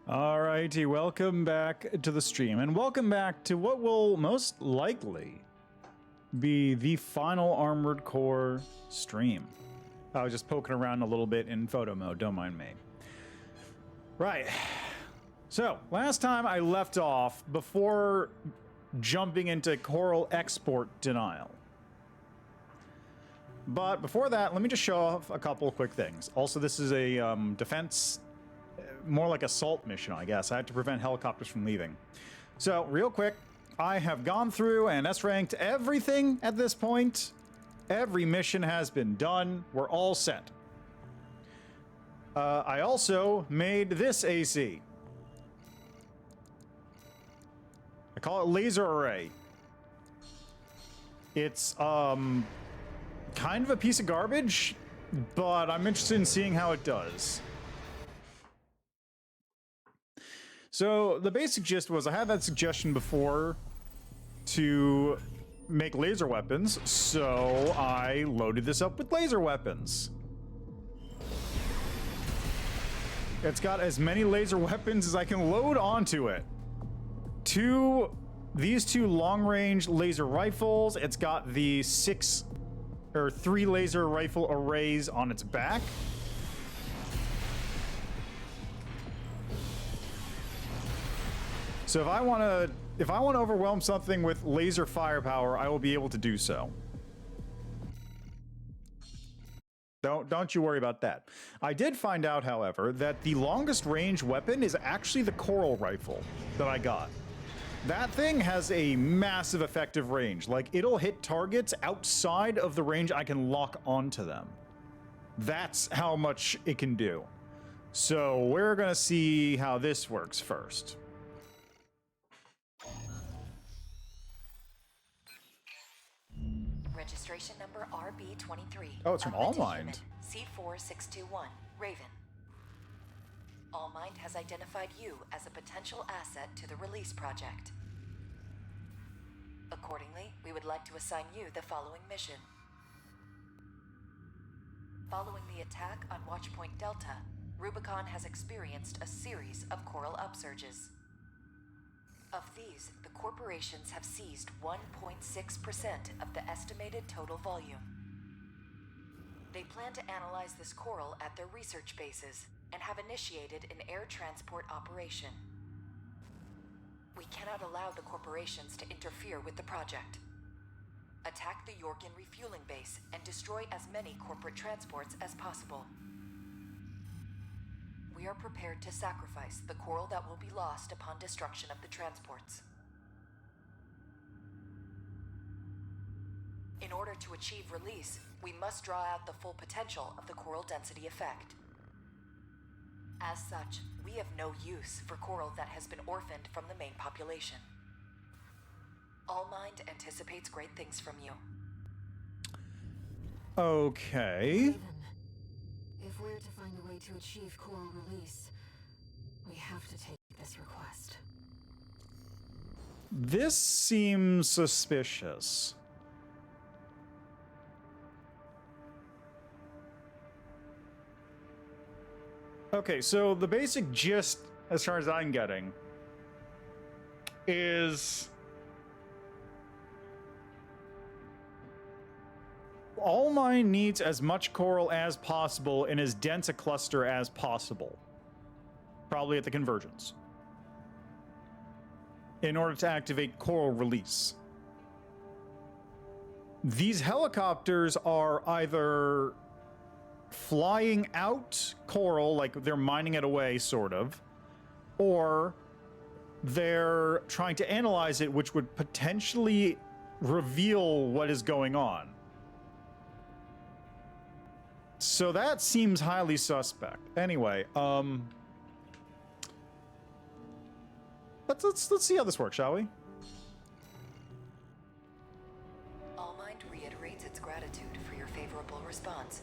Alrighty, welcome back to the stream, and welcome back to what will most likely be the final Armored Core stream. I was just poking around a little bit in photo mode, don't mind me. Right, so last time I left off before jumping into Coral export denial. But before that, let me just show off a couple of quick things. Also, this is a defense, more like assault mission, I guess. I had to prevent helicopters from leaving. So, real quick, I have gone through and S-ranked everything at this point. Every mission has been done. We're all set. I also made this AC. I call it Laser Array. It's, kind of a piece of garbage, but I'm interested in seeing how it does. So the basic gist was I had that suggestion before to make laser weapons, so I loaded this up with laser weapons. It's got as many laser weapons as I can load onto it. These two long-range laser rifles. It's got the 3 laser rifle arrays on its back. So if I want to overwhelm something with laser firepower, I will be able to do so. Don't you worry about that. I did find out, however, that the longest range weapon is actually the Coral rifle that I got. That thing has a massive effective range. Like, it'll hit targets outside of the range I can lock onto them. That's how much it can do. So we're gonna see how this works first. Registration number RB23. Oh, it's from Allmind. C4621, Raven. Allmind has identified you as a potential asset to the release project. Accordingly, we would like to assign you the following mission. Following the attack on Watchpoint Delta, Rubicon has experienced a series of coral upsurges. Of these, the corporations have seized 1.6% of the estimated total volume. They plan to analyze this coral at their research bases and have initiated an air transport operation. We cannot allow the corporations to interfere with the project. Attack the Yorkin refueling base and destroy as many corporate transports as possible. We are prepared to sacrifice the coral that will be lost upon destruction of the transports. In order to achieve release, we must draw out the full potential of the coral density effect. As such, we have no use for coral that has been orphaned from the main population. Allmind anticipates great things from you. Okay. Raven, if we're to find a way to achieve coral release, we have to take this request. This seems suspicious. Okay, so the basic gist, as far as I'm getting, is Allmind needs as much coral as possible in as dense a cluster as possible. Probably at the Convergence. In order to activate coral release. These helicopters are either flying out coral, like they're mining it away, sort of, or they're trying to analyze it, which would potentially reveal what is going on. So that seems highly suspect. Anyway, let's see how this works, shall we? Allmind reiterates its gratitude for your favorable response.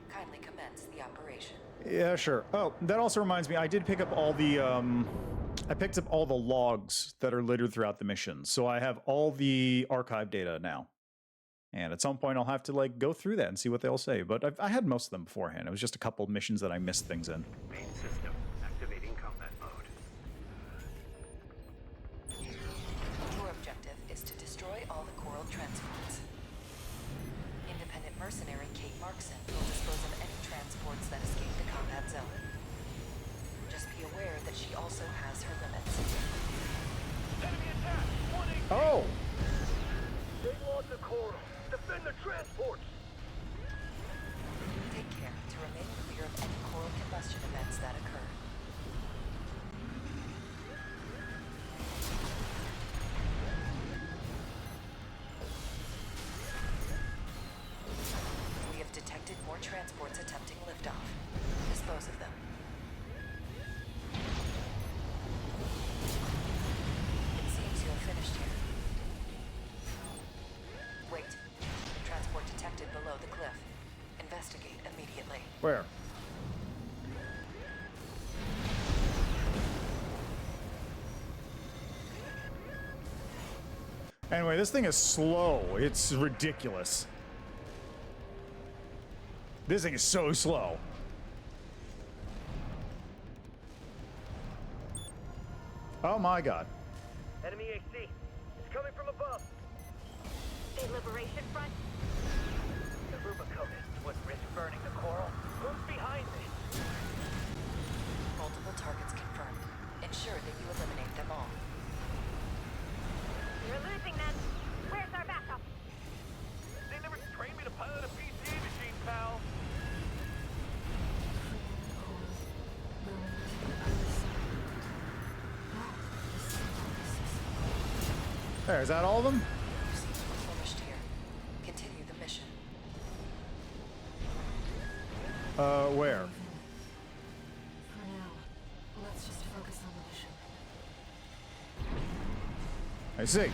Kindly commence the operation. Yeah, sure. Oh, that also reminds me, I did pick up all the, I picked up all the logs that are littered throughout the mission. So I have all the archive data now. And at some point I'll have to, like, go through that and see what they'll say. But I had most of them beforehand. It was just a couple of missions that I missed things in. Main system, coral transports. Independent mercenary Kate Markson will dispose of any transports that escape the combat zone. Just be aware that she also has her limits. Enemy attack! 118! Oh! They lost the coral. Defend the transports! Take care to remain clear of any coral combustion events that occur. We have detected more transports attempting liftoff. Dispose of them. It seems you have finished here. Wait. Transport detected below the cliff. Investigate immediately. Where? Anyway, this thing is slow. It's ridiculous. This thing is so slow. Oh my god. Enemy AC. It's coming from above. A liberation front? The RUBICON would risk burning the coral. Who's behind this? Multiple targets confirmed. Ensure that you eliminate them all. You're losing them. Where's our backup? They never trained me to pilot a PC machine, pal. There, is that all of them? You seem to have finished here. Continue the mission. Where? For now, let's just focus on the mission. I see.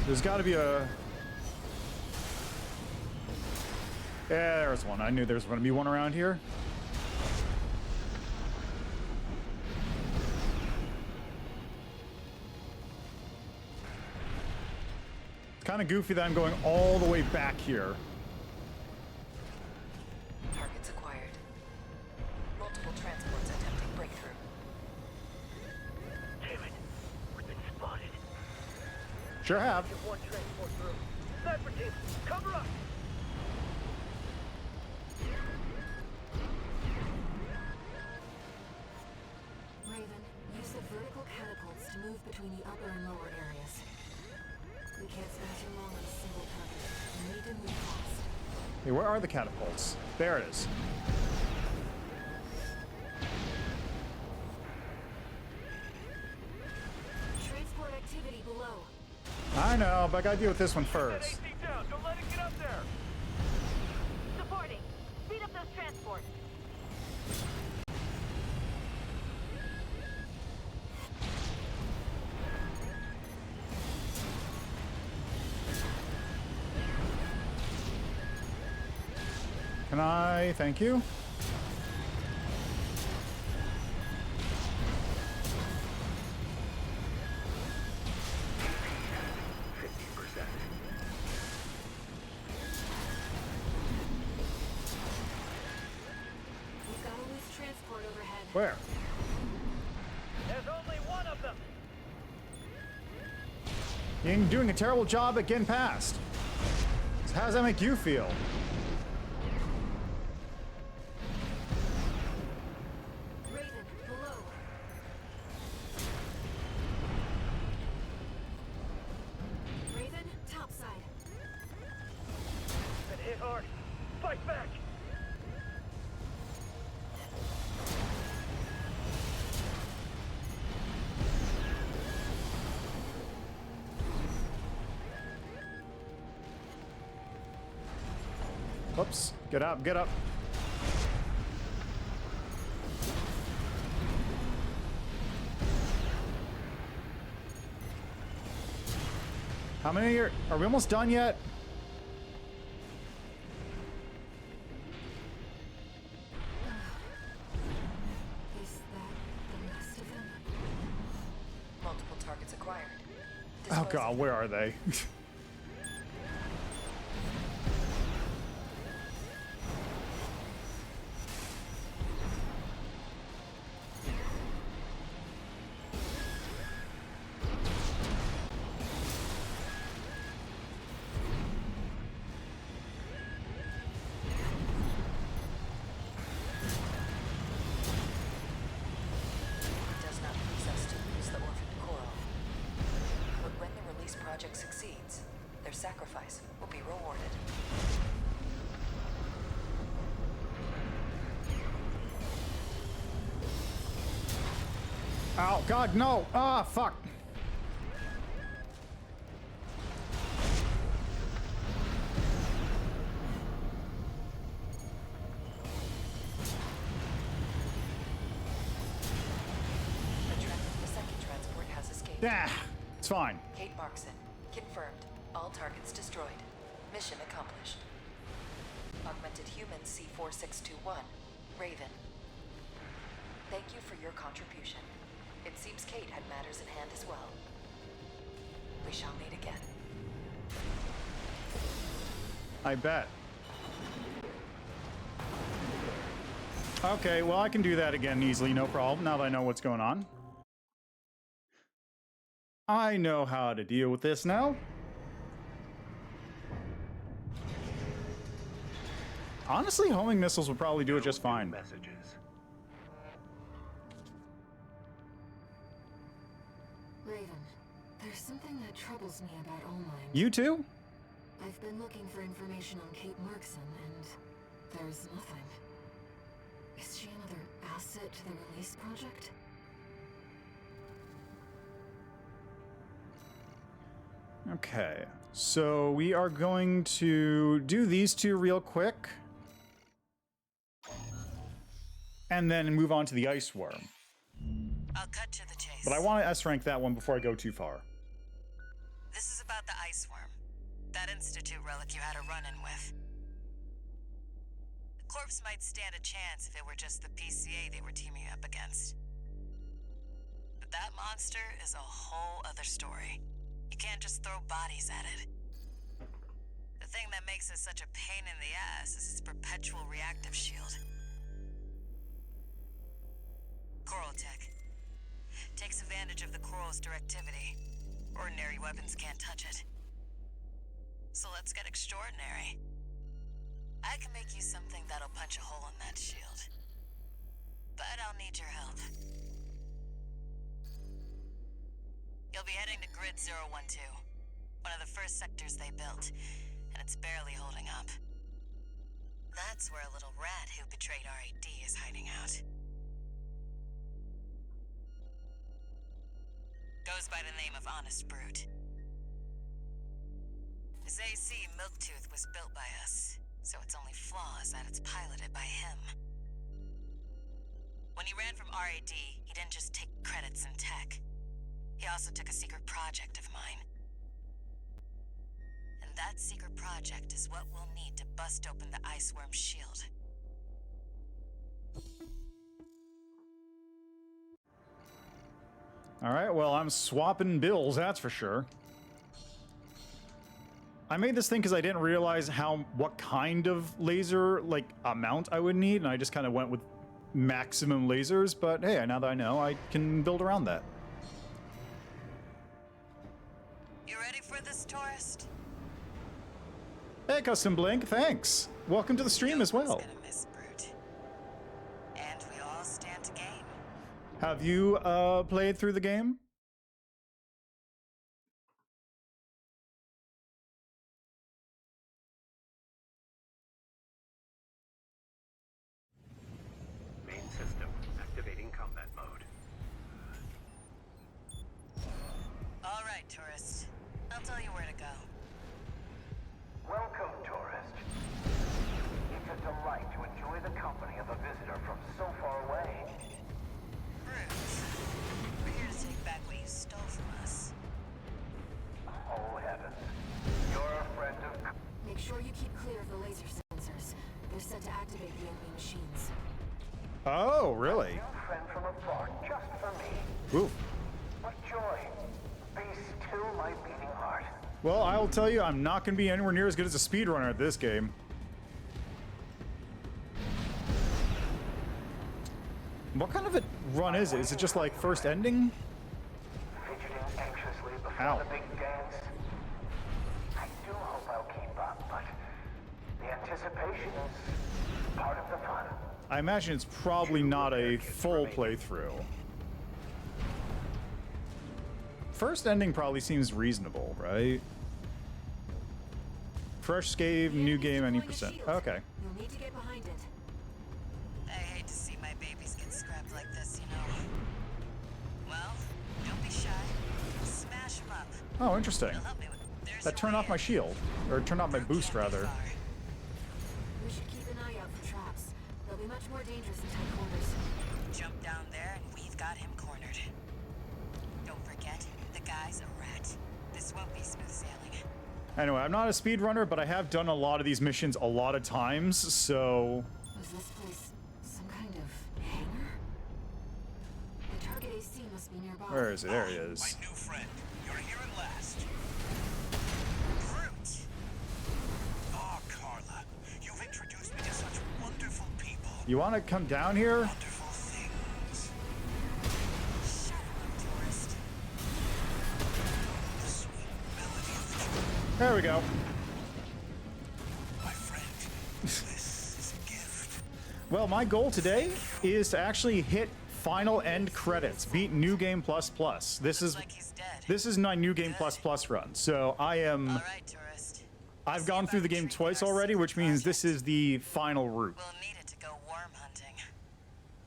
There's gotta be a... Yeah, there's one. I knew there was gonna be one around here. Kind of goofy that I'm going all the way back here. Targets acquired. Multiple transports attempting breakthrough. Damn it. We've been spotted. Sure have. Get one transport through. Sniper team, cover up! Raven, use the vertical catapults to move between the upper and lower areas. We can't spend too long on a single target. We need to move fast. Hey, where are the catapults? There it is. Transport activity below. I know, but I gotta deal with this one Get first. AC down. Don't let it get up there. Supporting. Speed up those transports. Can I? Thank you. We've got a loose transport overhead. Where? There's only one of them. You're doing a terrible job at getting past. So how does that make you feel? Raven, below. Raven, topside. Been hit hard. Fight back. Whoops. Get up, get up. How many are we almost done yet? Is that the last of them? Multiple targets acquired. Oh Dispose god, of where are they? rewarded. Oh, God, no! Ah, fuck! The second transport has escaped. Yeah, it's fine. Kate Markson. Confirmed. All targets destroyed. Mission accomplished. Augmented Human C4621. Raven. Thank you for your contribution. It seems Kate had matters in hand as well. We shall meet again. I bet. Okay, well, I can do that again easily, no problem, now that I know what's going on. I know how to deal with this now. Honestly, homing missiles would probably do it just fine. Messages. Raven, there's something that troubles me about Allmind. You too? I've been looking for information on Kate Markson, and there's nothing. Is she another asset to the release project? Okay, so we are going to do these two real quick. And then move on to the Ice Worm. I'll cut to the chase. But I want to S-rank that one before I go too far. This is about the Ice Worm. That Institute relic you had a run-in with. The corpse might stand a chance if it were just the PCA they were teaming up against. But that monster is a whole other story. You can't just throw bodies at it. The thing that makes it such a pain in the ass is its perpetual reactive shield. Coral tech. Takes advantage of the coral's directivity. Ordinary weapons can't touch it. So let's get extraordinary. I can make you something that'll punch a hole in that shield. But I'll need your help. You'll be heading to Grid 012, one of the first sectors they built, and it's barely holding up. That's where a little rat who betrayed RAD is hiding out. Goes by the name of Honest Brute. His AC Milktooth was built by us, so its only flaw is that it's piloted by him. When he ran from RAD, he didn't just take credits in tech. He also took a secret project of mine. And that secret project is what we'll need to bust open the Ice Worm's shield. Alright, well, I'm swapping bills, that's for sure. I made this thing because I didn't realize what kind of laser, like, amount I would need, and I just kind of went with maximum lasers, but hey, now that I know, I can build around that. You ready for this, tourist? Hey, Custom Blink, thanks! Welcome to the stream as well. Gonna miss Brute. And we all stand to gain. Have you, played through the game? Main system activating combat mode. All right, tourist. I'll tell you where to go. Welcome, tourist. It's a delight to enjoy the company of a visitor from so far away. Bruce, we're here to take back what you stole from us. Oh heavens. You're a friend of... Make sure you keep clear of the laser sensors. They're set to activate the enemy machines. Oh, really? New friend from afar, just for me. Ooh. What joy. Be still my beating heart. Well, I'll tell you, I'm not going to be anywhere near as good as a speedrunner at this game. What kind of a run is it? Is it just like first ending? Fidgeting anxiously before Ow. the big dance. I do hope I'll keep up, but the anticipation is part of the fun. I imagine it's probably not a full playthrough. First ending probably seems reasonable, right? Fresh save, The new enemy's game, any deploying a percent. shield. Okay. You'll need to get behind it. I hate to see my babies get scrapped like this, you know. Well, don't be shy. Smash them up. Oh, interesting. It'll help me with... There's That a turned way off my in. shield. Or turned off my Brute boost, can't be rather. far. We should keep an eye out for traps. They'll be much more dangerous in tight quarters. Jump down there and we've got him cornered. Don't forget, the guy's a rat. This won't be smooth sailing. Anyway, I'm not a speedrunner, but I have done a lot of these missions a lot of times, so... Was this place some kind of hangar? The target AC must be nearby. Where is it? There he My is. new friend, you're here at last. Brute! Oh, Carla, you've introduced me to such wonderful people. You want to come down here? Wonderful things. Shut up, tourist. The sweet melody of joy. There we go. My friend, this is a gift. Well, my goal today is to actually hit final end credits, beat New Game Plus Plus. This is Like he's dead. this is my New Game Plus Plus run. So I am All right, tourist. I've See gone if through I the can game treat twice our already, secret which means this project. is the final route. We'll need it to go worm hunting.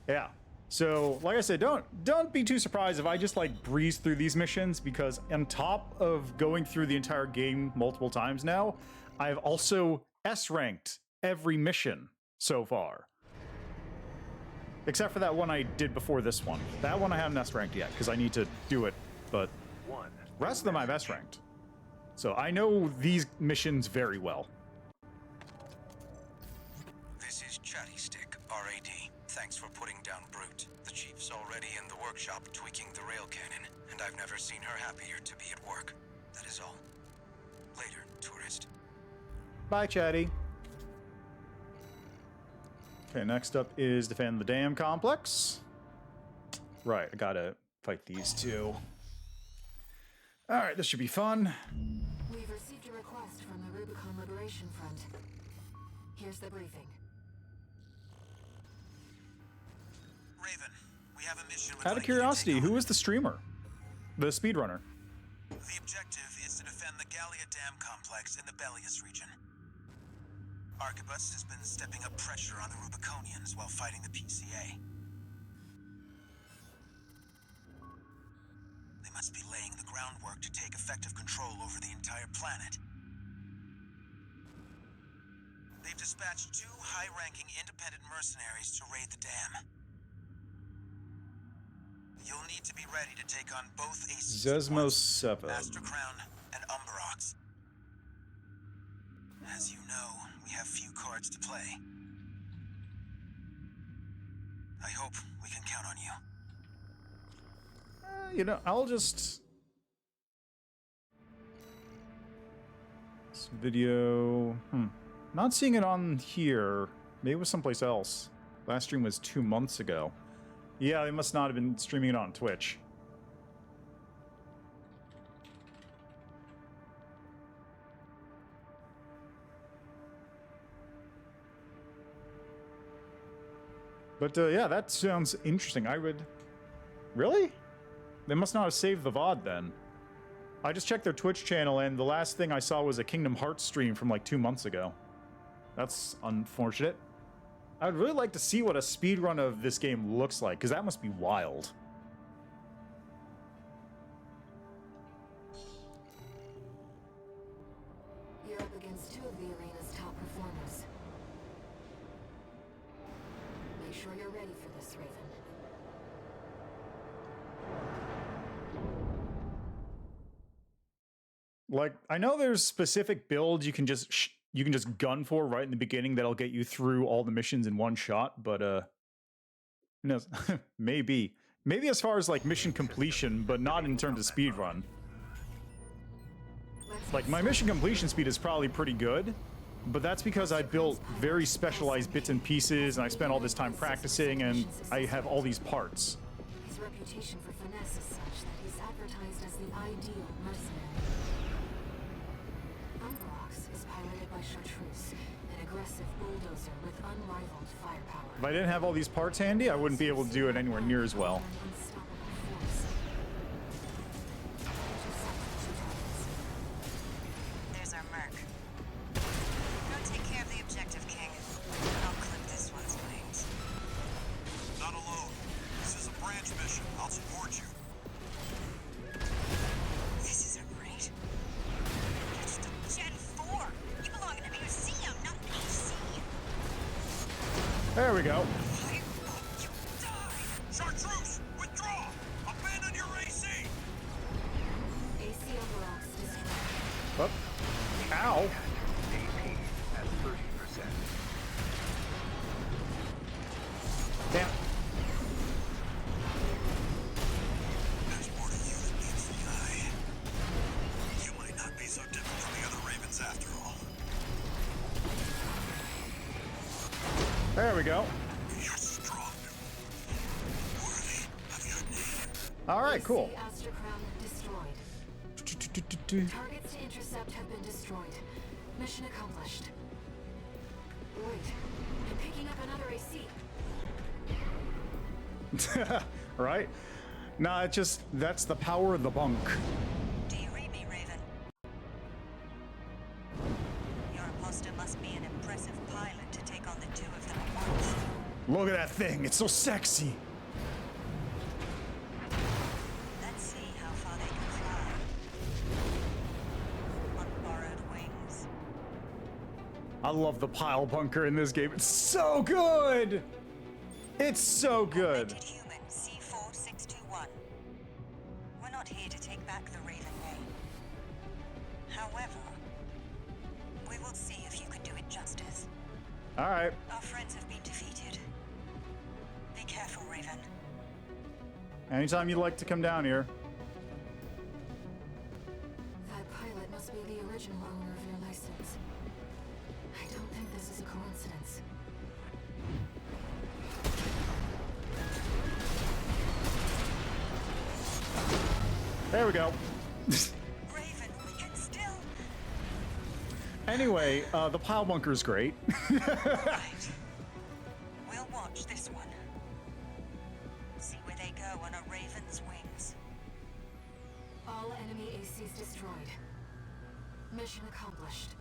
Yeah. So, like I said, don't be too surprised if I just like breeze through these missions, because on top of going through the entire game multiple times now, I've also S-ranked every mission so far. Except for that one I did before this one. That one I haven't S-ranked yet, because I need to do it, but rest of them I've S-ranked. So I know these missions very well. This is Chatty Stick, R.A.D. Thanks for putting down Brute. The chief's already in the workshop tweaking the rail cannon, and I've never seen her happier to be at work. That is all. Later, tourist. Bye, Chatty. Okay, next up is defend the dam complex. Right, I gotta fight these two. Alright, this should be fun. We've received a request from the Rubicon Liberation Front. Here's the briefing. Raven, we have a mission. Out of curiosity, who is the streamer? The speedrunner. The objective is to defend the Gallia Dam complex in the Bellius region. Arquebus has been stepping up pressure on the Rubiconians while fighting the PCA. They must be laying the groundwork to take effective control over the entire planet. They've dispatched 2 high-ranking independent mercenaries to raid the dam. You'll need to be ready to take on both aces at Zesmo once, 7. Master Crown and Umbrox. As you know, we have few cards to play. I hope we can count on you. You know, I'll just... This video... Not seeing it on here. Maybe it was someplace else. Last stream was 2 months ago. Yeah, they must not have been streaming it on Twitch. But yeah, that sounds interesting. I would... Really? They must not have saved the VOD then. I just checked their Twitch channel and the last thing I saw was a Kingdom Hearts stream from like 2 months ago. That's unfortunate. I would really like to see what a speedrun of this game looks like, because that must be wild. You're up against 2 of the arena's top performers. Make sure you're ready for this, Raven. Like, I know there's specific builds you can just gun for right in the beginning that'll get you through all the missions in one shot, but who knows? maybe as far as like mission completion, but not in terms of speed run. Like, my mission completion speed is probably pretty good, but that's because I built very specialized bits and pieces, and I spent all this time practicing, and I have all these parts. His reputation for finesse is such that he's advertised as the ideal mercenary. Umbrox is piloted by Chartreuse, an aggressive bulldozer with unrivaled firepower. If I didn't have all these parts handy, I wouldn't be able to do it anywhere near as well. An unstoppable force. There's our merc. mission. I'll support you. This isn't right. You're just a Gen 4. You belong in a museum, not an AC. There we go. I hope you die. Chartreuse, withdraw! Abandon your AC! AC overloads destroyed. Oh. Ow. AP at 30%. Damn. There's more to you than meets the eye. You might not be so different from the other Ravens after all. There we go. You're strong. Worthy of your name. All right, cool. AC Astrocrown destroyed. Targets to intercept have been destroyed. Mission accomplished. Wait, I'm picking up another AC. Right? Nah, it just, that's the power of the bunk. Do you read me, Raven? Your imposter must be an impressive pilot to take on the two of them at once. Look at that thing. It's so sexy. Let's see how far they can fly. On borrowed wings. I love the pile bunker in this game. It's so good. It's so good. Augmented human C4621. We're not here to take back the Raven name. However, we will see if you can do it justice. All right. Our friends have been defeated. Be careful, Raven. Anytime you'd like to come down here. That pilot must be the original owner of your license. I don't think this is a coincidence. There we go. Raven, we can still. Anyway, the pile bunker is great. Right. We'll watch this one. See where they go on a Raven's wings. All enemy ACs destroyed. Mission accomplished.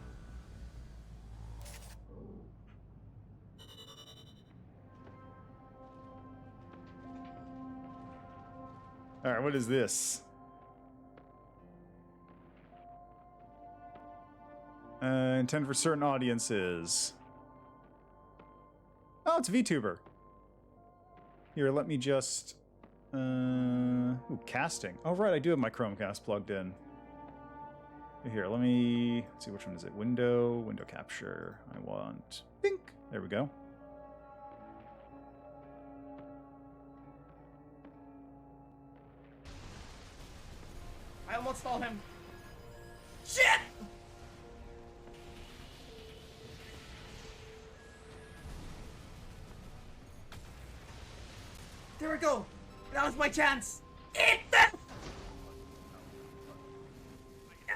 All right, what is this? Intended for certain audiences. Oh, it's VTuber. Here, let me just... ooh, casting. Oh, right, I do have my Chromecast plugged in. Here, let me... Let's see, which one is it? Window capture. I want... Bink! There we go. I almost stole him. Shit! There we go. That was my chance. Eat them!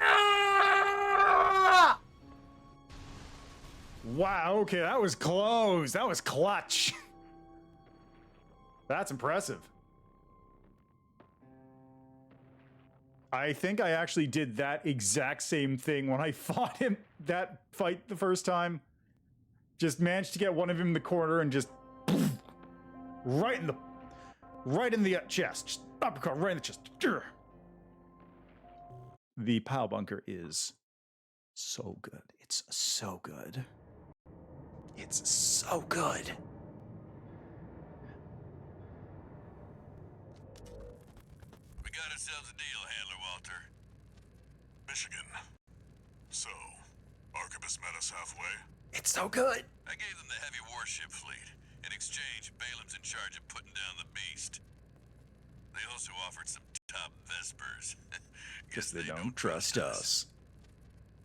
Ah! Wow, okay, that was close. That was clutch. That's impressive. I think I actually did that exact same thing when I fought him that fight the first time. Just managed to get one of him in the corner and just right in the chest. Just uppercut right in the chest. The pile bunker is so good. It's so good. It's so good. We got ourselves a deal, Handler Walter. Michigan. So, Arquebus met us halfway? It's so good. I gave them the heavy warship fleet. In exchange, Balam's in charge of putting down the beast. They also offered some top Vespers. Guess they don't trust us.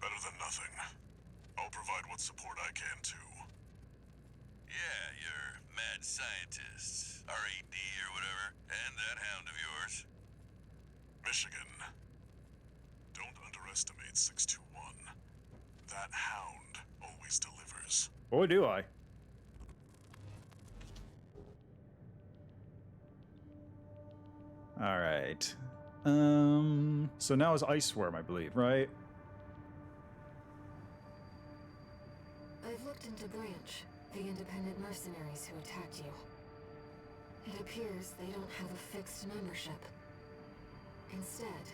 Better than nothing. I'll provide what support I can, too. Yeah, your mad scientists, RAD or whatever, and that hound of yours. Michigan. Don't underestimate 621. That hound always delivers. Boy, do I. All right. So now is Ice Worm, I believe, right? I've looked into Branch, the independent mercenaries who attacked you. It appears they don't have a fixed membership. Instead,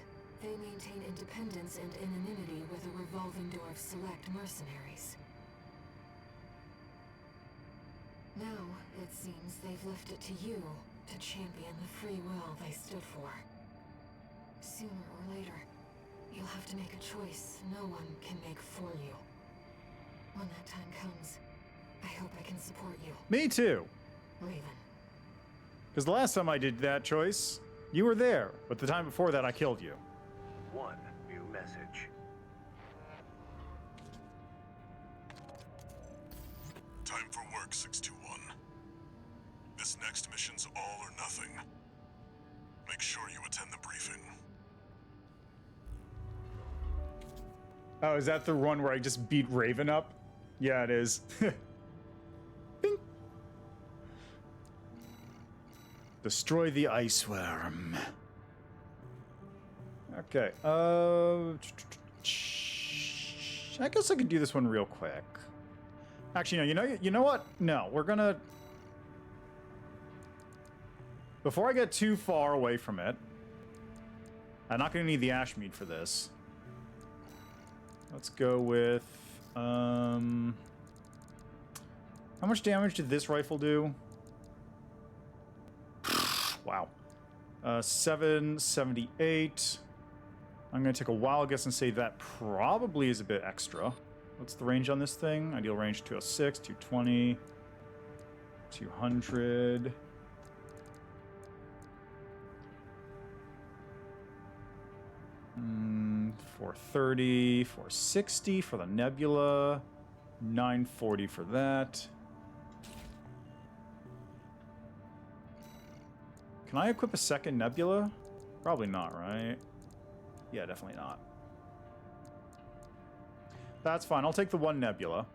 they maintain independence and anonymity with a revolving door of select mercenaries. Now, it seems they've left it to you to champion the free will they stood for. Sooner or later, you'll have to make a choice no one can make for you. When that time comes, I hope I can support you. Me too. Raven. Because the last time I did that choice, you were there. But the time before that, I killed you. One new message. Time for work, 621. This next mission's all or nothing. Make sure you attend the briefing. Oh, is that the one where I just beat Raven up? Yeah, it is. Bing. Destroy the ice worm. Okay. I guess I could do this one real quick. Actually, no. You know what? No, we're gonna. Before I get too far away from it, I'm not gonna need the ash meat for this. Let's go with. How much damage did this rifle do? Wow. 778. I'm going to take a wild guess and say that probably is a bit extra. What's the range on this thing? Ideal range 206, 220, 200. Mm, 430, 460 for the nebula, 940 for that. Can I equip a second nebula? Probably not, right? Yeah, definitely not. That's fine. I'll take the one nebula.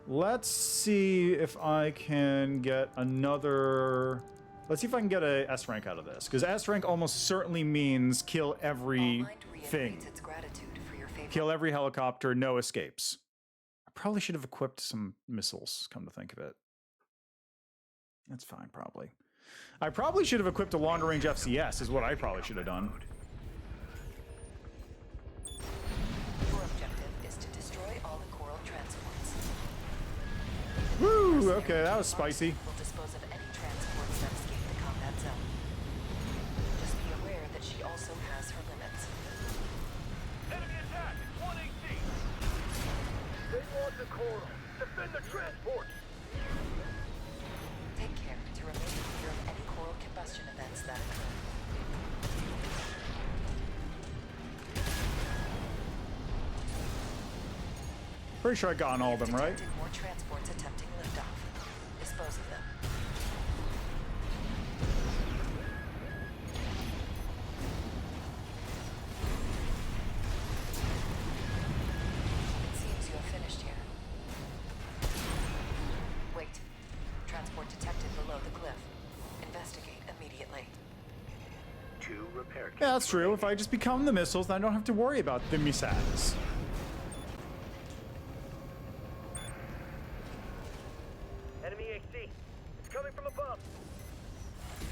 Let's see if I can get another... Let's see if I can get a S rank out of this. Because S rank almost certainly means kill everything. Its gratitude for your favor. Kill every helicopter, no escapes. I probably should have equipped some missiles, come to think of it. That's fine, probably. I probably should have equipped a longer range FCS, is what I probably should have done. Your objective is to destroy all the coral transports. Woo! Okay, that was spicy. Will dispose of any transports that escape the combat zone. Just be aware that she also has her limits. Enemy attack! 118! They want the coral! Defend the transport! Take care to remain clear of any coral combustion events that occur. Pretty sure I got on all of them, right? Detected more transports attempting liftoff. Dispose of them. It seems you have finished here. Wait. Transport detected below the cliff. Investigate immediately. 2 repair kits. Yeah, that's true. If I just become the missiles, then I don't have to worry about the missiles. Enemy AC. It's coming from above.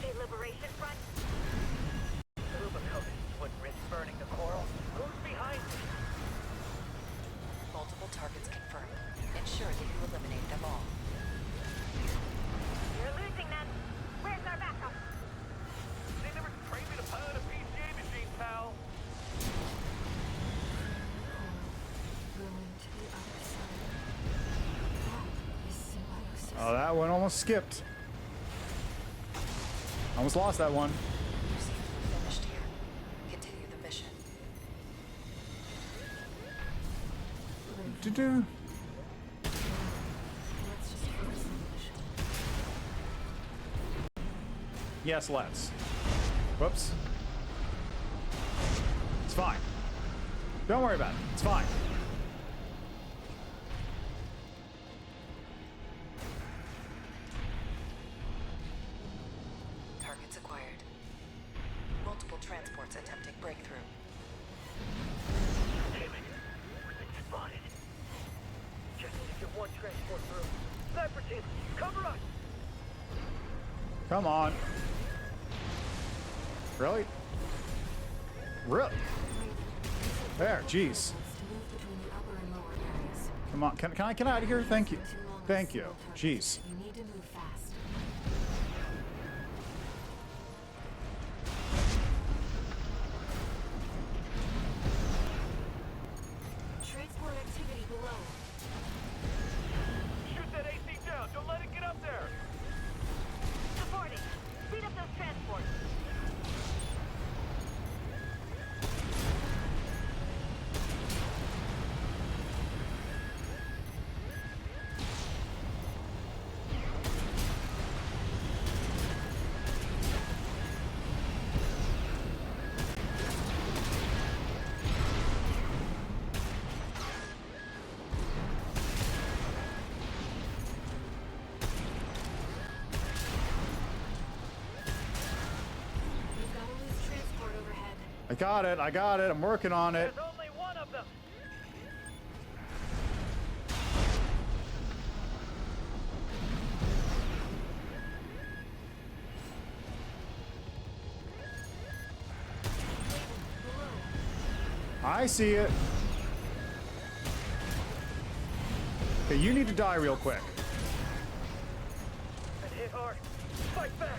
The Liberation Front? RUBICON wouldn't risk burning the coral. Who's behind me? Multiple targets confirmed. Ensure that you eliminate them all. You're losing them. Where's our backup? They never trained me to pilot a PCA machine, pal. Going to the other side. That is symbiosis. Oh, that one almost skipped. Almost lost that one. You seem to have finished here. Continue the mission. Do-do. Let's just focus on the mission. Yes, let's. Whoops. It's fine. Don't worry about it. It's fine. Targets acquired. Multiple transports attempting breakthrough. Damn it. We've been spotted. Just need to get one transport through. Sniper team, cover us! Come on. Really? Really? There, jeez. Come on, can I get out of here? Thank you. Thank you. Jeez. You need to move fast. Transport activity below. Shoot that AC down. Don't let it get up there. Supporting. Speed up those transports. We've got a loose transport overhead. I got it. I'm working on it. There's only one of them. I see it. Okay, you need to die real quick. And hit hard. Fight back.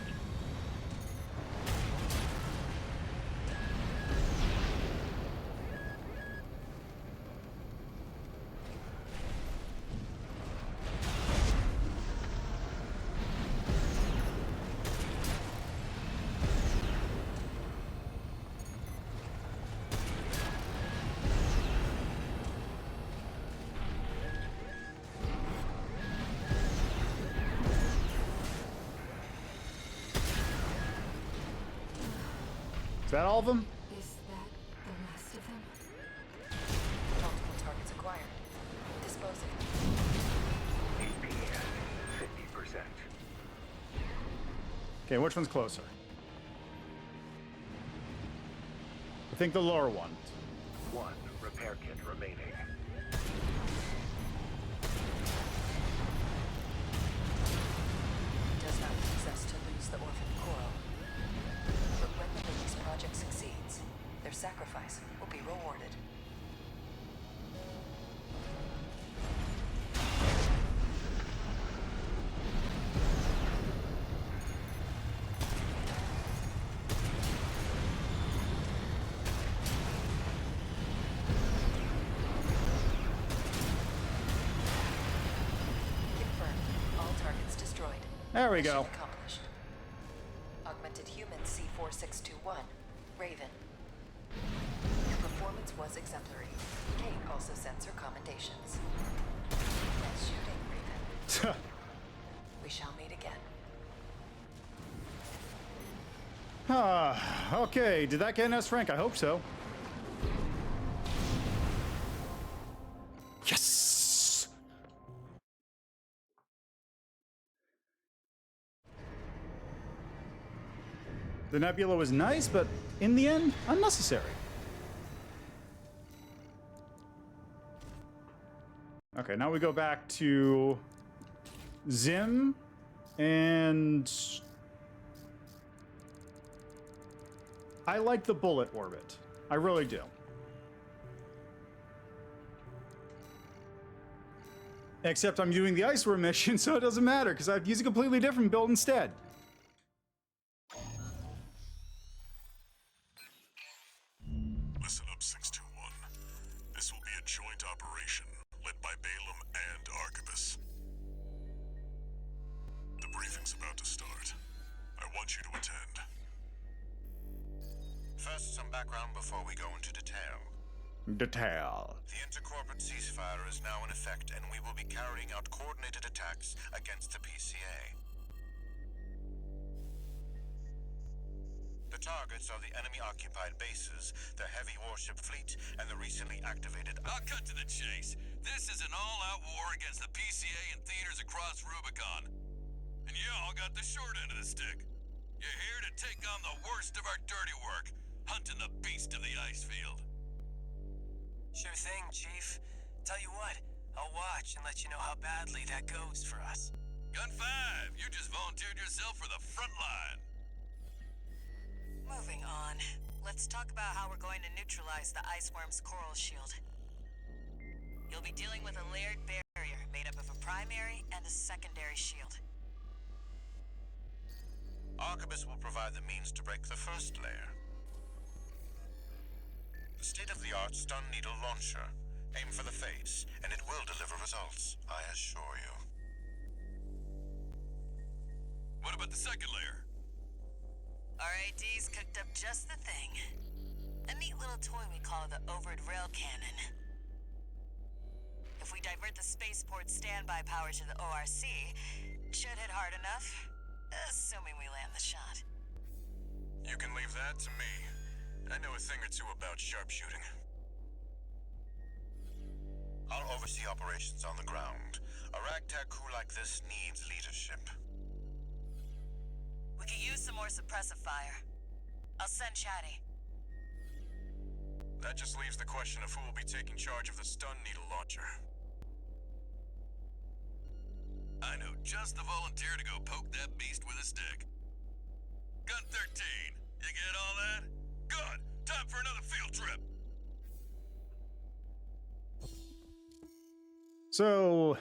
Is that all of them? Is that the last of them? Multiple targets acquired. Disposing. APS 50%. Okay, which one's closer? I think the lower one. One repair kit remaining. Does not possess to lose the orphan coral. But when the Lobbies project succeeds, their sacrifice will be rewarded. Confirmed. All targets destroyed. There we Mission go. accomplished. Augmented human C4621, Raven. Your performance was exemplary. Kate also sends her commendations. Nice shooting, Raven. We shall meet again. Okay, did that get an S rank? I hope so. Yes! The nebula was nice, but in the end, unnecessary. Okay, now we go back to Zim and I like the bullet orbit. I really do. Except I'm doing the Iceworm mission, so it doesn't matter, because I've used a completely different build instead. Listen up, 621. This will be a joint operation led by Balaam and Archibus. The briefing's about to start. I want you to attend. First, some background before we go into detail. Detail. The intercorporate ceasefire is now in effect, and we will be carrying out coordinated attacks against the PCA. The targets are the enemy-occupied bases, the heavy warship fleet, and the recently activated... I'll cut to the chase. This is an all-out war against the PCA and theaters across Rubicon. And y'all got the short end of the stick. You're here to take on the worst of our dirty work, hunting the beast of the ice field. Sure thing, Chief. Tell you what, I'll watch and let you know how badly that goes for us. Gun 5, you just volunteered yourself for the front line. Moving on. Let's talk about how we're going to neutralize the ice worm's coral shield. You'll be dealing with a layered barrier made up of a primary and a secondary shield. Arquebus will provide the means to break the first layer. The state-of-the-art stun needle launcher. Aim for the face, and it will deliver results, I assure you. What about the second layer? RAD's cooked up just the thing. A neat little toy we call the overt rail cannon. If we divert the spaceport's standby power to the ORC, it should hit hard enough, assuming we land the shot. You can leave that to me. I know a thing or two about sharpshooting. I'll oversee operations on the ground. A ragtag crew like this needs leadership. We could use some more suppressive fire. I'll send Chatty. That just leaves the question of who will be taking charge of the stun needle launcher. I know just the volunteer to go poke that beast with a stick. Gun 13, you get all that? Good! Time for another field trip! So,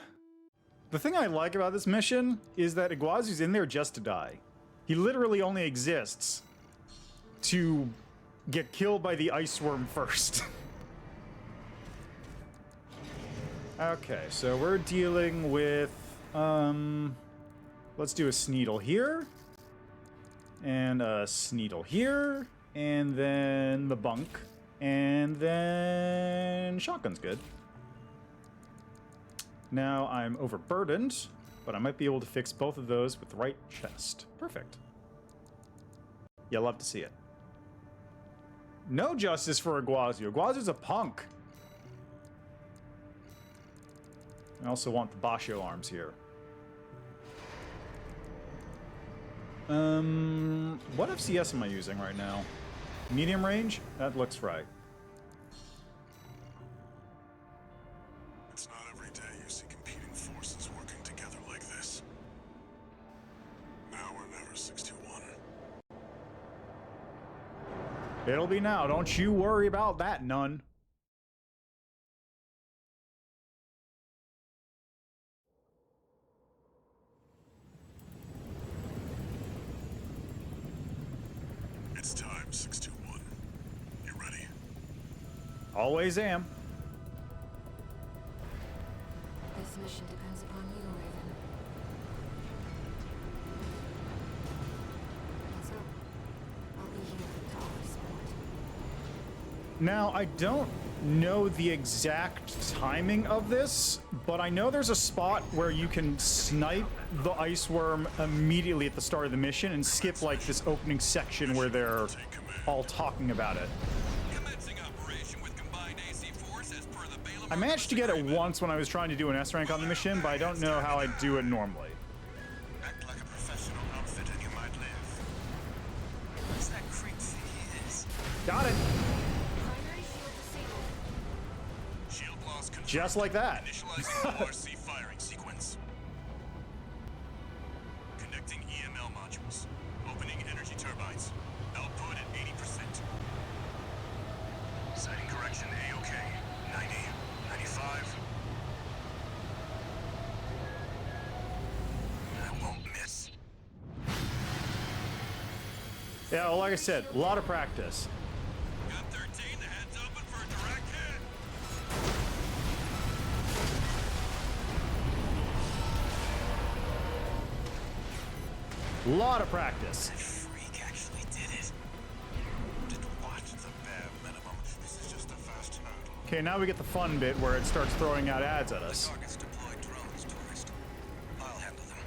the thing I like about this mission is that Iguazu's in there just to die. He literally only exists to get killed by the ice worm first. Okay, so we're dealing with, let's do a Sneedle here, and a Sneedle here, and then the bunk, and then shotgun's good. Now I'm overburdened, but I might be able to fix both of those with the right chest. Perfect. Yeah, love to see it. No justice for Iguazu. Iguazu's a punk. I also want the Basho arms here. What FCS am I using right now? Medium range? That looks right. It's not every day you see competing forces working together like this. Now or never, 621. It'll be now. Don't you worry about that, none. It's time, 621. You ready? Always am. This mission depends upon you, Raven. Let's go. I'll be here to offer support. Now, I don't know the exact timing of this, but I know there's a spot where you can snipe the ice worm immediately at the start of the mission and skip like this opening section where they're all talking about it. Commencing operation with combined AC force as per the Balaam I managed to get it once when I was trying to do an S rank on the mission, but I don't know how I do it normally. Act like a professional outfit and you might live. What's that creep think he is? Got it. Primary shield disabled. Shield loss confirmed. Just like that. Initializing ORC firing sequence. Connecting EML modules. Opening energy turbines. Output at 80%. Sighting correction A-OK. 90. 95. I won't miss. Yeah, well, like I said, a lot of practice. Gun 13, the head's open for a direct hit! A lot of practice. Freak actually did it. Did what? The bare minimum. This is just the first hurdle. Okay, now we get the fun bit where it starts throwing out ads at us. Targets deploy drones, tourist. I'll handle them.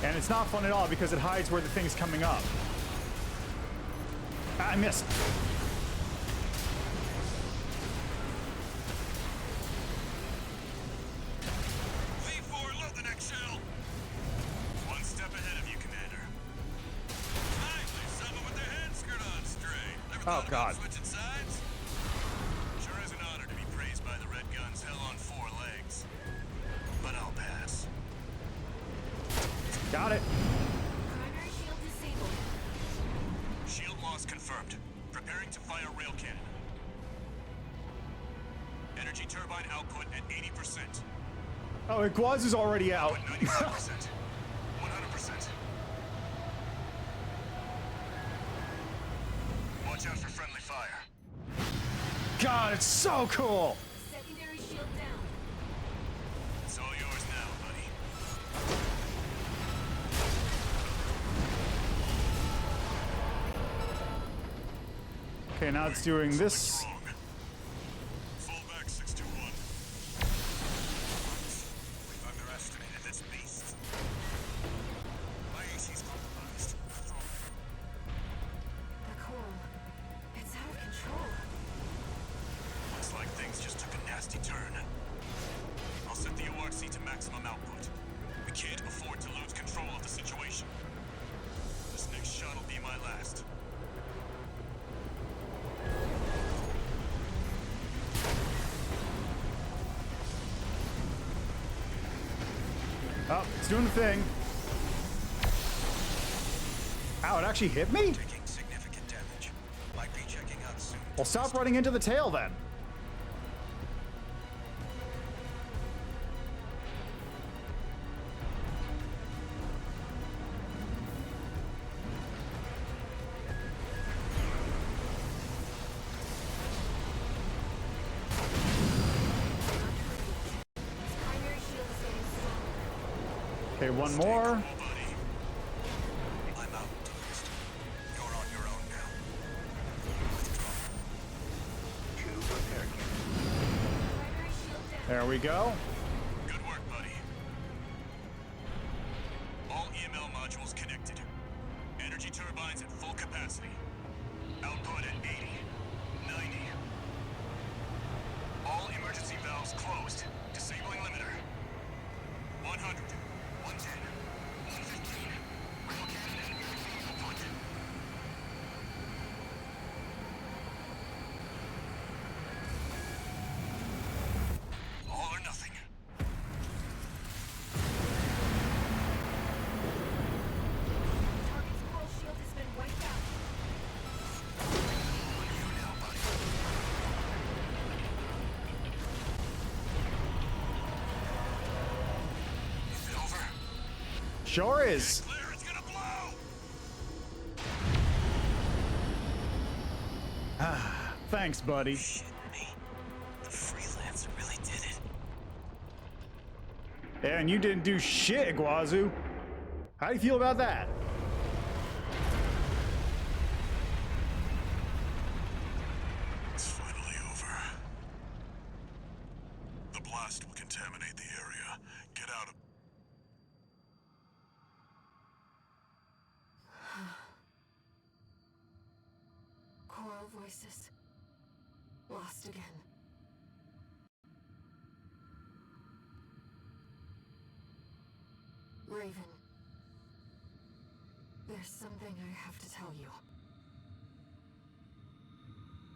And it's not fun at all because it hides where the thing's coming up. Ah, I missed. V.III, load the next shell! One step ahead of you, Commander. Nice, there's someone with their head screwed on straight. Never Oh, thought God. about switching sides? Sure is an honor to be praised by the Red Gun's hell on 4 legs. But I'll pass. Got it. Primary shield disabled. Shield loss confirmed. Preparing to fire rail cannon. Energy turbine output at 80%. Oh, Iguazu's already out. Output 95%. 100%. Watch out for friendly fire. God, it's so cool. Secondary shield down. It's all yours now, buddy. Okay, now it's doing this. Wrong. Fall back, 621. We've underestimated this beast. My AC's compromised. The coral. It's out of control. Looks like things just took a nasty turn. I'll set the ORC to maximum output. We can't afford to lose control of the situation. This next shot will be my last. Oh, it's doing the thing. Ow, it actually hit me? Taking significant damage. Might be checking out soon. Well, stop running into the tail then. Primary shield is getting stronger. Okay, one more. Cool, buddy. I'm out, Tourist. You're on your own now. Withdraw. Two repair kits. Primary shield down. There we go. Good work, buddy. All EML modules connected. Energy turbines at full capacity. Output at 80, 90. All emergency valves closed. Disabling limiter. 100, 110, 115. Rail cannon and everything output. All or nothing. Target's coral shield has been wiped out. On you now, buddy. Is it over? Sure is. Clear, it's gonna blow! Thanks, buddy. Shit me. The freelancer really did it. Yeah, and you didn't do shit, Iguazu. How do you feel about that? It's finally over. The blast will contaminate the area. Get out of... Coral voices. Lost again. Raven. There's something I have to tell you.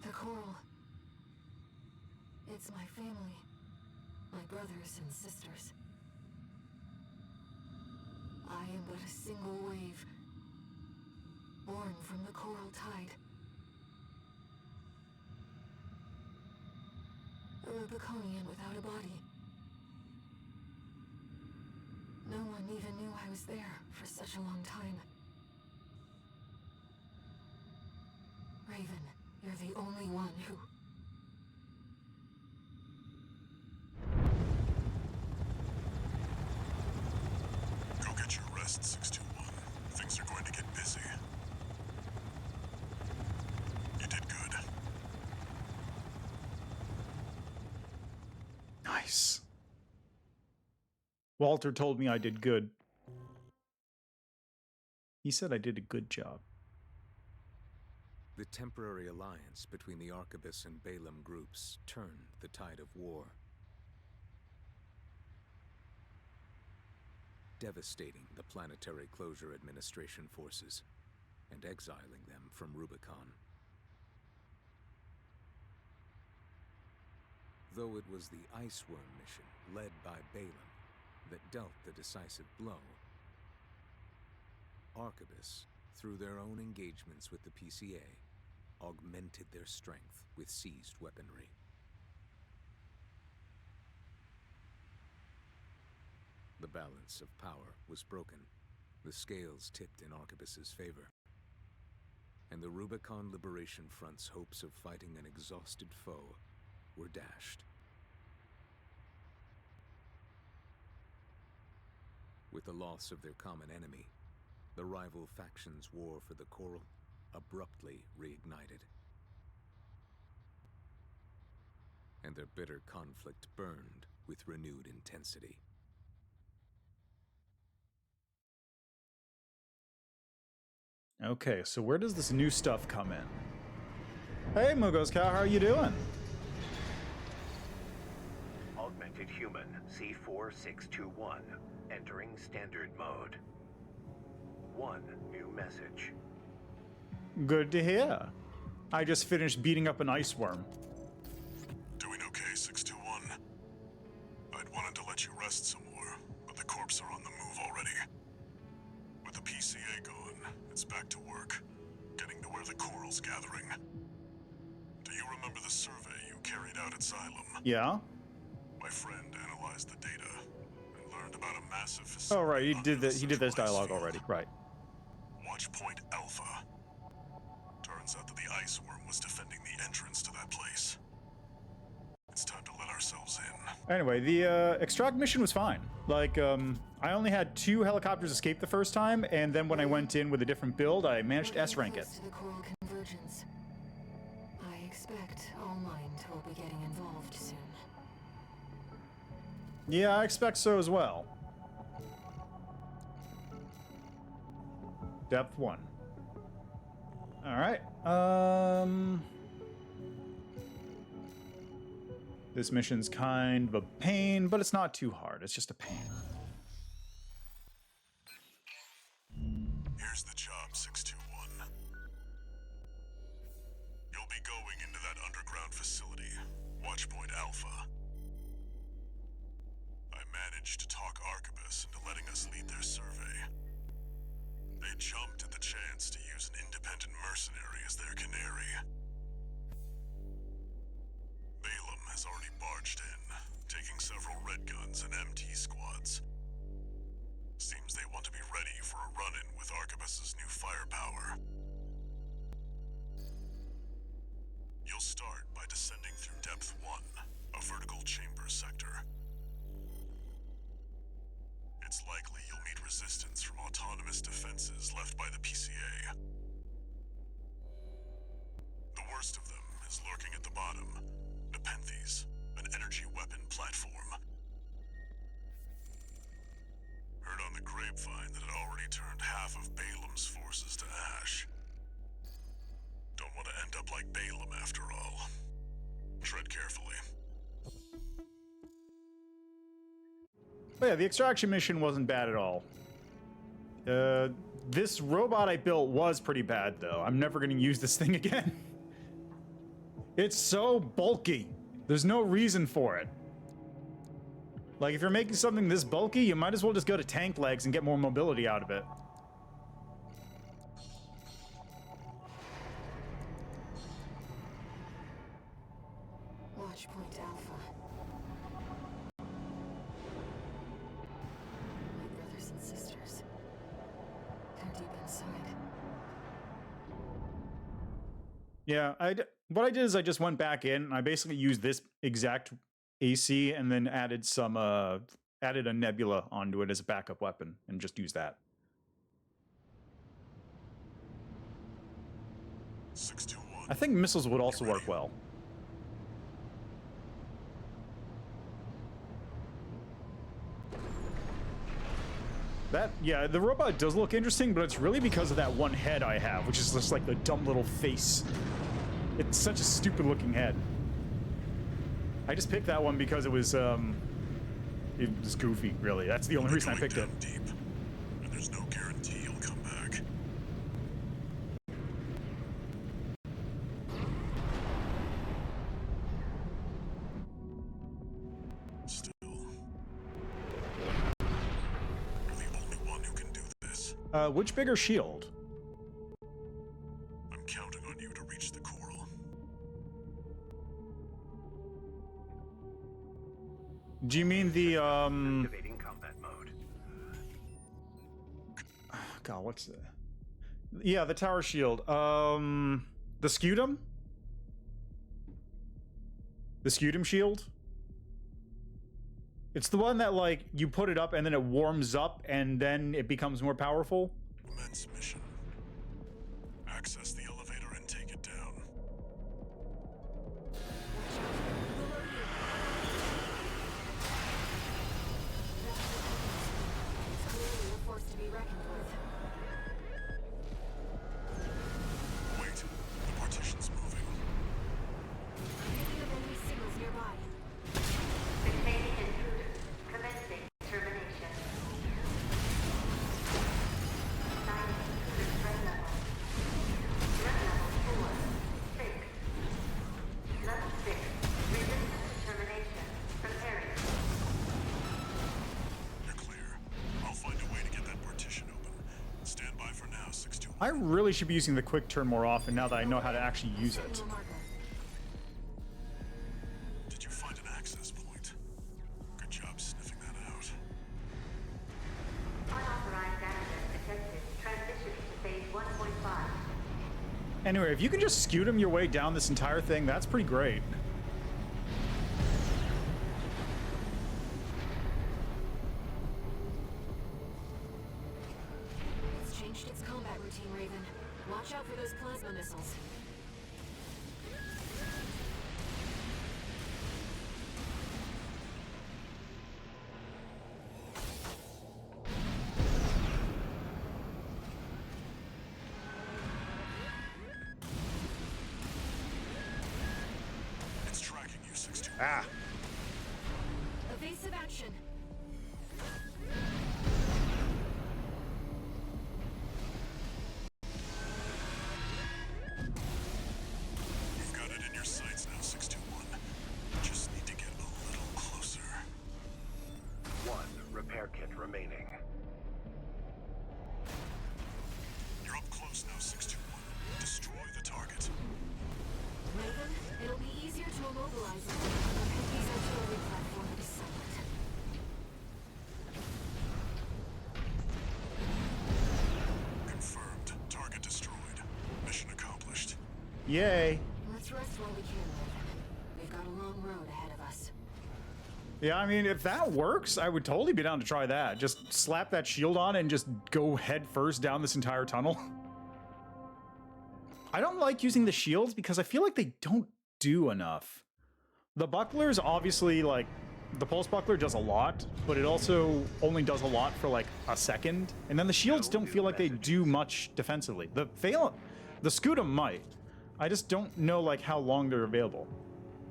The coral. It's my family. My brothers and sisters. I am but a single wave. Born from the coral tide. A Rubiconian without a body. No one even knew I was there for such a long time. Raven, you're the only one who... Go get your rest, 621. Things are going to get busy. You did good. Nice. Walter told me I did good. He said I did a good job. The temporary alliance between the Arquebus and Balaam groups turned the tide of war, devastating the Planetary Closure Administration forces and exiling them from Rubicon. Though it was the Iceworm mission, led by Balaam, that dealt the decisive blow, Arquebus, through their own engagements with the PCA, augmented their strength with seized weaponry. The balance of power was broken. The scales tipped in Arquebus's favor. And the Rubicon Liberation Front's hopes of fighting an exhausted foe were dashed. With the loss of their common enemy, the rival factions' war for the Coral abruptly reignited. And their bitter conflict burned with renewed intensity. Okay, so where does this new stuff come in? Hey, Mugos Cow, how are you doing? Augmented human C4621 entering standard mode. One new message. Good to hear. I just finished beating up an ice worm. Doing okay, 621. I'd wanted to let you rest some more, but the corps are on the move already. With the PCA gone, it's back to work, getting to where the Coral's gathering. Do you remember the survey you carried out at Xylem? Yeah? My friend analyzed the data and learned about a massive facility. Oh, right, he under did the he did this central ice dialogue field. already, right. Watchpoint Alpha. Turns out that the ice worm was defending the entrance to that place. It's time to let ourselves in. Anyway, the extract mission was fine. Like, I only had 2 helicopters escape the first time, and then when I went in with a different build, I managed to S-rank it. To the Coral Convergence. I expect All Mind will be getting involved soon. Yeah, I expect so as well. Depth 1. Alright, this mission's kind of a pain, but it's not too hard. It's just a pain. Here's the job, 621. You'll be going into that underground facility, Watchpoint Alpha. I managed to talk Arquebus into letting us lead their survey. They jumped at the chance to use an independent mercenary as their canary. Balaam has already barged in, taking several red guns and MT squads. Seems they want to be ready for a run-in with Arquebus's new firepower. You'll start by descending through Depth 1, a vertical chamber sector. It's likely you'll meet resistance from autonomous defenses left by the PCA. The worst of them is lurking at the bottom. Nepenthes, an energy weapon platform. Heard on the grapevine that it already turned half of Balaam's forces to ash. Don't want to end up like Balaam after all. Tread carefully. But yeah, the extraction mission wasn't bad at all. This robot I built was pretty bad, though. I'm never going to use this thing again. It's so bulky. There's no reason for it. Like, if you're making something this bulky, you might as well just go to tank legs and get more mobility out of it. Watchpoint Alpha. My brothers and sisters. They're deep inside. Yeah, what I did is I just went back in and I basically used this exact AC and then added some added a nebula onto it as a backup weapon and just used that. 621. I think missiles would also work well. Yeah, the robot does look interesting, but it's really because of that one head I have, which is just like the dumb little face. It's such a stupid looking head. I just picked that one because it was goofy, really. That's the only reason I picked it. Deep, and there's no guarantee you'll come back. Which bigger shield? I'm counting on you to reach the coral. Do you mean the, Activating combat mode. God, what's the... Yeah, the tower shield. The scutum? The scutum shield? It's the one that, like, you put it up and then it warms up and then it becomes more powerful? Commence mission. Access the elevator and take it down. It's clearly a force to be reckoned with. Wait, the partition's moving. Picking up enemy signals nearby. Containing intruder. Commencing termination. Assigning intruder threat level. Threat level 4. 6. Level 6. Resistance to termination. Preparing. You're clear. I'll find a way to get that partition open. Stand by for now, 621. I really should be using the quick turn more often now that I know how to actually use it. Signal marker. Did you find an access point? Good job sniffing that out. Unauthorized access detected. Transitioning to phase 1.5. Anyway, if you can just scutum your way down this entire thing, that's pretty great. It's changed its combat routine, Raven. Watch out for those plasma missiles. It's tracking you, 621. Ah. Evasive action. You've got it in your sights now, 621. Just need to get a little closer. 1 repair kit remaining. You're up close now, 621. Destroy the target. Raven, it'll be easier to immobilize it. Our heavy's artillery platform is silent. Confirmed. Target destroyed. Mission accomplished. Yay. Let's rest while we can, Raven. We've got a long road ahead of us. Yeah, I mean, if that works, I would totally be down to try that. Just slap that shield on and just go head first down this entire tunnel. I don't like using the shields because I feel like they don't do enough. The bucklers, obviously, like, the pulse buckler does a lot, but it also only does a lot for like a second. And then the shields don't feel like they do much defensively. The scutum might. I just don't know like how long they're available.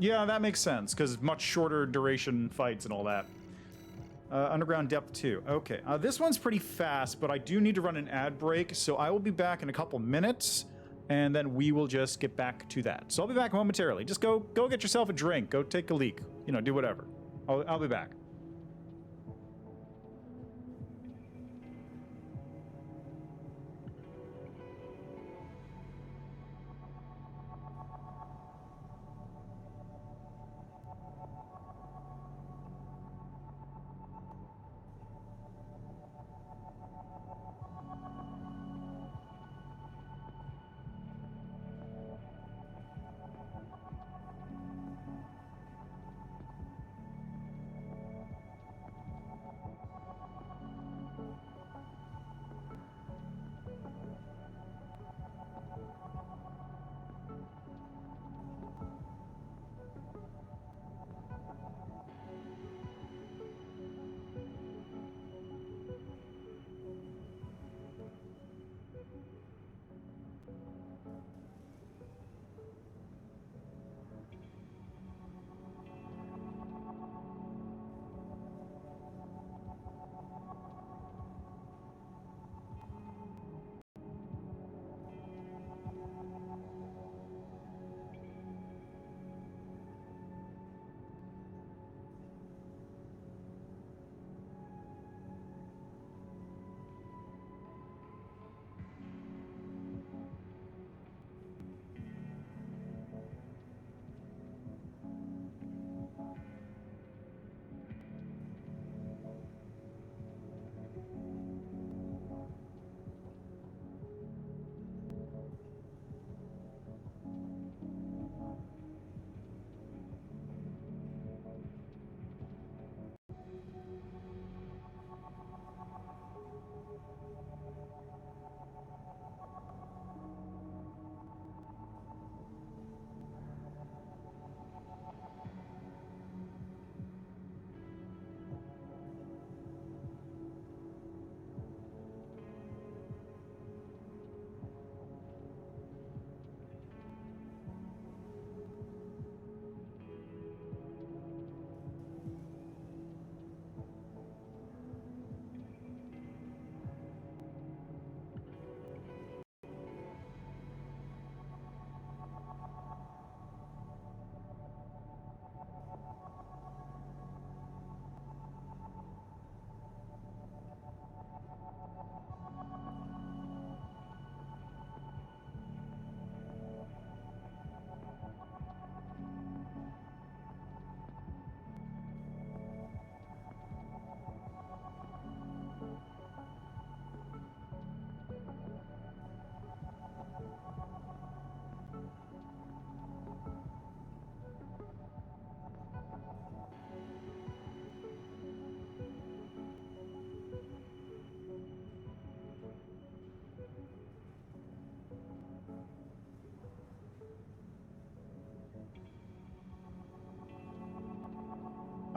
Yeah, that makes sense, because much shorter duration fights and all that. Underground depth 2. Okay, this one's pretty fast, but I do need to run an ad break, so I will be back in a couple minutes, and then we will just get back to that. So I'll be back momentarily. Just go get yourself a drink, go take a leak, you know, do whatever. I'll be back.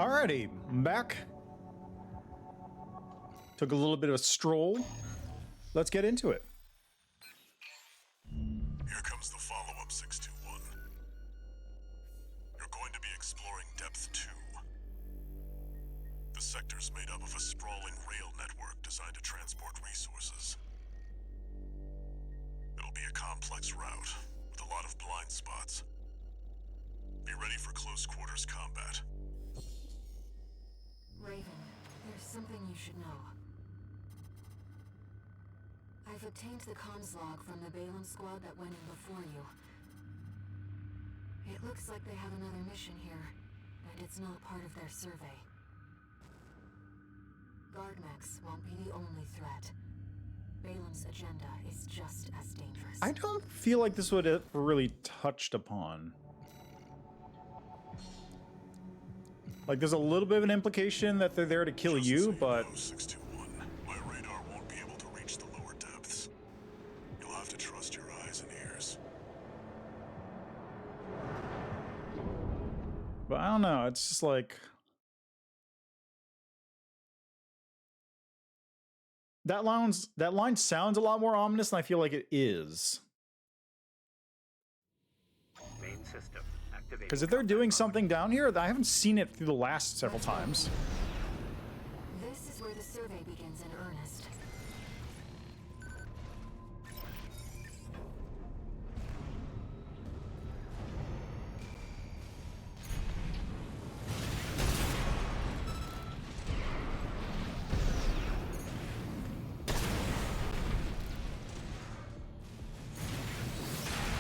Alrighty, I'm back. Took a little bit of a stroll. Let's get into it. Here comes the follow-up, 621. You're going to be exploring Depth 2. The sector's made up of a sprawling rail network designed to transport resources. It'll be a complex route with a lot of blind spots. Be ready for close quarters combat. Raven, there's something you should know. I've obtained the comms log from the Balaam squad that went in before you. It looks like they have another mission here, and it's not part of their survey. Guardmechs won't be the only threat. Balaam's agenda is just as dangerous. I don't feel like this would have really touched upon. Like, there's a little bit of an implication that they're there to kill you, but... 621. My radar won't be able to reach the lower depths. You'll have to trust your eyes and ears. But I don't know, it's just like... That line sounds a lot more ominous than I feel like it is. Main system activated. Because if they're doing something down here, I haven't seen it through the last several times. This is where the survey begins in earnest.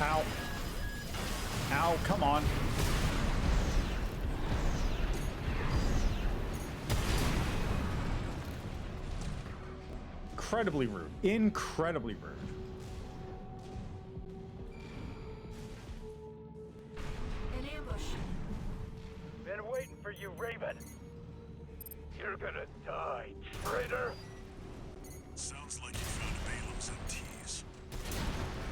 Ow. Ow, come on. Incredibly rude. Incredibly rude. An ambush. Been waiting for you, Raven. You're gonna die, traitor. Sounds like you found Balaam's MTs.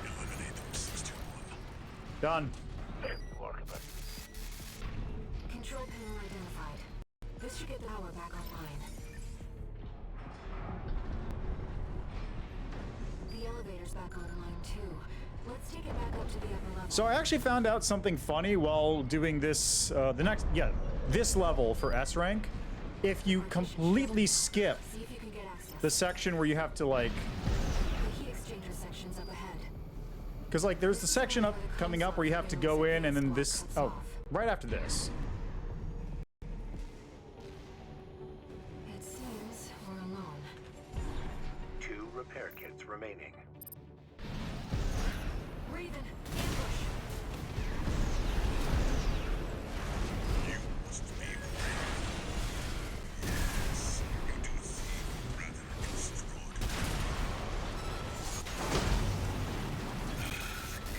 Eliminate them, 621. Done. Control panel identified. This should get the power back online. The elevator's back online too. Let's take it back up to the upper level. So I actually found out something funny while doing this, this level for S rank. If you completely skip See if you can get access. the section where you have to like, The key exchanger section's up ahead. because like there's the section up coming up where you have to go in and then this, oh, right after this. It seems we're alone. 2 repair kits remaining. Raven, ambush. You must be brave. Yes, you do feel rather destroyed.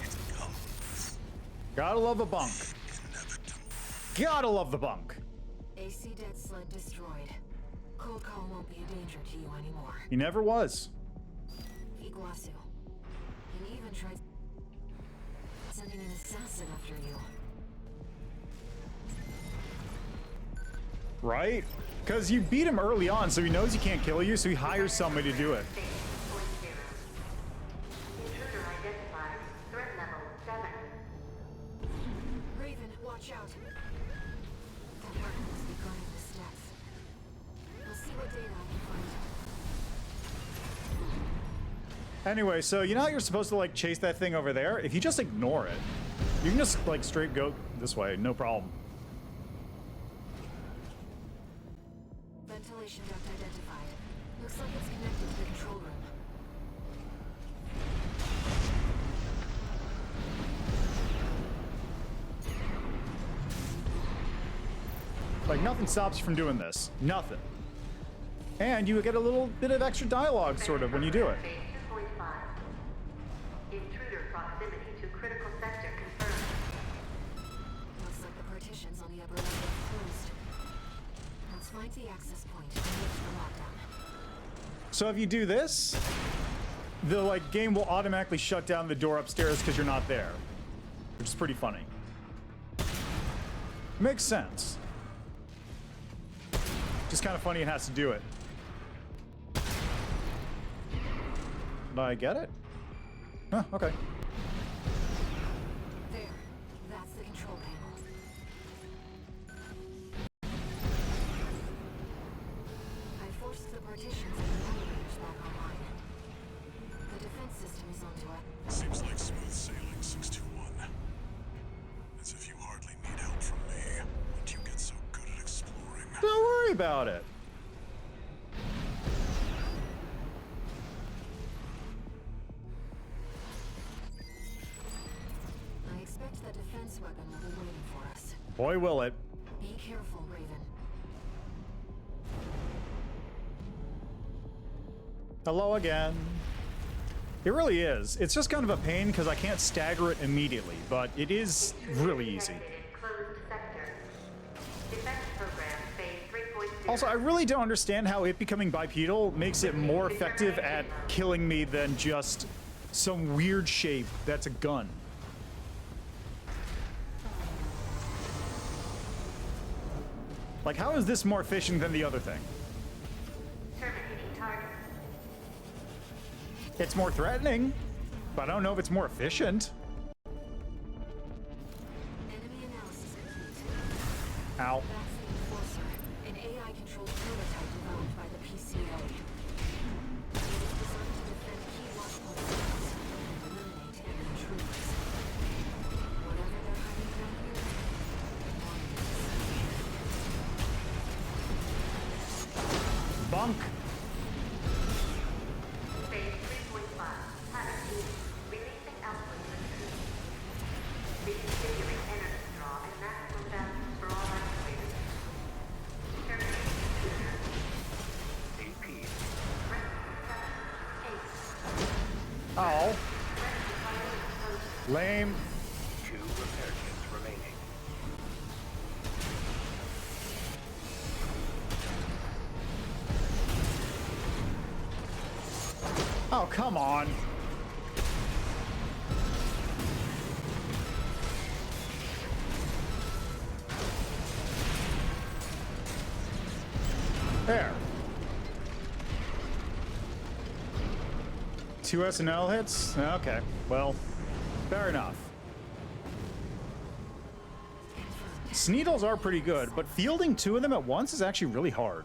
It comes. Gotta love a bunk. Inevitable. Gotta love the bunk. AC dead sled destroyed. Cold call won't be a danger to you anymore. He never was. Iguazu. He even tried sending an assassin after you. Right? Because you beat him early on, so he knows he can't kill you, so he hires somebody to do it. Intruder identified. Threat level 7. Raven, watch out. That partner must be guarding the steps. We'll see what data I can find. Anyway, so you know how you're supposed to like chase that thing over there? If you just ignore it, you can just like straight go this way, no problem. Ventilation duct identified. Looks like it's connected to the control room. Like nothing stops you from doing this. Nothing. And you get a little bit of extra dialogue sort of when you do it. Phase 2.5. Intruder proximity to critical sector confirmed. Looks like the partitions on the upper level are closed. Let's find the access point and lift the lockdown. So if you do this, the like game will automatically shut down the door upstairs because you're not there, which is pretty funny. Makes sense. Just kind of funny it has to do it. Did I get it? Huh, okay. There. That's the control panel. I forced the partitions and the elevators back online. The defense system is onto it. Seems like smooth sailing, 621. As if you hardly need help from me, but you get so good at exploring. Don't worry about it. I expect that defense weapon will be waiting for us. Boy, will it. Be careful, Raven. Hello again. It really is. It's just kind of a pain because I can't stagger it immediately, but it is really easy. Closed sector. Defense program phase 3.0. Also, I really don't understand how it becoming bipedal makes it more effective at killing me than just some weird shape that's a gun. Like, how is this more efficient than the other thing? Terminating target. It's more threatening, but I don't know if it's more efficient. Enemy analysis complete. Ow. That's the Enforcer, an AI-controlled prototype developed by the PCA. It is designed to defend key watchpoint systems and eliminate enemy intruders. Whatever they're hiding down here, Bunk. Phase 3.5. Panic. Releasing output to the crew. Reconfiguring energy draw and maximum balance for all activators. Terminating computer. AP. Oh. Lame. 2 repair kits remaining. Oh, come on. There. 2 SNL hits? Okay, well, fair enough. Sneedles are pretty good, but fielding 2 of them at once is actually really hard.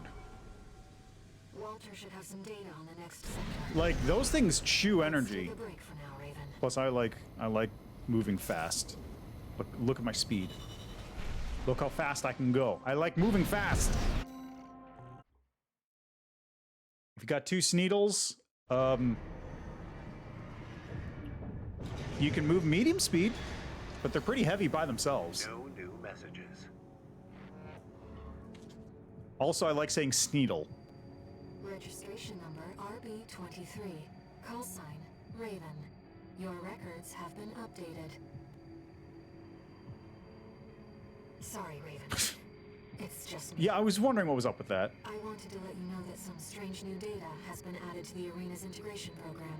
Walter should have some data on the next sector. Like, those things chew energy. Take a break for now, Raven. Plus, I like moving fast. Look at my speed. Look how fast I can go. I like moving fast. If you got 2 Sneedles, you can move medium speed, but they're pretty heavy by themselves. No new messages. Also, I like saying Sneedle. Registration number RB23. Call sign Raven. Your records have been updated. Sorry, Raven. It's just me. Yeah, I was wondering what was up with that. I wanted to let you know that some strange new data has been added to the arena's integration program.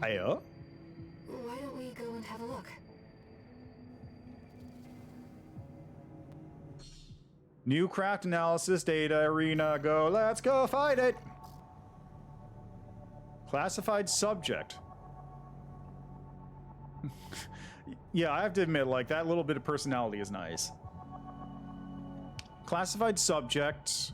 Why don't we go and have a look? New craft analysis data arena. Go, let's go fight it. Classified subject. Yeah, I have to admit, like, that little bit of personality is nice. Classified subject.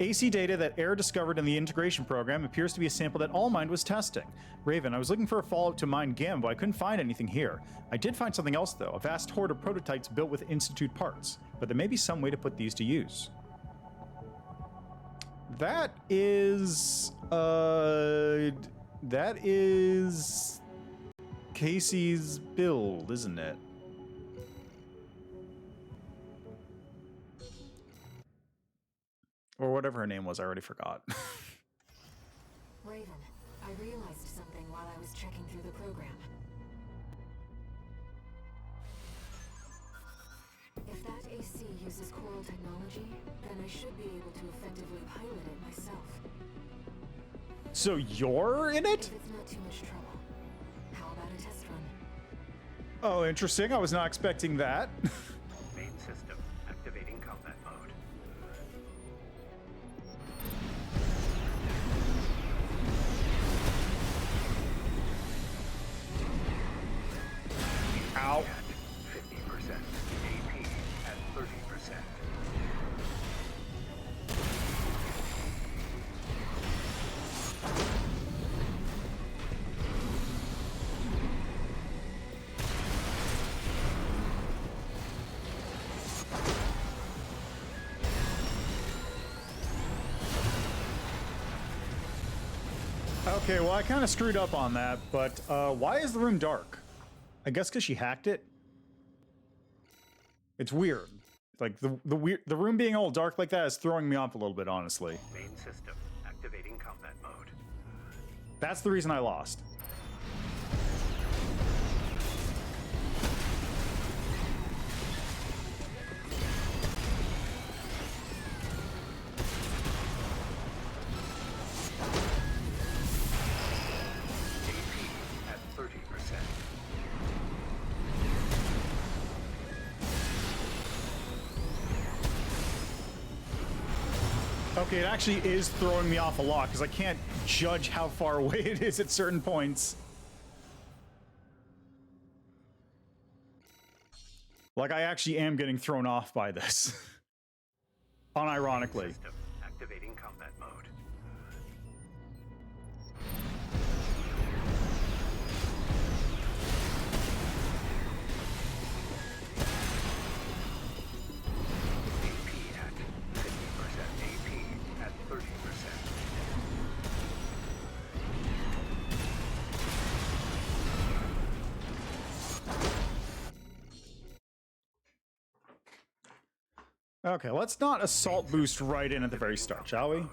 AC data that Air discovered in the integration program appears to be a sample that Allmind was testing. Raven, I was looking for a follow-up to Mind Gamma, but I couldn't find anything here. I did find something else, though. A vast horde of prototypes built with Institute parts. But there may be some way to put these to use. That is... that is... Casey's build, isn't it? Or whatever her name was, I already forgot. Raven, I realized something while I was checking through the program. If that AC uses coral technology, then I should be able to effectively pilot it myself. So you're in it? If it's not too much trouble, how about a test run? Oh, interesting. I was not expecting that. Main system activating combat mode. Okay, well, I kind of screwed up on that, but why is the room dark? I guess because she hacked it. It's weird. Like the room being all dark like that is throwing me off a little bit, honestly. Main system activating combat mode. That's the reason I lost. Okay, it actually is throwing me off a lot because I can't judge how far away it is at certain points. Like, I actually am getting thrown off by this. Unironically. System activating combat mode. Okay, let's not assault boost right in at the very start, shall we?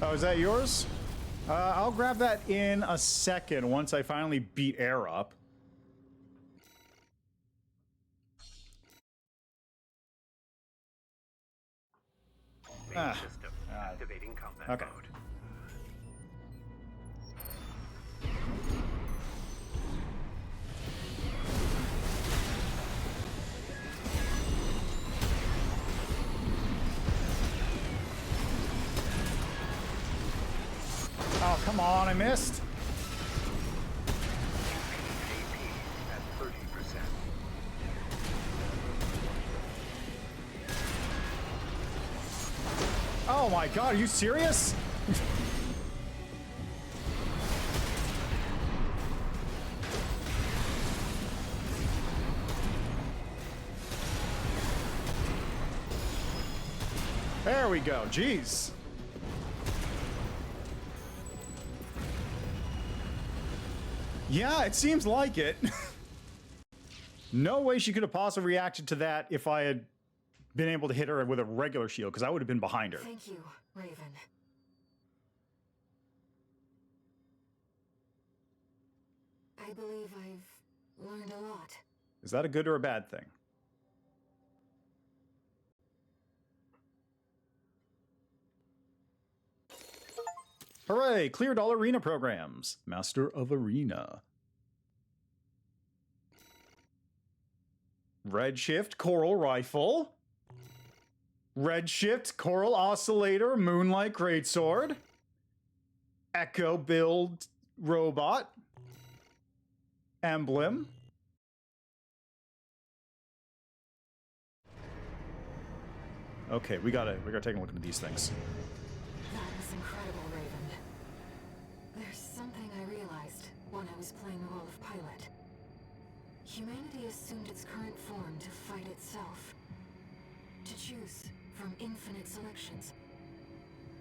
Oh, is that yours? I'll grab that in a second once I finally beat air up. Main system activating combat okay. mode. Oh, come on, I missed. AP at 30%. Oh my god, are you serious? There we go, jeez. Yeah, it seems like it. No way she could have possibly reacted to that if I had been able to hit her with a regular shield, because I would have been behind her. Thank you, Raven. I believe I've learned a lot. Is that a good or a bad thing? Hooray! Cleared all arena programs. Master of Arena. Redshift Coral Rifle. Redshift Coral Oscillator Moonlight Greatsword. Echo Build Robot. Emblem. Okay, we gotta take a look into these things. That was incredible, Raven. There's something I realized when I was playing the role of pilot. Humanity assumed its current form to fight itself. To choose from infinite selections.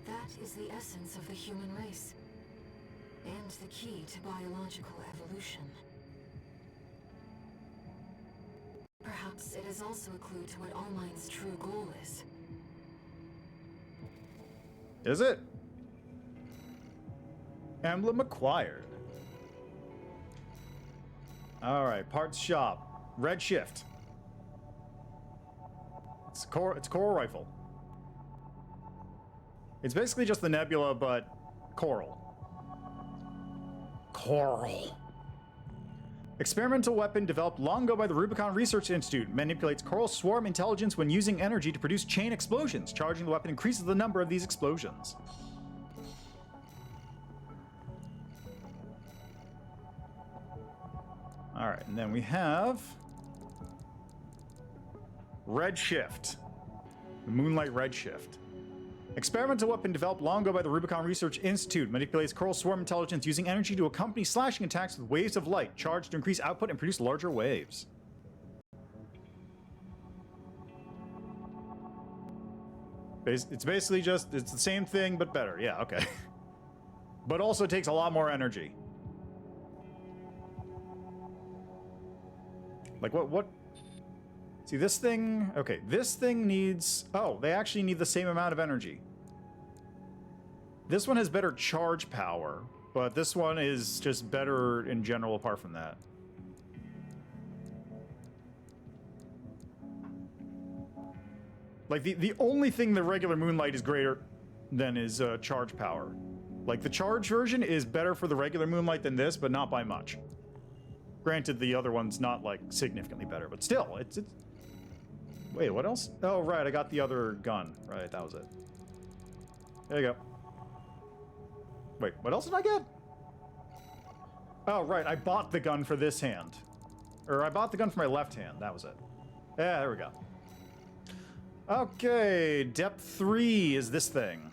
That is the essence of the human race. And the key to biological evolution. Perhaps it is also a clue to what All Mind's true goal is. Is it? Emblem acquired. Alright, parts shop. Red shift. It's Coral Rifle. It's basically just the Nebula, but Coral. Coral. Experimental weapon developed long ago by the RUBICON Research Institute. Manipulates coral swarm intelligence when using energy to produce chain explosions. Charging the weapon increases the number of these explosions. All right, and then we have Redshift. The Moonlight Redshift. Experimental weapon developed long ago by the Rubicon Research Institute manipulates coral swarm intelligence using energy to accompany slashing attacks with waves of light, charged to increase output and produce larger waves. It's basically just, it's the same thing, but better. Yeah, okay. But also takes a lot more energy. Like, what? See, this thing... Okay, this thing needs... Oh, they actually need the same amount of energy. This one has better charge power, but this one is just better in general apart from that. Like, the only thing the regular Moonlight is greater than is charge power. Like, the charge version is better for the regular Moonlight than this, but not by much. Granted, the other one's not, like, significantly better, but still, it's... Wait, what else? Oh, right, I got the other gun. Right, that was it. There you go. Wait, what else did I get? Oh, right, I bought the gun for this hand. Or I bought the gun for my left hand, that was it. Yeah, there we go. Okay, depth 3 is this thing.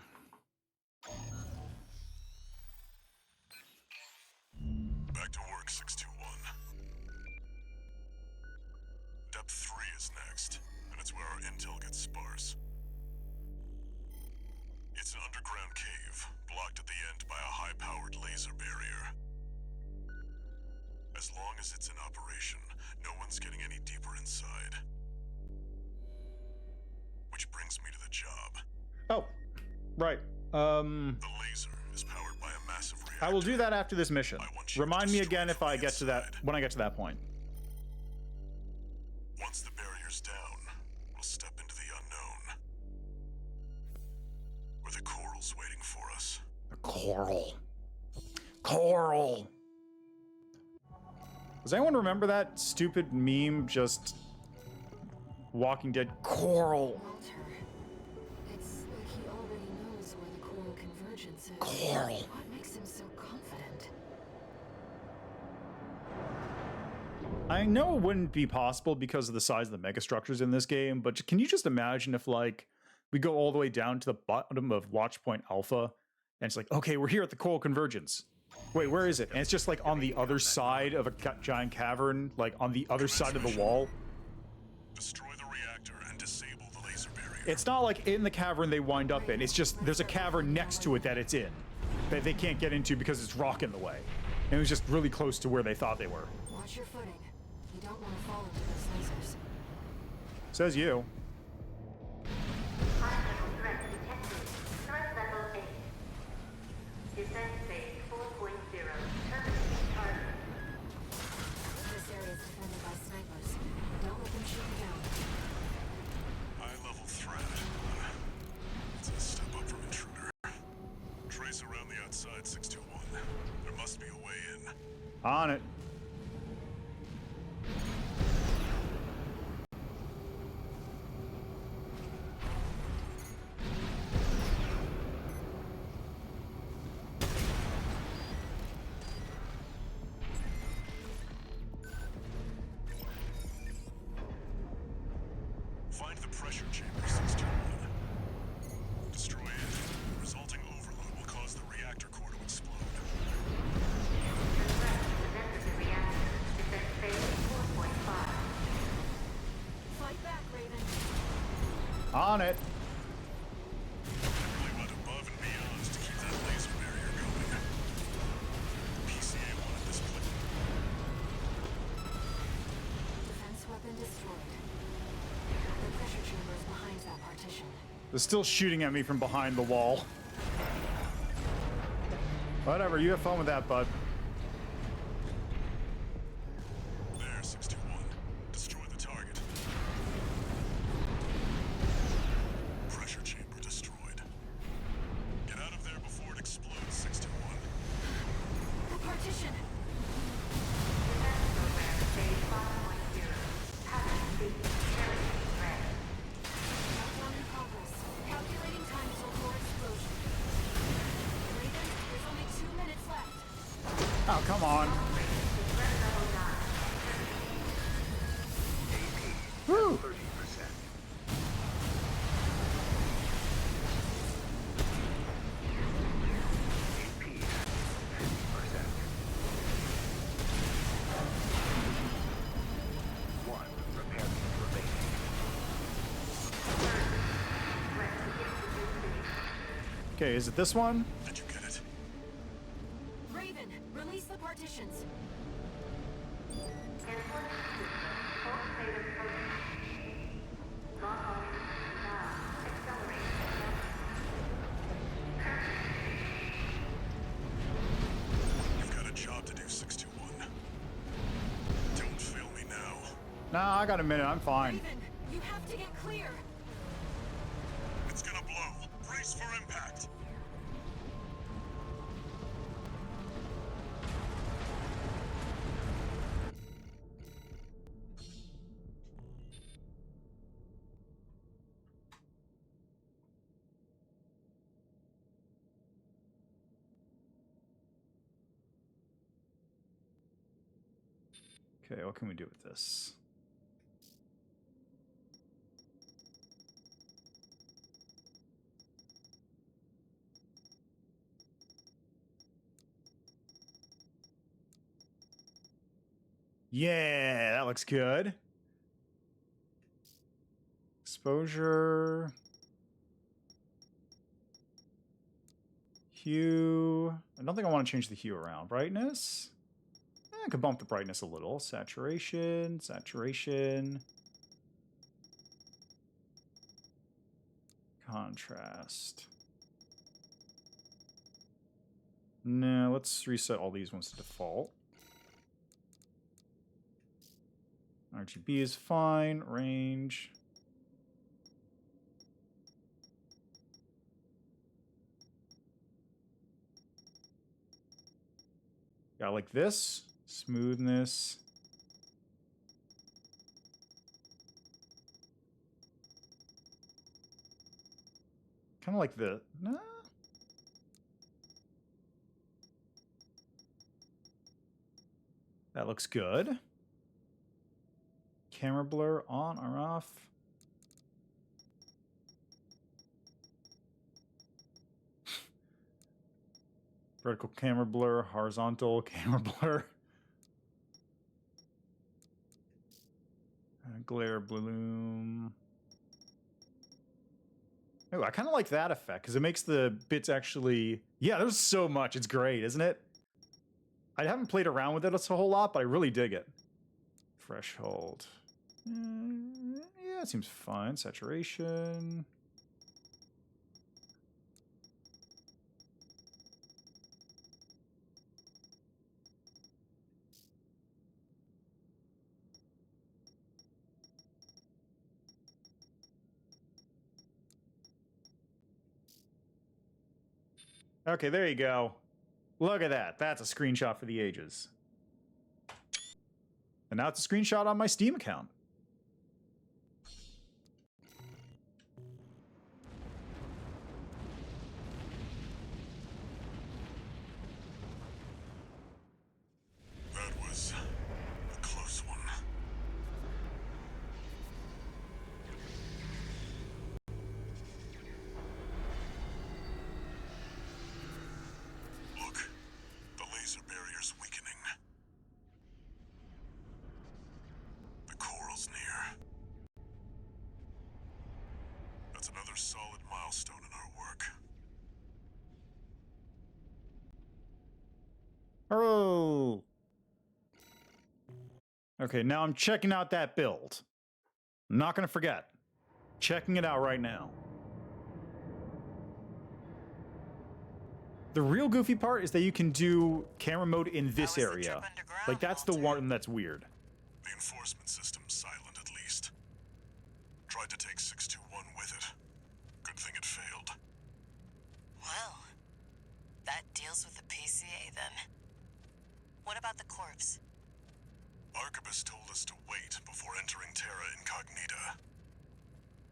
Back to work, 621. Depth 3 is next, and it's where our intel gets sparse. It's an underground cave, blocked at the end by a high-powered laser barrier. As long as it's in operation, no one's getting any deeper inside. Which brings me to the job. Oh, right. The laser is powered by a massive reactor. I will do that after this mission. Remind me again if I get to that, when I get to that point. Once the barrier's down, we'll step into the unknown. Where the coral's waiting for us. The coral. Coral. Does anyone remember that stupid meme just Walking Dead coral? Walter, it's like he already knows where the coral convergence is. Coral. What makes him so confident? I know it wouldn't be possible because of the size of the megastructures in this game, but can you just imagine if, like, we go all the way down to the bottom of Watchpoint Alpha, and it's like, okay, we're here at the coral convergence. Wait, where is it? And it's just, like, on the other side of a giant cavern, like, on the other side of the wall. Destroy the reactor and disable the laser barrier. It's not like in the cavern they wind up in. It's just there's a cavern next to it that it's in that they can't get into because it's rock in the way. And it was just really close to where they thought they were. Watch your footing. You don't want to fall into those lasers. Says you. High-level threat detected. Threat level 8. Descent phase 4.0. Terminating target. This area is defended by snipers. Don't let them shoot you down. High-level threat. It's a step up from intruder. Trace around the outside, 621. There must be a way in. On it. Find the pressure chamber, 621. Destroy it. Resulting overload will cause the reactor core to explode. The threat has entered the reactor. Descent phase 4.5. Fight back, Raven. On it. I really went above and beyond to keep that laser barrier going. The PCA wanted this place. Defense weapon destroyed. The pressure chamber is behind that partition. They're still shooting at me from behind the wall. Whatever, you have fun with that, bud. There, 621. Destroy the target. Pressure chamber destroyed. Get out of there before it explodes, 621. The partition! Defense program phase 5.0. Hazard speed. Terminating threat. Countdown in progress. Calculating time till core explosion. Raven, there's only 2 minutes left. Oh, come on. Threat level 9. Okay, is it this one? Did you get it? Raven, release the partitions. You've got a job to do, 621. Don't fail me now. Nah, I got a minute. I'm fine. Raven, you have to get clear. It's gonna blow. Brace for impact. Okay, what can we do with this? Yeah, that looks good. Exposure. Hue. I don't think I want to change the hue around. Brightness. I could bump the brightness a little. Saturation. Saturation. Contrast. No, let's reset all these ones to default. RGB is fine. Range. Yeah, like this. Smoothness. Kind of like the... Nah. That looks good. Camera blur on or off? Vertical camera blur, horizontal camera blur. Glare bloom. Oh, I kind of like that effect because it makes the bits actually... Yeah, there's so much. It's great, isn't it? I haven't played around with it a whole lot, but I really dig it. Threshold. Yeah, it seems fine. Saturation. Okay, there you go. Look at that. That's a screenshot for the ages. And now it's a screenshot on my Steam account. That was a close one. Look, the laser barrier's weakening. The coral's near. That's another solid milestone in our work. Oh. Okay, now I'm checking out that build. I'm not gonna forget. Checking it out right now. The real goofy part is that you can do camera mode in this area. Like, that's the one that's weird. The enforcement system's silent, at least. Tried to take 621 with it. Good thing it failed. Well, that deals with the PCA then. What about the corpse? Arquebus told us to wait before entering Terra Incognita.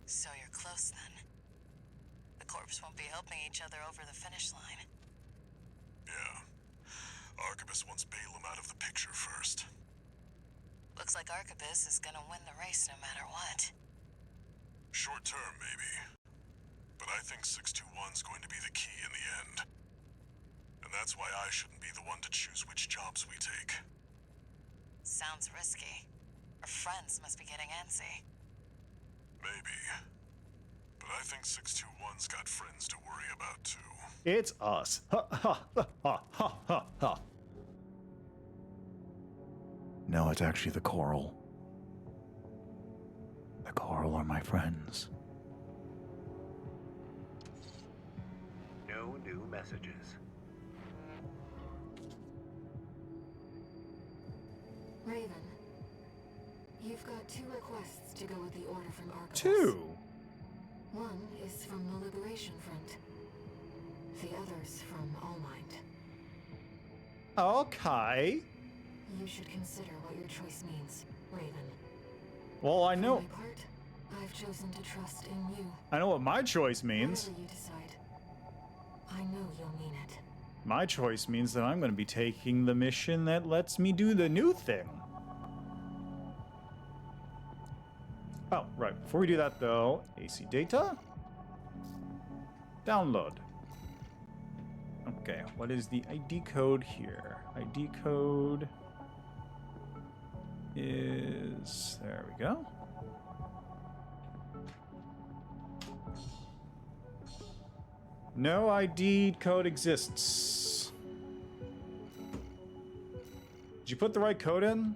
So you're close then. The corpse won't be helping each other over the finish line. Yeah. Arquebus wants Balaam out of the picture first. Looks like Arquebus is gonna win the race no matter what. Short term, maybe. But I think 621's going to be the key in the end. And that's why I shouldn't be the one to choose which jobs we take. Sounds risky. Our friends must be getting antsy. Maybe. But I think 621's got friends to worry about, too. It's us. Ha ha ha ha ha ha ha. No, it's actually the coral. The coral are my friends. No new messages. Raven, you've got 2 requests to go with the order from Archibus. 2? One is from the Liberation Front. The other's from All Might. Okay. You should consider what your choice means, Raven. Well, I know. For my part, I've chosen to trust in you. I know what my choice means. Whatever you decide, I know you'll mean it. My choice means that I'm going to be taking the mission that lets me do the new thing. Oh, right. Before we do that, though, AC data. Download. Okay, what is the ID code here? ID code is... There we go. No ID code exists. Did you put the right code in?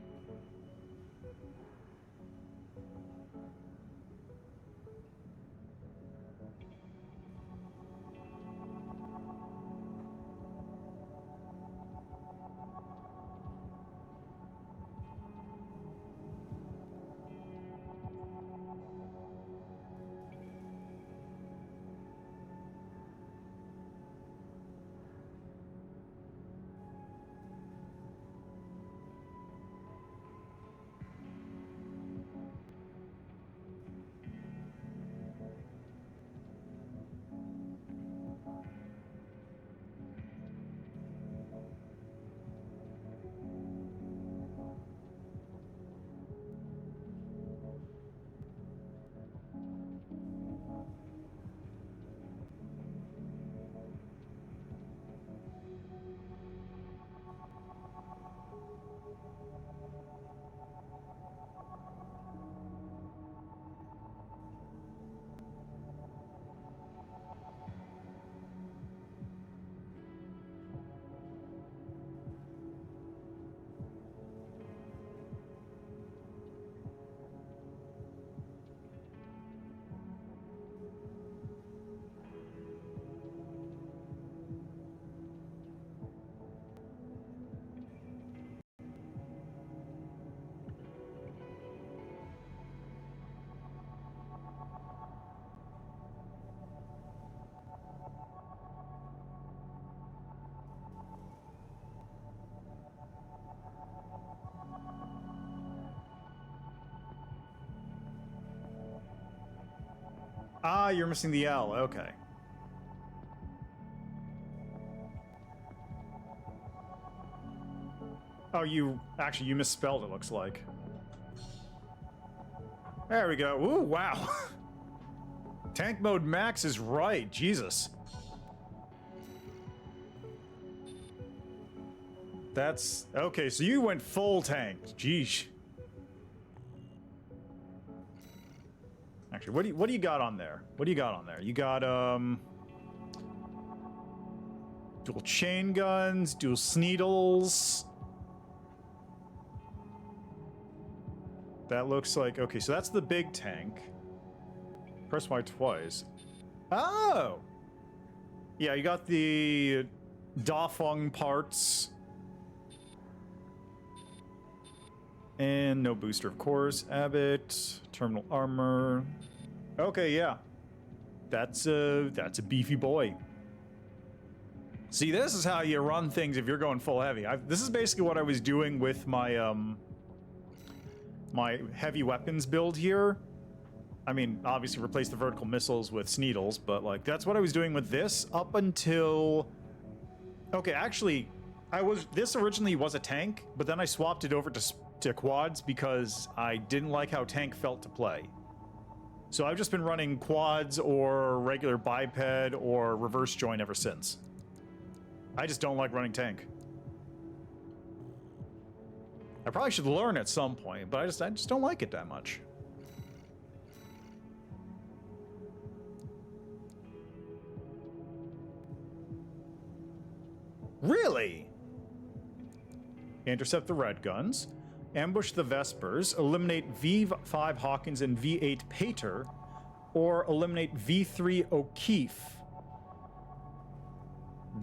Ah, you're missing the L. Okay. Oh, you misspelled it, looks like. There we go. Ooh, wow. Tank mode max is right. Jesus. That's okay, so you went full tank. Jeez. Actually, what do you got on there? What do you got on there? You got dual chain guns, dual sneedles. That looks like okay, so that's the big tank. Press Y twice. Oh! Yeah, you got the Dafeng parts. And no booster, of course. Abbott, terminal armor. Okay, yeah. That's a beefy boy. See, this is how you run things if you're going full heavy. This is basically what I was doing with my my heavy weapons build here. I mean, obviously replace the vertical missiles with sneedles, but like that's what I was doing with this up until... Okay, actually, this originally was a tank, but then I swapped it over to quads because I didn't like how tank felt to play. So I've just been running quads or regular biped or reverse join ever since. I just don't like running tank. I probably should learn at some point, but I just don't like it that much. Really? Intercept the red guns, ambush the Vespers, eliminate V.5 Hawkins and V.8 Pater, or eliminate V.III O'Keefe.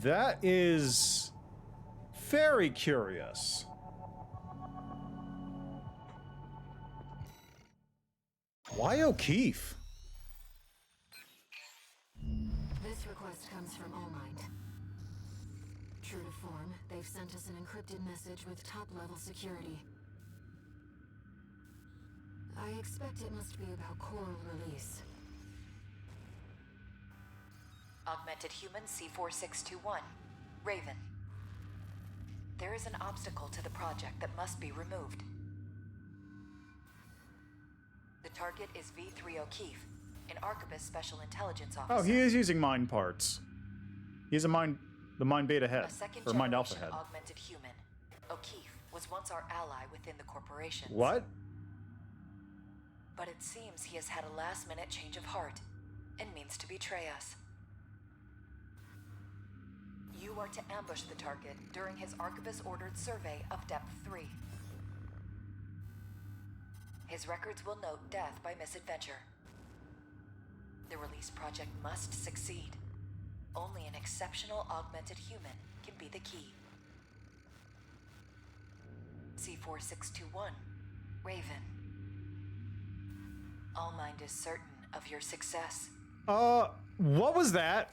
That is very curious. Why O'Keefe? This request comes from All Might. True to form, they've sent us an encrypted message with top-level security. I expect it must be about coral release. Augmented Human C4621, Raven. There is an obstacle to the project that must be removed. The target is V.III O'Keefe, an Arquebus Special Intelligence Officer. Oh, he is using mind parts. He's the mind beta head, A or mind alpha head. augmented human. O'Keefe was once our ally within the corporation. What? But it seems he has had a last-minute change of heart and means to betray us. You are to ambush the target during his Arquebus-ordered survey of Depth 3. His records will note death by misadventure. The release project must succeed. Only an exceptional augmented human can be the key. C4621, Raven. All Mind is certain of your success. What was that?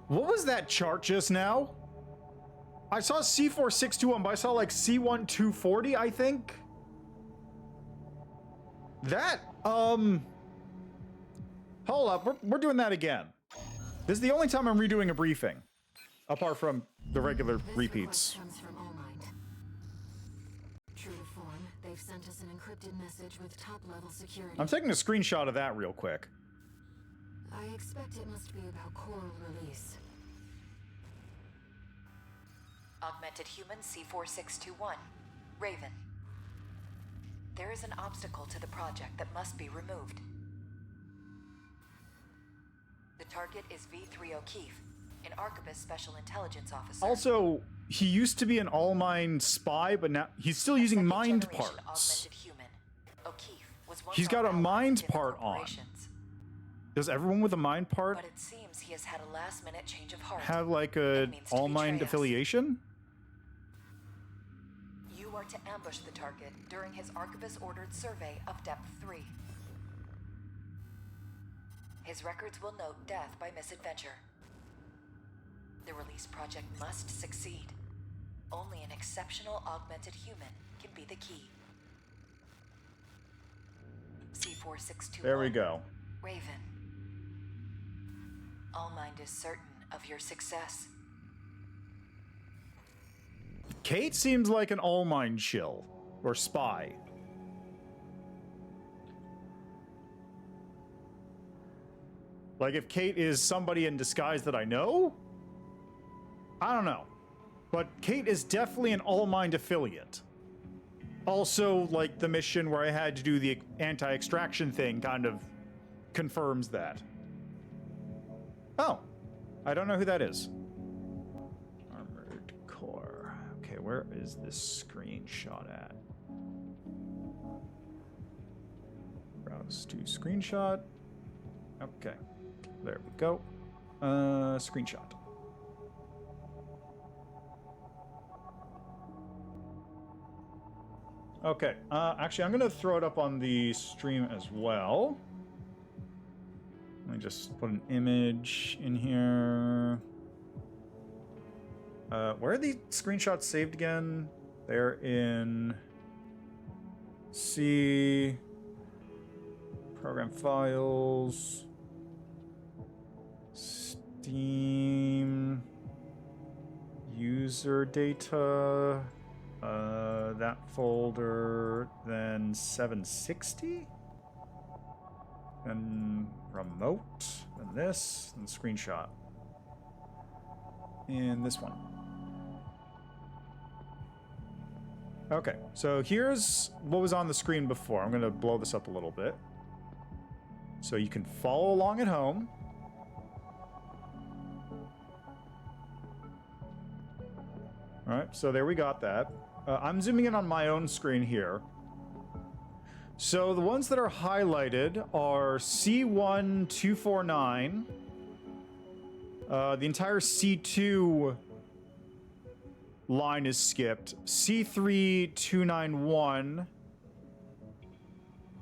What was that chart just now? I saw C4621, but I saw like C1240, I think. That, hold up, we're doing that again. This is the only time I'm redoing a briefing, apart from the regular repeats. Comes from All Might. True to form, they've sent us an encrypted message with top-level security. I'm taking a screenshot of that real quick. I expect it must be about coral release. Augmented Human C4621, Raven. There is an obstacle to the project that must be removed. The target is V.III O'Keefe, an Arquebus Special Intelligence Officer. Also, he used to be an all-mind spy, but now he's still using mind parts. Augmented Human. O'Keefe was once He's got our a ally mind within the part on. corporations. Does everyone with a mind part But it seems he has had a last-minute change of heart. have like a and means to all-mind betray us. affiliation? You are to ambush the target during his Arquebus-ordered survey of Depth 3. His records will note death by misadventure. The release project must succeed. Only an exceptional augmented human can be the key. C4621. There we go. Raven. All Mind is certain of your success. Kate seems like an all-mind shill, or spy. Like if Kate is somebody in disguise that I know? I don't know. But Kate is definitely an all-mind affiliate. Also, like the mission where I had to do the anti-extraction thing kind of confirms that. Oh, I don't know who that is. Armored Core. Okay, where is this screenshot at? Browse to screenshot. Okay, there we go. Screenshot. Okay, actually, I'm gonna throw it up on the stream as well. Let me just put an image in here. Where are the screenshots saved again? They're in C, program files, Steam, user data, that folder, then 760, and remote, and this, and screenshot, and this one. Okay, so here's what was on the screen before. I'm gonna blow this up a little bit so you can follow along at home. All right, so there we got that. I'm zooming in on my own screen here. So the ones that are highlighted are C1249. The entire C2 line is skipped. C3291.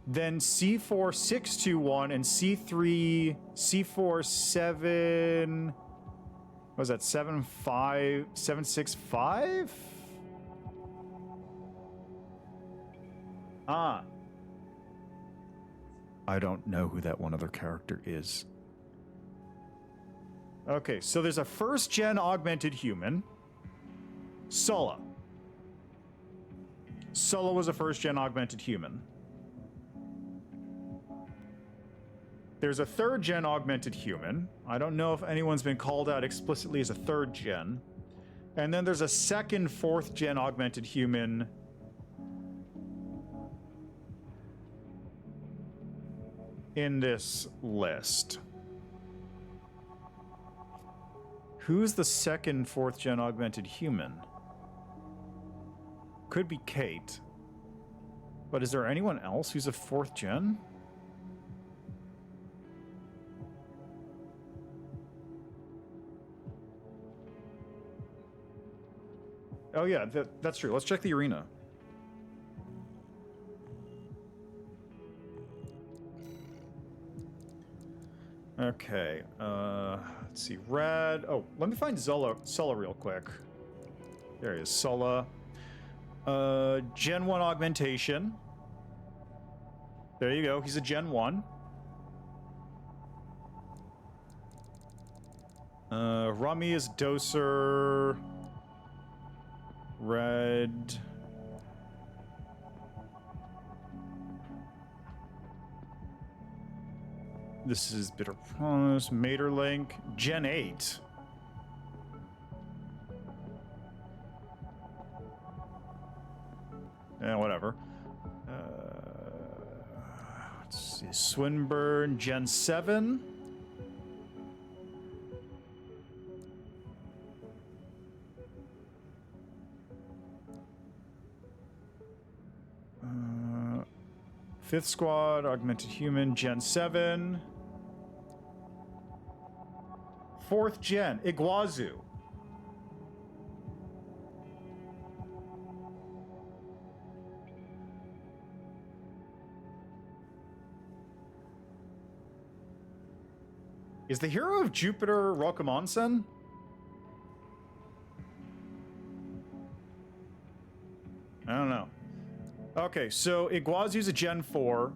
Then C4621 and C47. What was that? 765? Ah. I don't know who that one other character is. Okay, so there's a first-gen augmented human. Sulla. Sulla was a first-gen augmented human. There's a third-gen augmented human. I don't know if anyone's been called out explicitly as a third-gen. And then there's a second, fourth-gen augmented human. In this list. Who's the second, fourth-gen augmented human? Could be Kate. But is there anyone else who's a fourth-gen? Oh yeah, that's true. Let's check the arena. Okay, let's see. Red. Oh, let me find Sulla real quick. There he is, Sulla. Gen 1 augmentation. There you go. He's a Gen 1. Rummy is Doser. Red. This is Bitter Promise. Materlink. Gen 8. Yeah, whatever. Let's see. Swinburne. Gen 7. Fifth Squad, Augmented Human, Gen 7. Fourth Gen, Iguazu. Is the hero of Jupiter Rokumonsen? I don't know. Okay, so Iguazu's a Gen 4.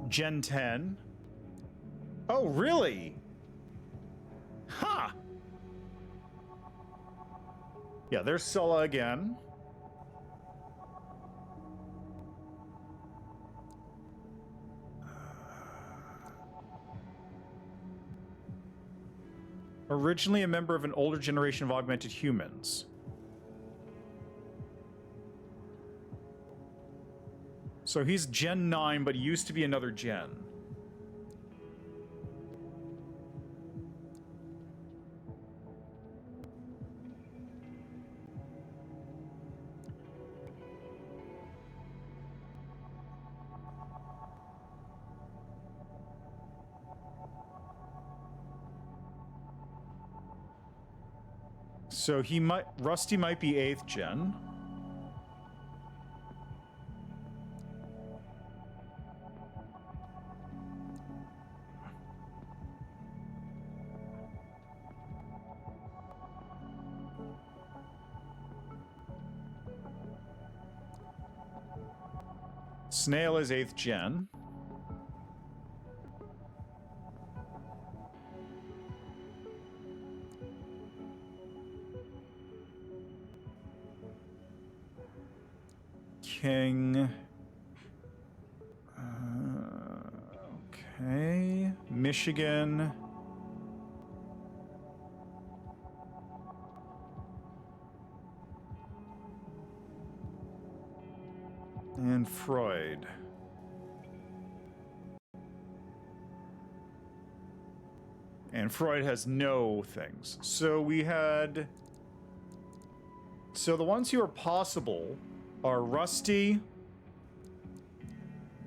Gen 10. Oh, really? Ha! Huh. Yeah, there's Sulla again. Originally a member of an older generation of augmented humans. So he's Gen 9, but he used to be another gen. So Rusty might be 8th gen. Snail is 8th gen. King. Okay. Michigan. And Freud. And Freud has no things. So we had... So the ones who are possible are Rusty,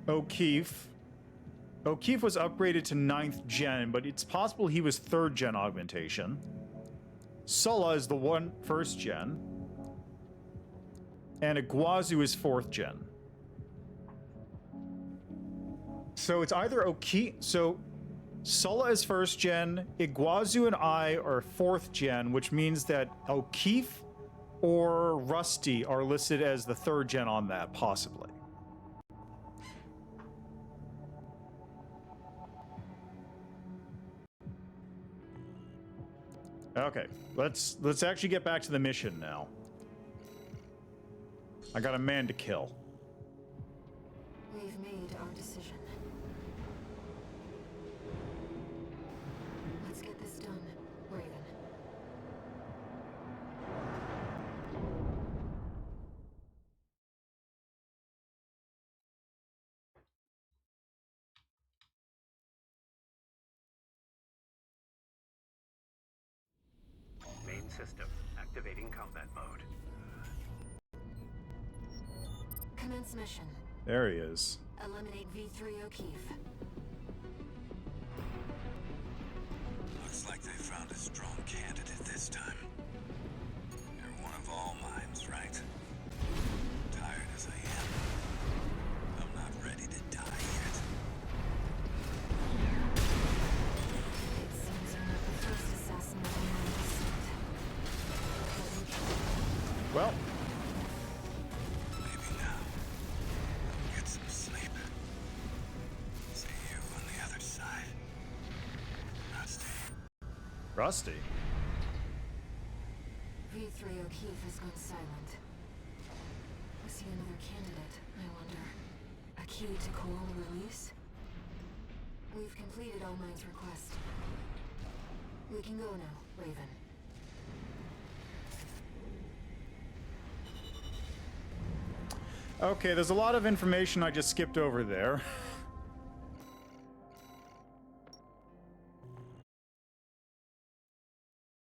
O'Keefe. O'Keefe was upgraded to 9th gen, but it's possible he was 3rd gen augmentation. Sulla is the 1st gen. And Iguazu is 4th gen. So it's either O'Keefe... So Sulla is 1st gen, Iguazu and I are 4th gen, which means that O'Keefe or Rusty are listed as the 3rd gen on that, possibly. Okay, let's actually get back to the mission now. I got a man to kill. We've made our decision. Let's get this done, Raven. Main system. Activating combat mode. Commence mission. There he is. Eliminate V.III O'Keefe. Looks like they found a strong candidate this time. You're one of all minds, right? Tired as I am, I'm not ready to die yet. It seems you're not the first assassin of a man descent. Well, Maybe now. I'll get some sleep. See you on the other side. Rusty. Rusty. V.III O'Keefe has gone silent. Was he another candidate, I wonder? A key to coral release? We've completed All Might's request. We can go now, Raven. Okay, there's a lot of information I just skipped over there.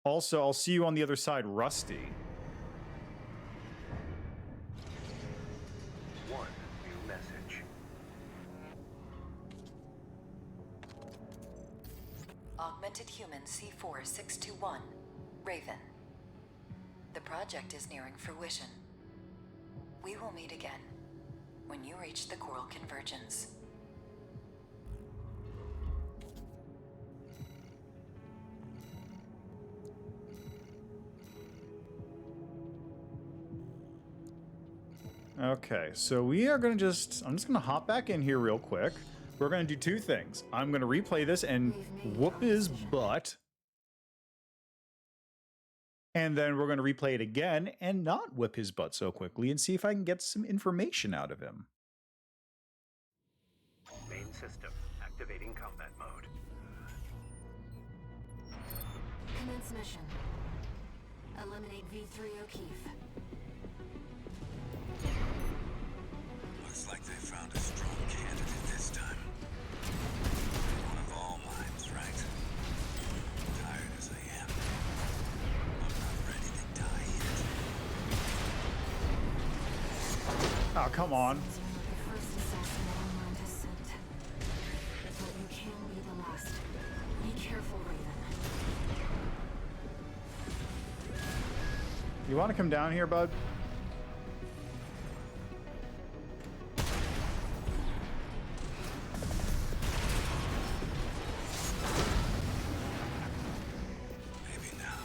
Also, I'll see you on the other side, Rusty. One new message. Augmented Human C4621, Raven. The project is nearing fruition. We will meet again when you reach the Coral Convergence. Okay, so we are gonna I'm just gonna hop back in here real quick. We're gonna do two things. I'm gonna replay this and whoop his butt. And then we're gonna replay it again and not whip his butt so quickly and see if I can get some information out of him. Main system. Activating combat mode. Commence mission. Eliminate V.III O'Keefe. Looks like they found a strong candidate this time. One of all minds, right? Tired as I am, I'm not ready to die yet. Oh, come on. You're not the first assassin of a man descent. But you can be the last. Be careful, Raven. You want to come down here, bud? Maybe now.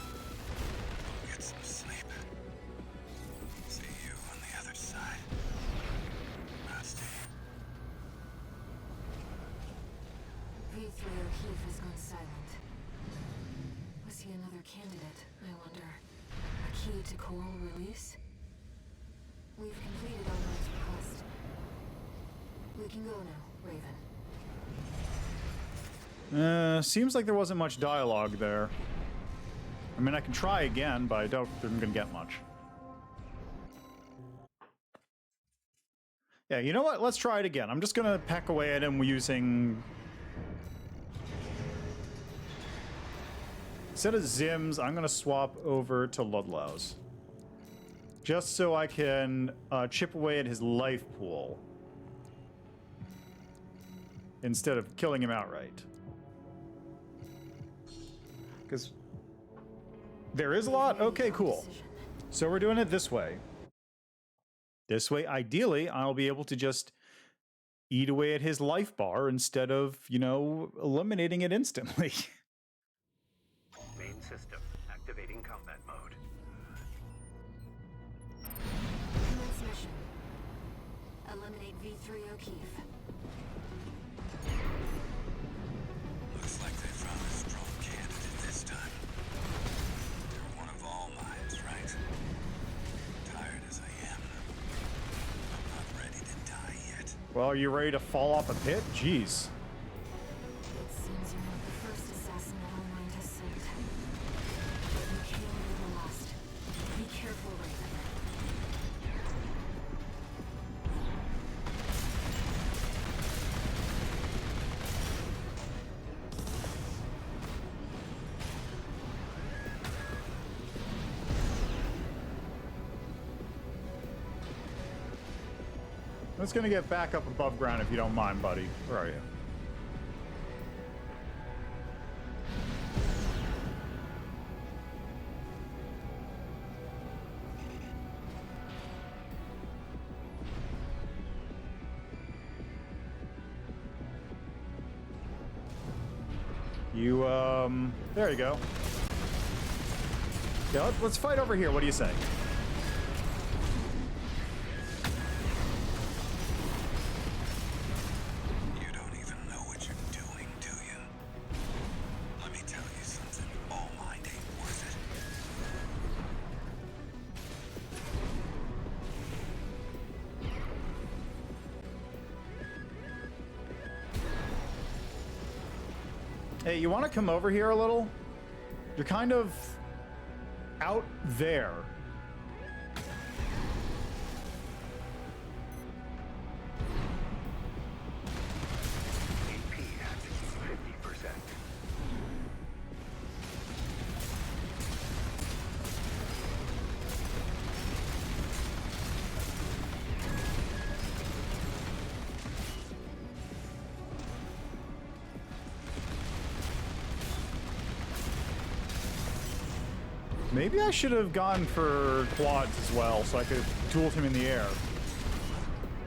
I'll get some sleep. See you on the other side. Rusty. V.III O'Keefe has gone silent. Was he another candidate, I wonder? A key to coral release? We've completed All Might's request. We can go now, Raven. Seems like there wasn't much dialogue there. I mean, I can try again, but I doubt I'm gonna get much. Yeah, you know what? Let's try it again. I'm just gonna peck away at him using... Instead of Zims, I'm gonna swap over to Ludlows. Just so I can chip away at his life pool. Instead of killing him outright. Because there is a lot? Okay, cool. So we're doing it this way. This way, ideally, I'll be able to just eat away at his life bar instead of, you know, eliminating it instantly. Main system activating combat mode. Commence mission. Eliminate V.III O'Keefe. Looks like they found a strong candidate this time. They're one of all minds, right? Tired as I am, I'm not ready to die yet. Well, are you ready to fall off a pit? Jeez. It seems you're not the first assassin that our mind has sent. But you can't be the last. Be careful, Raven. I'm just gonna get back up above ground if you don't mind, buddy. Where are you? There you go. Yeah, let's fight over here. What do you say? You don't even know what you're doing, do you? Let me tell you something. All mind ain't worth it. Hey, you want to come over here a little? You're kind of out there. AP at 50%. Maybe I should have gone for quads as well, so I could duel him in the air.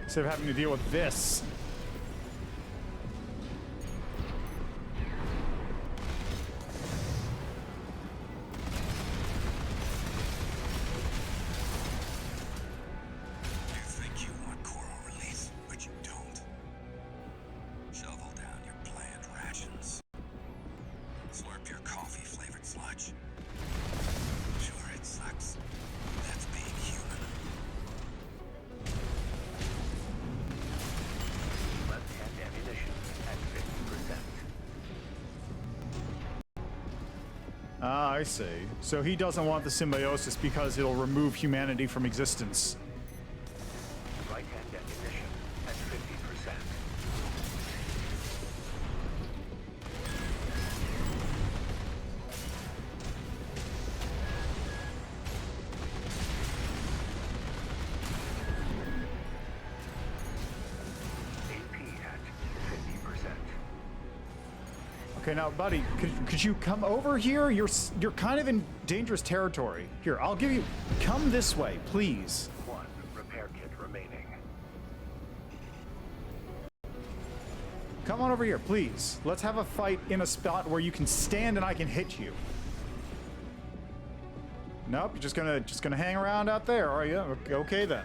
Instead of having to deal with this. You think you want coral release, but you don't. Shovel down your bland rations. Slurp your coffee-flavored sludge. Sure, it sucks. That's being human. Left-hand ammunition at 50%. Ah, I see. So he doesn't want the symbiosis because it'll remove humanity from existence. Right-hand ammunition at 50%. AP at 50%. Okay, now, buddy, could you come over here? You're kind of in dangerous territory. Here, I'll give you... Come this way, please. One repair kit remaining. Come on over here, please. Let's have a fight in a spot where you can stand and I can hit you. Nope, you're just gonna hang around out there, are you? Okay then.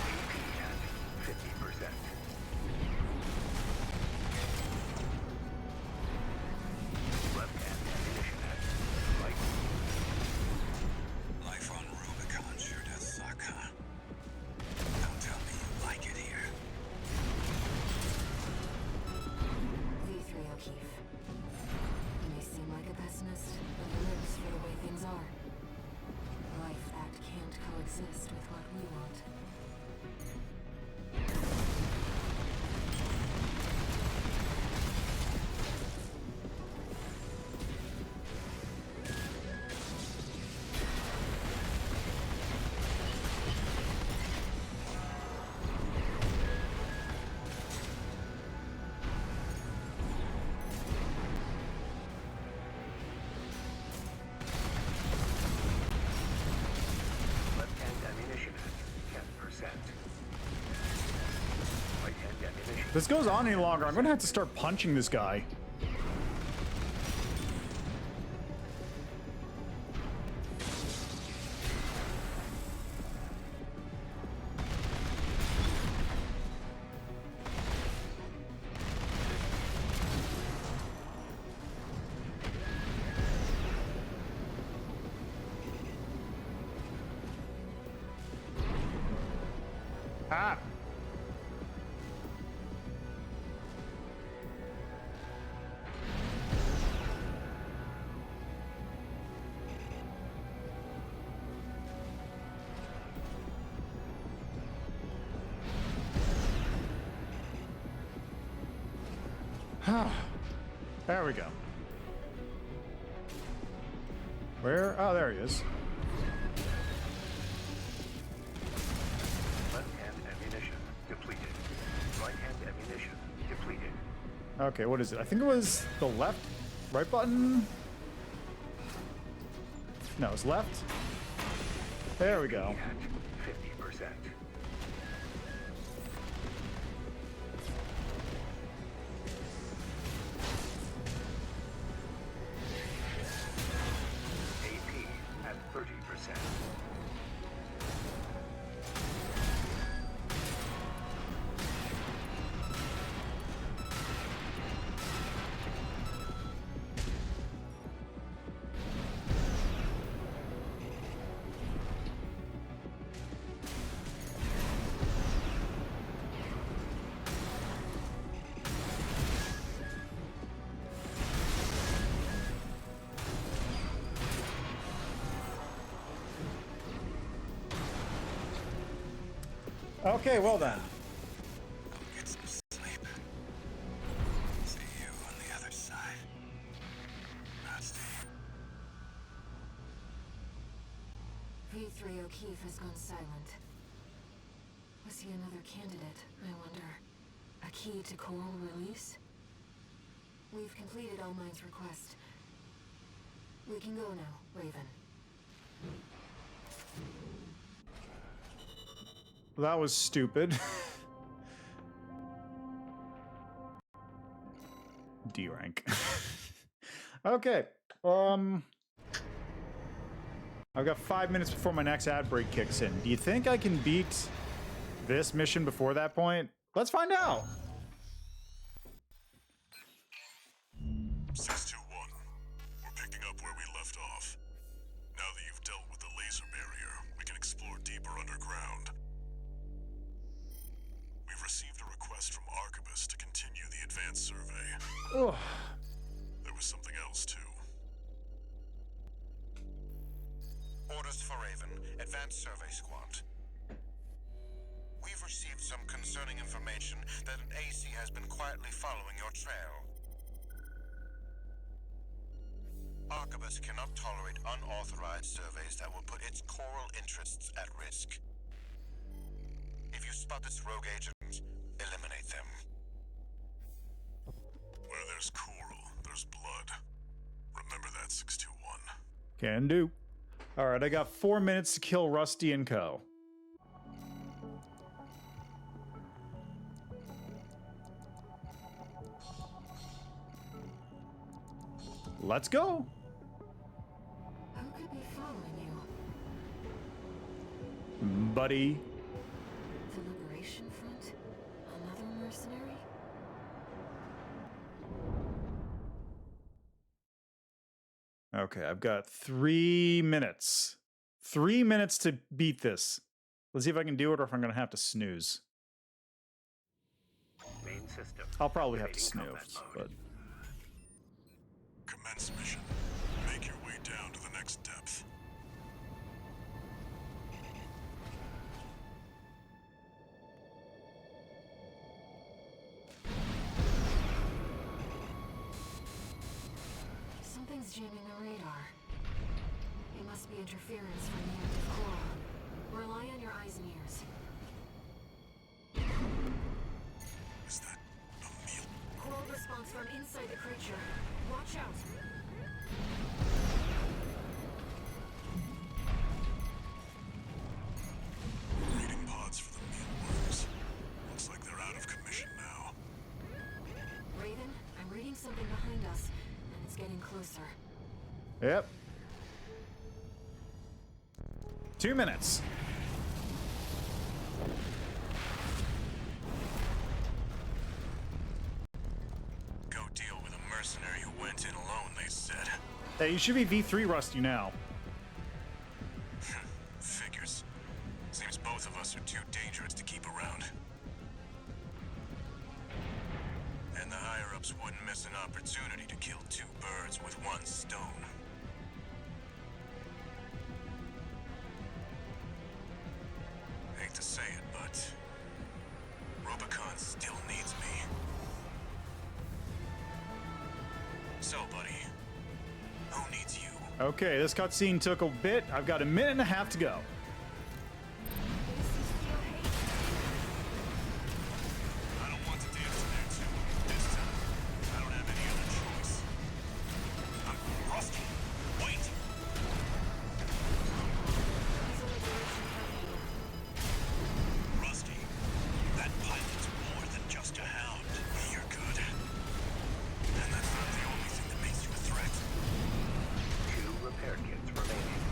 AP at 50%. Left-hand ammunition at right this goes on any longer, I'm gonna have to start punching this guy. Ah! There we go. Where? Oh, there he is. Left-hand ammunition depleted. Right-hand ammunition depleted. Okay, what is it? I think it was the left, right button. No, it's left. There we go. At 50%. AP at 30%. Okay, well then. Get some sleep. See you on the other side. Nasty. V.III O'Keefe has gone silent. Was he another candidate, I wonder? A key to Coral release? We've completed All Might's request. We can go now, Raven. That was stupid. D rank. Okay. I've got 5 minutes before my next ad break kicks in. Do you think I can beat this mission before that point? Let's find out. 621. We're picking up where we left off. Now that you've dealt with the laser barrier, we can explore deeper underground. We've received a request from Arquebus to continue the advanced survey. Ugh. There was something else, too. Orders for Raven, Advanced Survey Squad. We've received some concerning information that an AC has been quietly following your trail. Arquebus cannot tolerate unauthorized surveys that will put its coral interests at risk. If you spot this rogue agent, eliminate them. Where there's coral, there's blood. Remember that, 621. Can do. All right, I got 4 minutes to kill Rusty and Co. Let's go. Who could be following you? Buddy. The Liberation Front? Another mercenary? Okay, I've got 3 minutes. 3 minutes to beat this. Let's see if I can do it or if I'm going to have to snooze. Main system. I'll probably have to Activating combat snooze, mode. but... Commence mission. Make your way down to the next depth. Something's jamming the radar. It must be interference from the active coral. Rely on your eyes and ears. Is that a meal? Coral response from inside the creature. Watch out! Breeding pods for the mealworms. Looks like they're out of commission now. something behind us, and it's getting closer. Yep. 2 minutes. Go deal with a mercenary who went in alone, they said. Hey, you should be V.III Rusty now. Figures. Seems both of us are too dangerous to keep around. And the higher-ups wouldn't miss an opportunity to kill two birds with one stone. Hate to say it, but Rubicon still needs me. So, buddy, who needs you? Okay, this cutscene took a bit. I've got a minute and a half to go. I don't want to dance in there too. This time, I don't have any other choice. I'm Rusty. Wait! Rusty, that pilot's more than just a hound. You're good. And that's not the only thing that makes you a threat. 2 repair kits remaining.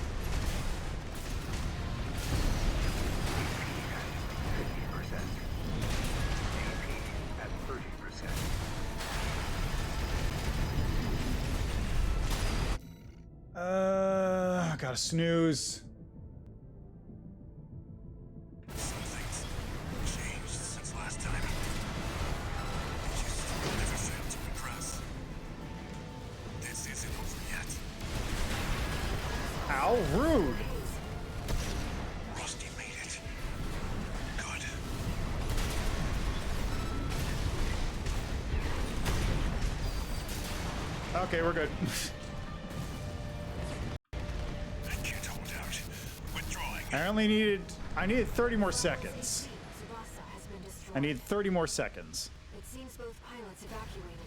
AP at 50%. AP at 30%. Gotta snooze. Something's changed since last time. You still never failed to impress. This isn't over yet. How rude. Rusty made it. Good. Okay, we're good. I can't hold out. Withdrawing. I needed 30 more seconds. Tsubasa has been destroyed. I need 30 more seconds. It seems both pilots evacuated.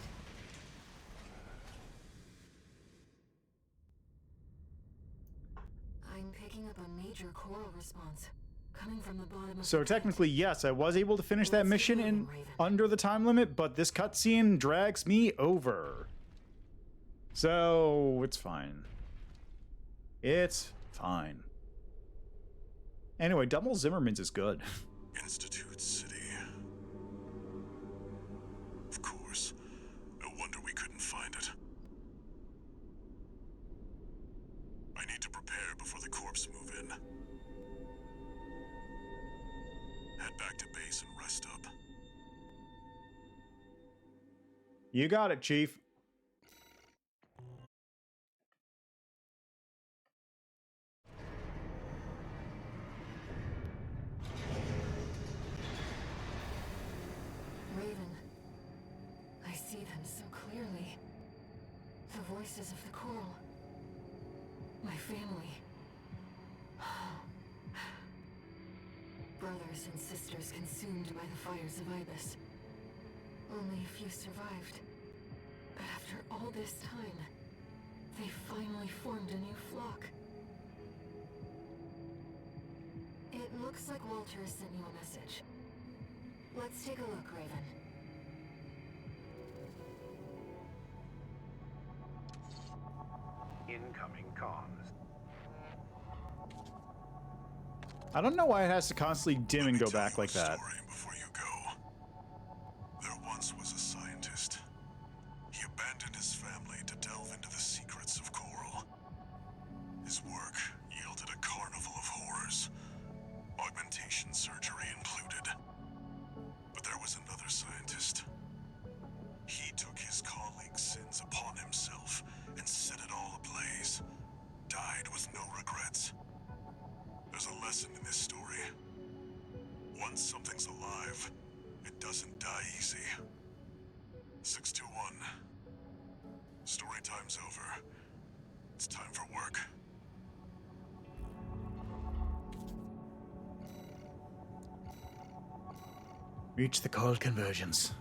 I'm picking up a major coral response coming from the bottom of So the pit. technically, yes, I was able to finish that mission in under the time limit, but this cutscene drags me over. So it's fine. It's fine. Anyway, Double Zimmerman's is good. Institute City. Of course. No wonder we couldn't find it. I need to prepare before the corps move in. Head back to base and rest up. You got it, Chief. Raven. I see them so clearly. The voices of the coral. My family. Brothers and sisters consumed by the fires of Ibis. Only a few survived. But after all this time, they finally formed a new flock. It looks like Walter sent you a message. Let's take a look, Raven. Incoming comms. I don't know why it has to constantly dim and go back like that. Before you go. There once was a scientist. He abandoned his family to delve into the secrets of coral. His work yielded a carnival of horrors, augmentation surgery included. But there was another scientist. He took his colleagues' sins upon himself and set it all ablaze. Died with no regrets. There's a lesson in this story. Once something's alive, it doesn't die easy. 621. Story time's over. It's time for work. Reach the cold convergence.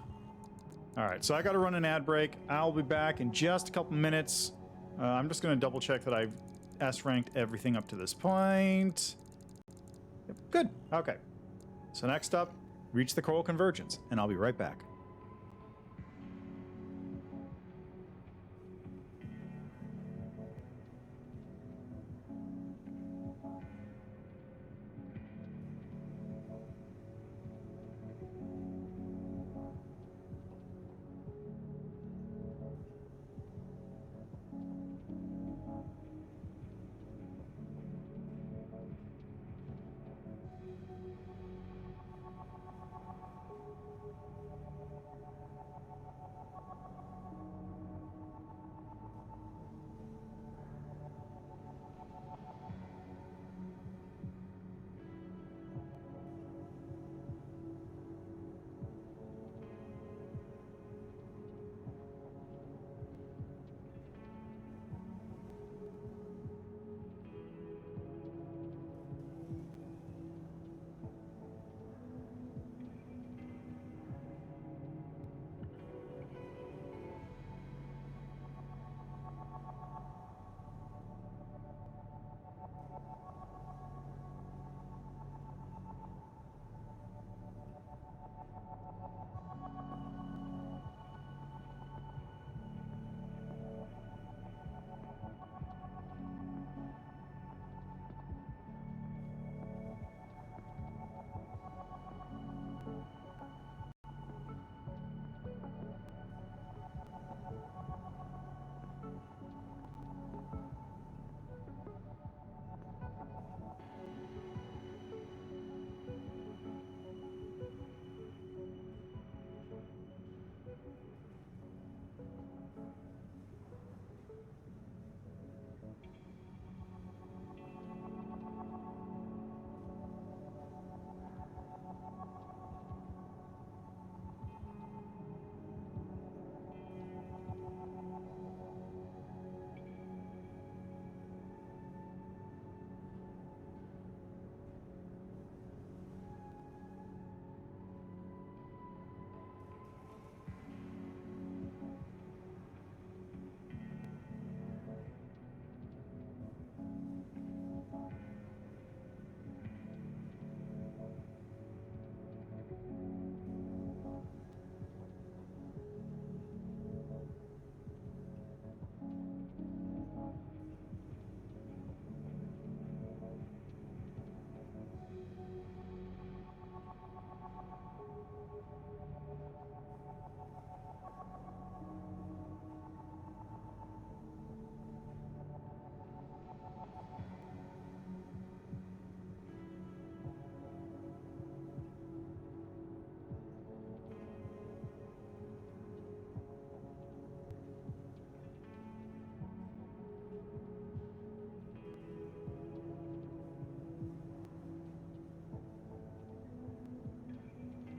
Alright, so I gotta run an ad break. I'll be back in just a couple minutes. I'm just gonna double check that I've S-ranked everything up to this point. Yep, good. Okay. So next up, reach the coral convergence, and I'll be right back.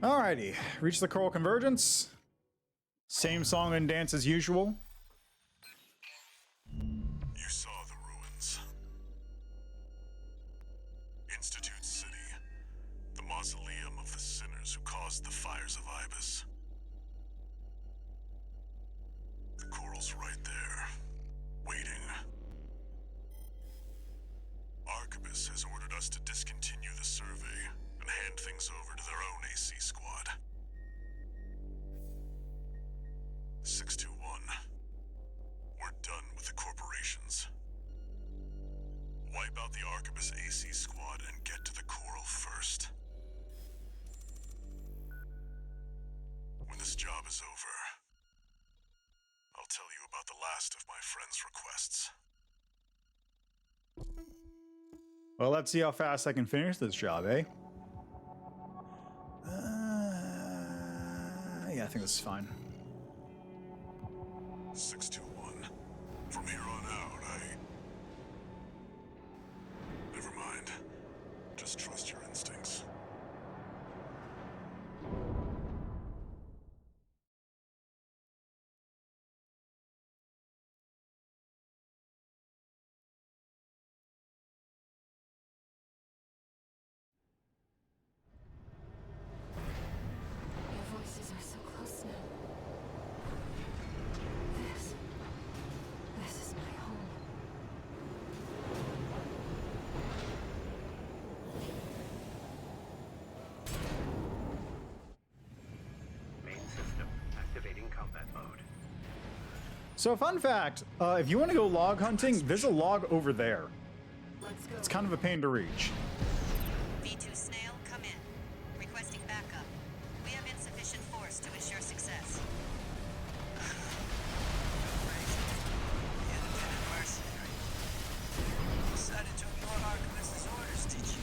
Alrighty, reach the Coral Convergence. Same song and dance as usual. You saw the ruins. Institute City. The mausoleum of the sinners who caused the fires of Ibis. The coral's right there, waiting. Arquebus has ordered us to discontinue the survey and hand things over to their own AC squad. 621. We're done with the corporations. Wipe out the Arquebus AC squad and get to the coral first. When this job is over, I'll tell you about the last of my friend's requests. Well, let's see how fast I can finish this job, eh? Yeah, I think this is fine. 621. From here on out, Never mind. Just trust your instincts. Your voices are so close now. This is my home. Main system activating combat mode. So, fun fact, if you want to go log hunting, there's a log over there. Let's go. It's kind of a pain to reach. V.II Snail, come in. Requesting backup. We have insufficient force to ensure success. Independent mercenary. Decided to ignore Arquebus's orders, did you?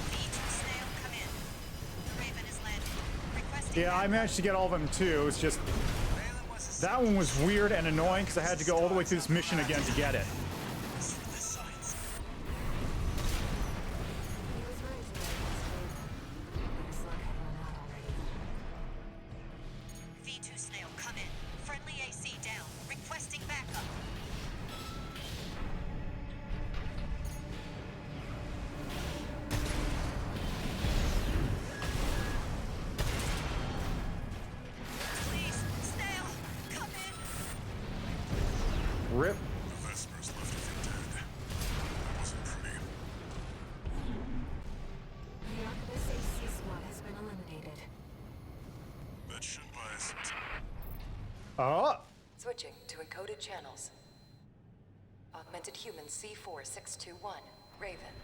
V.II Snail, come in. The Raven is landing. Requesting Yeah, I managed to get all of them too. It's just that one was weird and annoying because I had to go all the way through this mission again to get it. He was right to that. Looks like I run out already. V.II Snail, come in. Friendly AC down. Requesting backup. Please, Snail, come in. Rip. The Vespers left for dead. That wasn't pretty. The Arquebus AC squad has been eliminated. That should buy us some time. Oh! Switching to encoded channels. Augmented human C4621, Raven.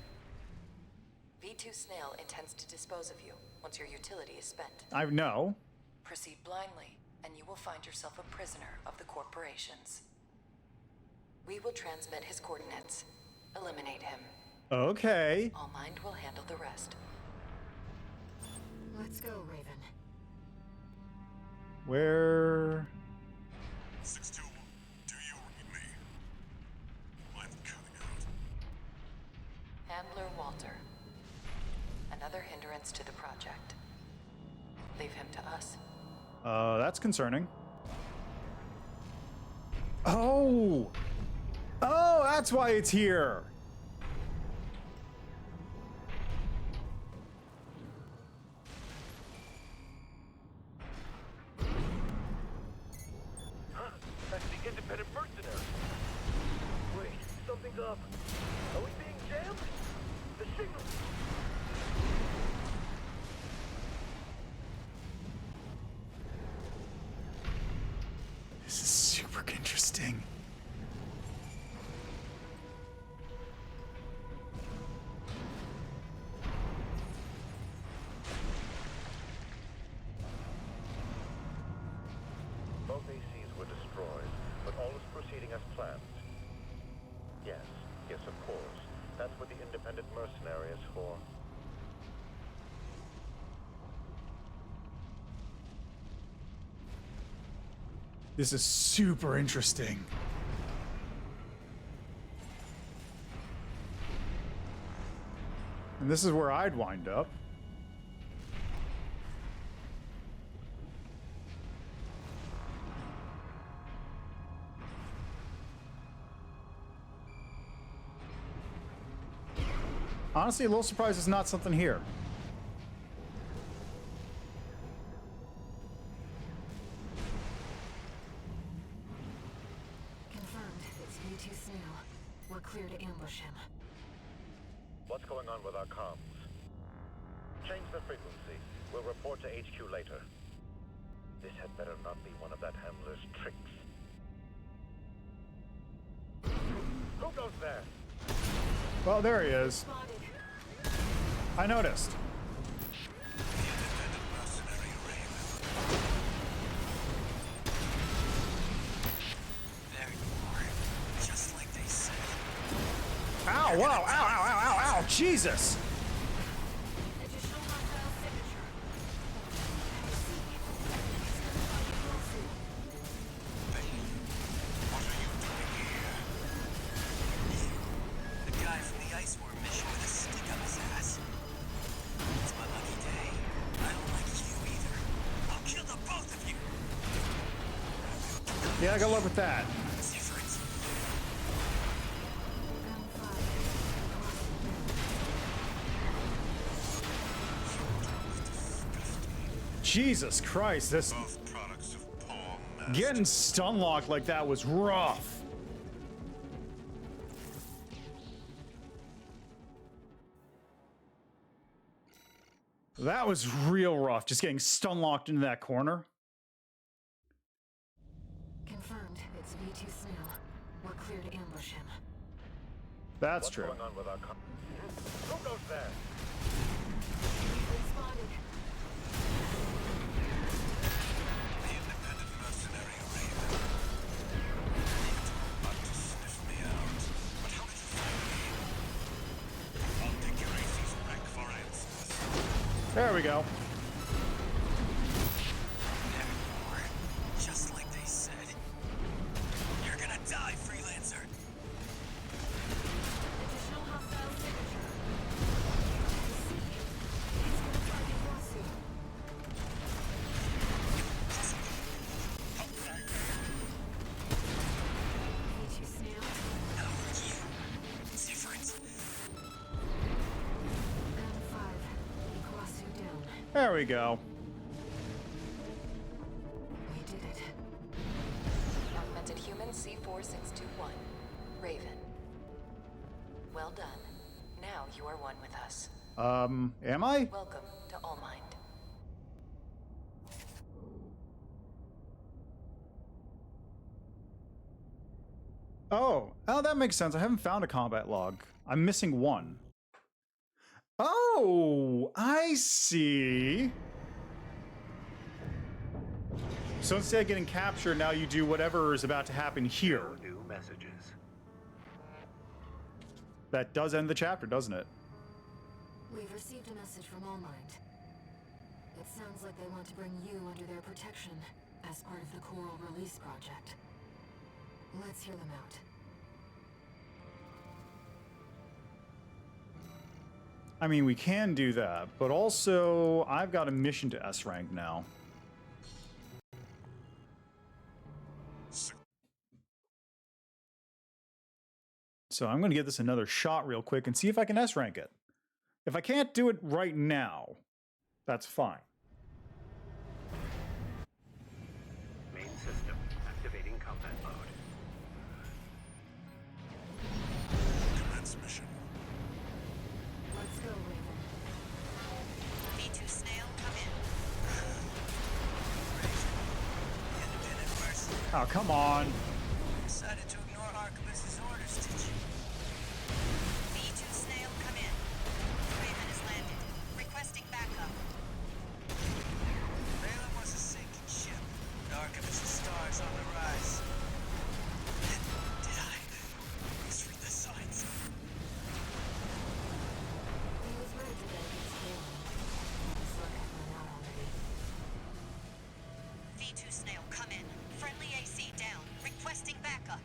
V.II Snail intends to dispose of you once your utility is spent. I know. Proceed blindly, and you will find yourself a prisoner of the corporations. We will transmit his coordinates. Eliminate him. Okay. All Mind will handle the rest. Let's go, Raven. Where? 621. Do you read me? I'm cutting out. Handler Walter. Another hindrance to the project. Leave him to us. That's concerning. Oh! Oh, that's why it's here! That's the independent mercenary. Wait, something's up. Are we being jammed? The signal. This is super interesting. Both ACs were destroyed, but all is proceeding as planned. Yes, of course. That's what the independent mercenary is for. This is super interesting. And this is where I'd wind up. Honestly, a little surprised there's not something here. Confirmed. It's V.III Snail. We're clear to ambush him. What's going on with our comms? Change the frequency. We'll report to HQ later. This had better not be one of that handler's tricks. Who goes there? Well, there he is. I noticed. There you are. Just like they said. Ow, wow, ow, ow, ow, ow, ow, Jesus! Additional hostile signature. What are you doing here? The guy from the ice worm mission with a stick up his ass. It's my lucky day. I don't like you either. I'll kill the both of you. Yeah, good luck with that. Difference. Jesus Christ, this Both products of poor getting stun locked like that was rough. That was real rough, just getting stun locked into that corner. Confirmed. It's V.III Snail. We're clear to ambush him. That's true. What's going on with our comms? Who goes there? We've been spotted. The independent mercenary Raven. About to sniff me out. But how did you find me? I'll take your AC's wreck for answers. There we go. There you are. Just like they said. You're gonna die, freelancer. Additional hostile signature. He's gonna try to cross you. V.III Snail. How are you? Different. Round 5. Iguazu down. There we go. We did it. Augmented human C4621. Raven. Well done. Now you are one with us. Am I? Welcome to Allmind. Oh, that makes sense. I haven't found a combat log. I'm missing one. Oh, I see. So instead of getting captured, now you do whatever is about to happen here. No new messages. That does end the chapter, doesn't it? We've received a message from Allmind. It sounds like they want to bring you under their protection as part of the Coral Release Project. Let's hear them out. I mean, we can do that, but also I've got a mission to S rank now. So I'm going to give this another shot real quick and see if I can S rank it. If I can't do it right now, that's fine. Main system activating combat mode. Commence mission. Let's go, Raven. V.III Snail, come in. Independent mercenary. Oh, come on. Decided to ignore Archibus's orders, did you? V.III Snail, come in. Raven has landed. Requesting backup. Xylem was a sinking ship. Archibus's stars on the rise. Did I misread the signs? He was ready to go against Xylem. His luck had run out already. V.III Snail, come in. Friendly AC down. Requesting backup.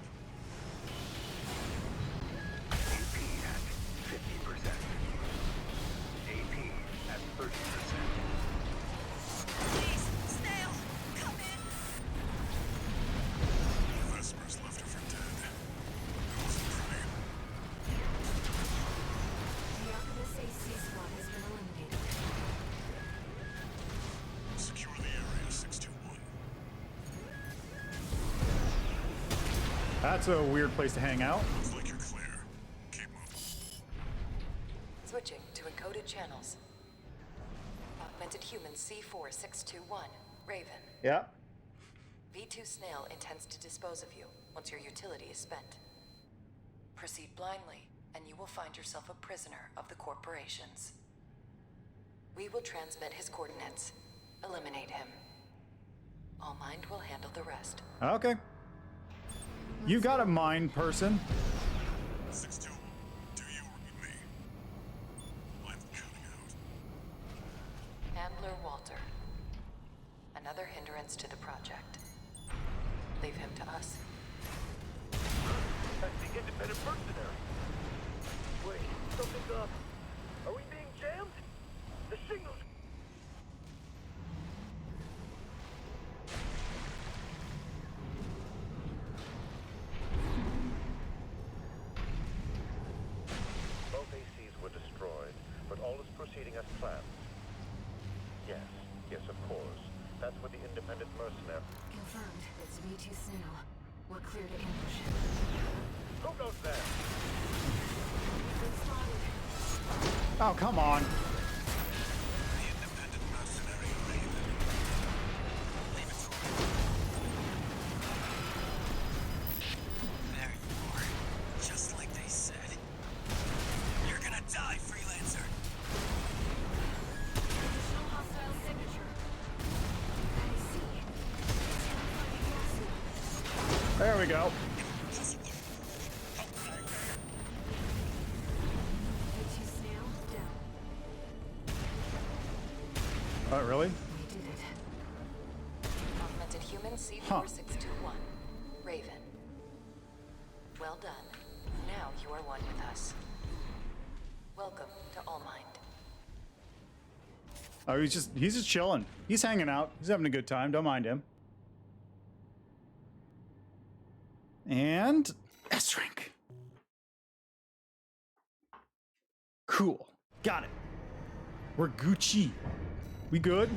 AP at 50%. AP at 30%. Please, Snail, come in. Vespers left her for dead. It wasn't pretty. The Archibus That's a weird place to hang out. Looks like you're clear. Keep moving. Switching to encoded channels. Augmented human C4621, Raven. Yeah. V2 Snail intends to dispose of you once your utility is spent. Proceed blindly, and you will find yourself a prisoner of the corporations. We will transmit his coordinates. Eliminate him. All Mind will handle the rest. Okay. You got a mind person. 6-2, do you read me? I'm counting out. Handler Walter. Another hindrance to the project. Leave him to us. That's the independent mercenary. Wait, something's up. Are we being jammed? The signals. Both ACs were destroyed, but all is proceeding as planned. Yes, of course. That's what the independent mercenary. Confirmed. It's V2 Snail. We're clear to ambush. Who goes there? Been spotted. Oh, come on. The independent mercenary Raven. Leave it to me. There you are. Just like they said. You're gonna die, freelancer. Additional hostile signature. I see. There we go. V2 Snail down. Oh, really? We did it. Augmented human C4621, Raven. Well done. Now you are one with us. Welcome to All Mind. Oh, he's just chilling. He's hanging out. He's having a good time. Don't mind him. And S rank. Cool. Got it. We're Gucci. We good?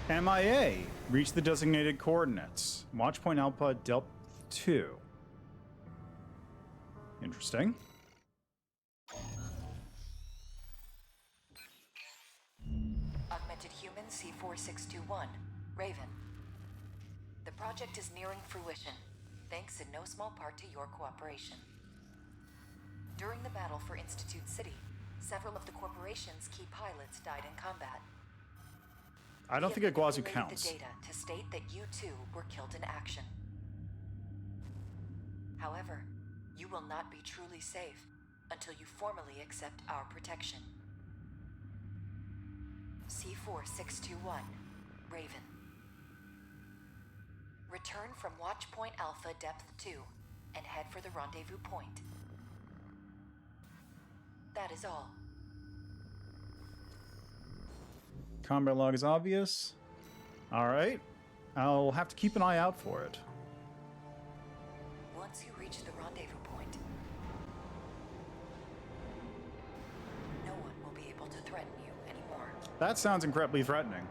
MIA. Reach the designated coordinates. Watch point alpha delta 2. Interesting. Augmented human C4621, Raven. The project is nearing fruition, thanks in no small part to your cooperation. During the battle for Institute City, several of the corporation's key pilots died in combat. I don't think Iguazu Counts. counts. The data to state that you too were killed in action. However, you will not be truly safe until you formally accept our protection. C4621, Raven. Return from Watchpoint Alpha Depth 2 and head for the rendezvous point. That is all. Combat log is obvious. All right. I'll have to keep an eye out for it. Once you reach the rendezvous point, no one will be able to threaten you anymore. That sounds incredibly threatening.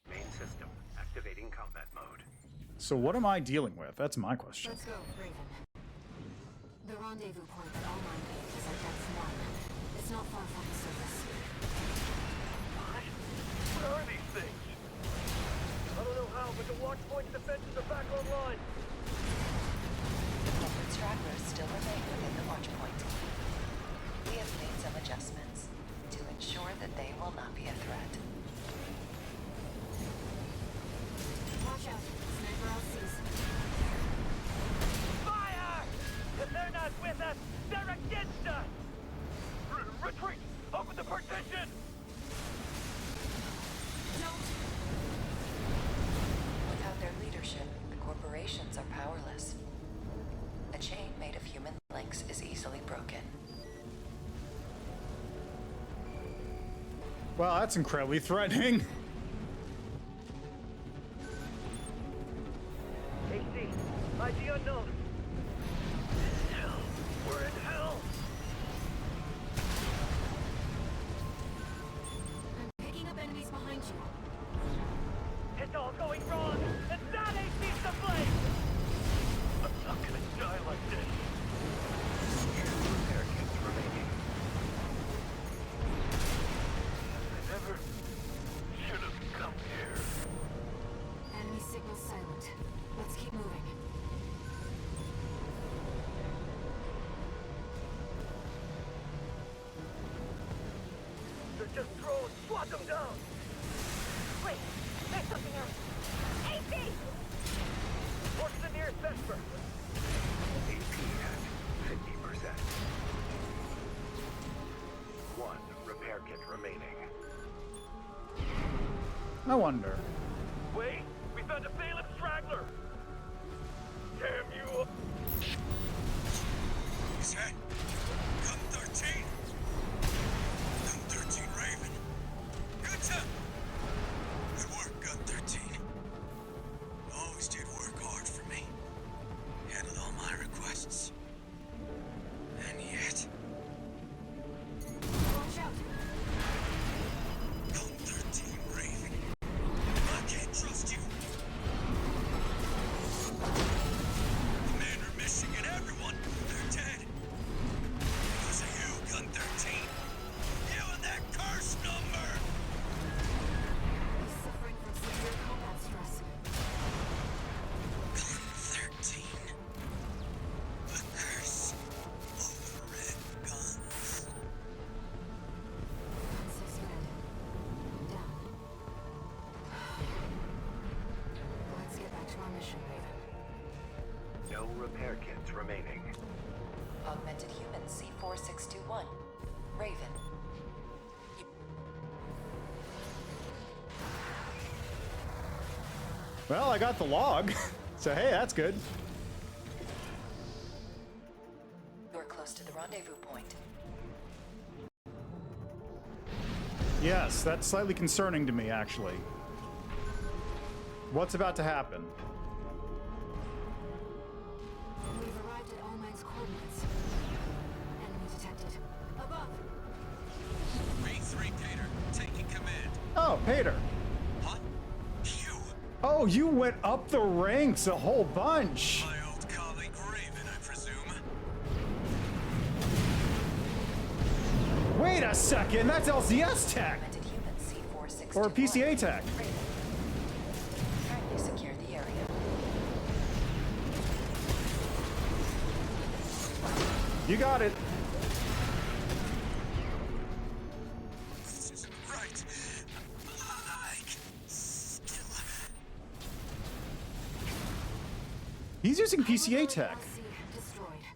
Main system activating combat mode. So what am I dealing with? That's my question. Let's go, Raven. The rendezvous point that All Mind gave is at depth 1. It's not far from the surface. What are these things? I don't know how, but the Watchpoint's defenses are back online. Corporate stragglers still remain within the watch point. We have made some adjustments to ensure that they will not be a threat. Watch out. Sniper LCs. Fire! If they're not with us, they're against us! Retreat! Open the partition! Without their leadership, the corporations are powerless. A chain made of human links is easily broken. Well, that's incredibly threatening. AC, ID unknown. Lock them down! Wait, there's something else. AC! What's the nearest Vesper? AP at 50%. 1 repair kit remaining. I wonder. Wait, we found a Xylem straggler! Damn you! Is that Gun 13? Gun 13 Raven. Good job. Good work, Gun 13. Always did work hard for me. Handled all my requests. And yet... Watch out! Gun 13 Raven. I can't trust you. Commander Michigan, everyone, they're dead. Because of you, Gun 13. You and that curse number. He's suffering from severe combat stress. Gun 13. The curse of the red guns. Gun 6 red. Down. Let's get back to our mission, Raven. No repair kits remaining. Augmented human C4621. Raven. Well, I got the log, so hey, that's good. You're close to the rendezvous point. Yes, that's slightly concerning to me, actually. What's about to happen? We've arrived at All Might's coordinates. Enemy detected. Above! V.III Pater, taking command. Oh, Pater. What? You? Oh, you went up the ranks a whole bunch. My old colleague Raven, I presume. Wait a second, that's LCS tech! Augmented human C4621. Or PCA tech. Raven. Kindly secure the area. You got it. This isn't right. I can still... He's using PCA tech. LC destroyed.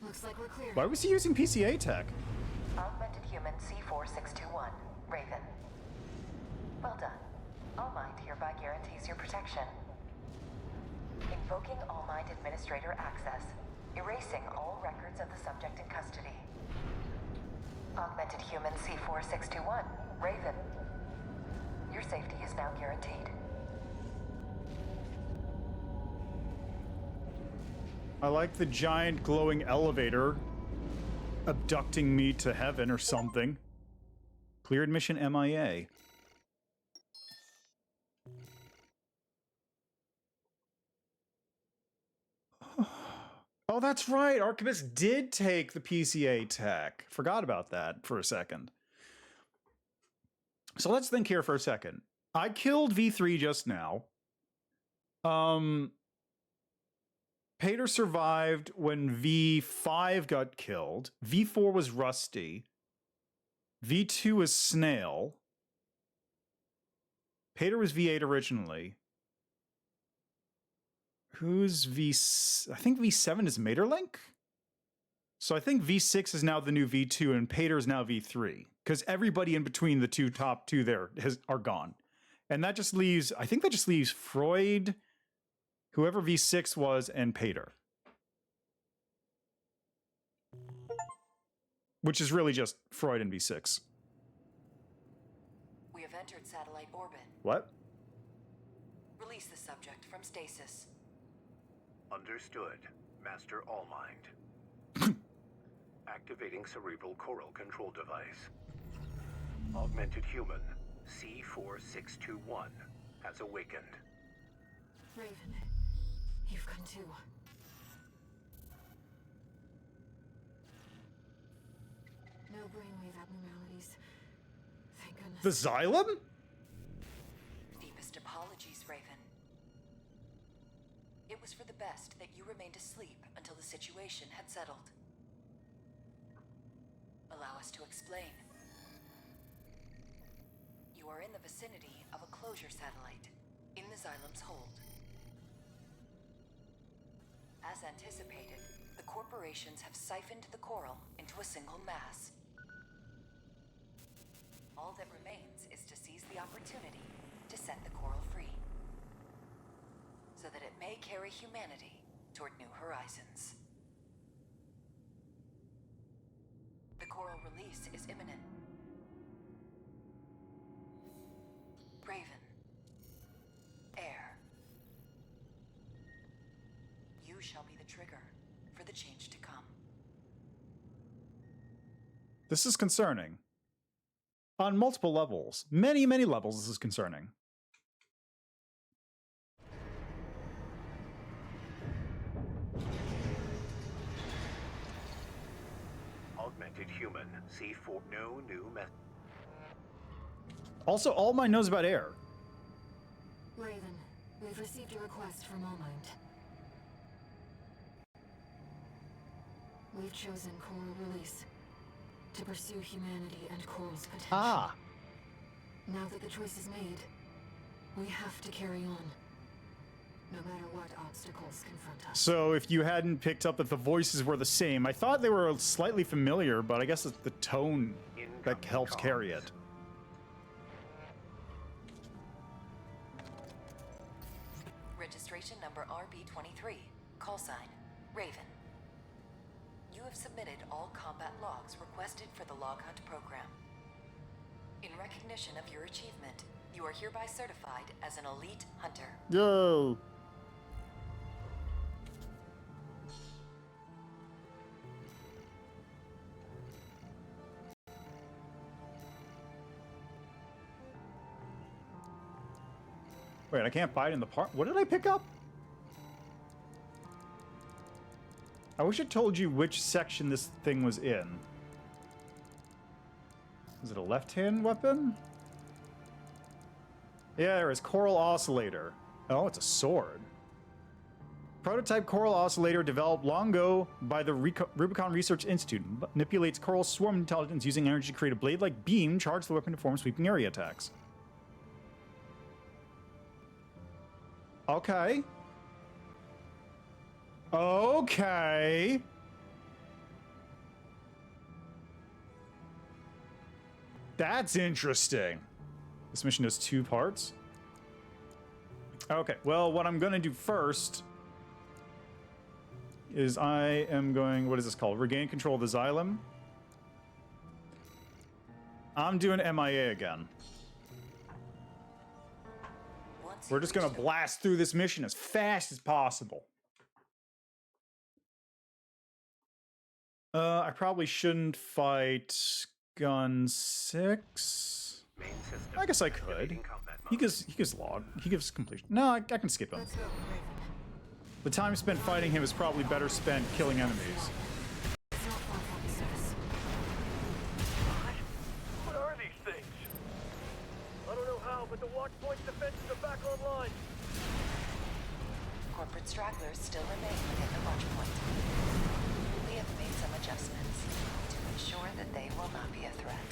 Looks like we're clear. Why was he using PCA tech? Augmented human C4621. Raven. Well done. All Mind hereby guarantees your protection. Invoking All Mind Administrator access. Erasing all records of the subject in custody. Augmented human C4621. Raven. Your safety is now guaranteed. I like the giant glowing elevator abducting me to heaven or something. Cleared mission MIA. Oh, that's right. Archivist did take the PCA tech. Forgot about that for a second. So let's think here for a second. I killed V.III just now. Pater survived when V5 got killed. V4 was Rusty. V2 was Snail. Pater was V8 originally. Who's I think V7 is Materlink? So I think V6 is now the new V2 and Pater is now V3. Because everybody in between the top two there are gone. And that just leaves, I think that just leaves Freud, whoever V6 was, and Pater. Which is really just Freud and V6. We have entered satellite orbit. What? Release the subject from stasis. Understood, Master Allmind. Activating cerebral coral control device. Augmented human C4621 has awakened. Raven, you've come too. No brainwave abnormalities. Thank goodness. The Xylem? Deepest apologies, Raven. It was for the best that you remained asleep until the situation had settled. Allow us to explain. are in the vicinity of a closure satellite, in the Xylem's hold. As anticipated, the corporations have siphoned the coral into a single mass. All that remains is to seize the opportunity to set the coral free, so that it may carry humanity toward new horizons. The coral release is imminent. Raven, Air, you shall be the trigger for the change to come. This is concerning. On multiple levels. Many, many levels, this is concerning. Augmented human. C4. No new method. Also, All Mind knows about air. Raven, we've received a request from All Mind. We've chosen coral release to pursue humanity and coral's potential. Ah. Now that the choice is made, we have to carry on, no matter what obstacles confront us. So if you hadn't picked up that the voices were the same, I thought they were slightly familiar, but I guess it's the tone that helps carry it. Registration number RB-23, call sign, Raven. You have submitted all combat logs requested for the Log Hunt program. In recognition of your achievement, you are hereby certified as an elite hunter. Yo! Wait, I can't buy it in the park. What did I pick up? I wish it told you which section this thing was in. Is it a left-hand weapon? Yeah, there is. Coral Oscillator. Oh, it's a sword. Prototype Coral Oscillator developed long ago by the Rubicon Research Institute. Manipulates coral swarm intelligence using energy to create a blade-like beam, charge the weapon to perform sweeping area attacks. Okay. Okay. That's interesting. This mission has 2 parts. Okay, well, what I'm going to do first is I am going, what is this called? Regain control of the Xylem. I'm doing MIA again. We're just going to blast through this mission as fast as possible. I probably shouldn't fight Gun 6. I guess I could. He gives log. He gives completion. No, I can skip him. The time spent fighting him is probably better spent killing enemies. What are these things? I don't know how, but the Watchpoint's defenses are back online. Corporate stragglers still remain within the Watchpoint. We have made some adjustments to ensure that they will not be a threat.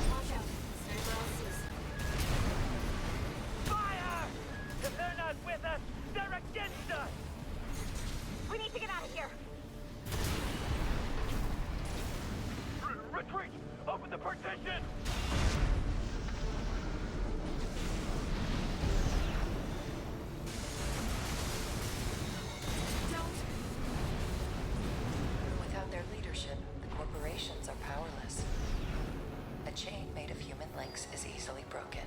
Watch out. Stay well, Fire! If they're not with us, they're against us! We need to get out of here. Retreat! Open the partition! Without their leadership, the corporations are powerless. A chain made of human links is easily broken.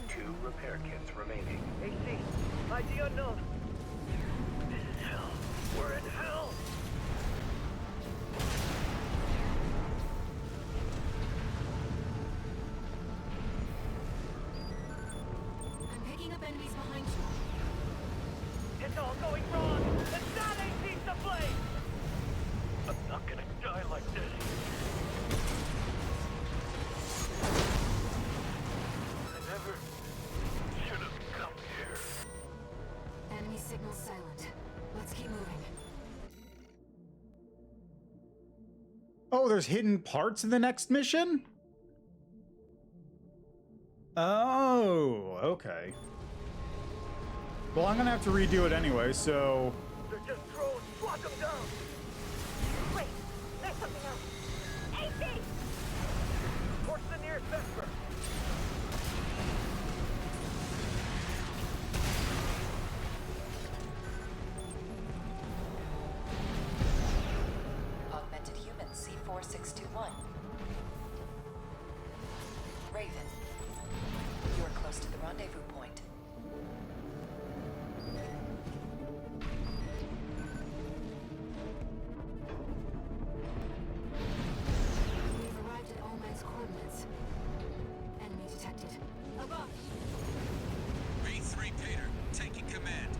2 repair kits remaining. AC, ID unknown. This is hell. We're in hell! I'm picking up enemies behind you. It's all going wrong! And that AC's to blame! I'm not gonna die like this. I never should have come here. Enemy signal silent. Let's keep moving. Oh, there's hidden parts in the next mission? Oh, okay. Well, I'm gonna have to redo it anyway, so... They're just drones. Lock them down. Wait, there's something else. AC! Torch the nearest Vesper. Augmented human C4621. Raven, you are close to the rendezvous point. We've arrived at All Might's coordinates. Enemy detected. Above! V.III Peter, taking command.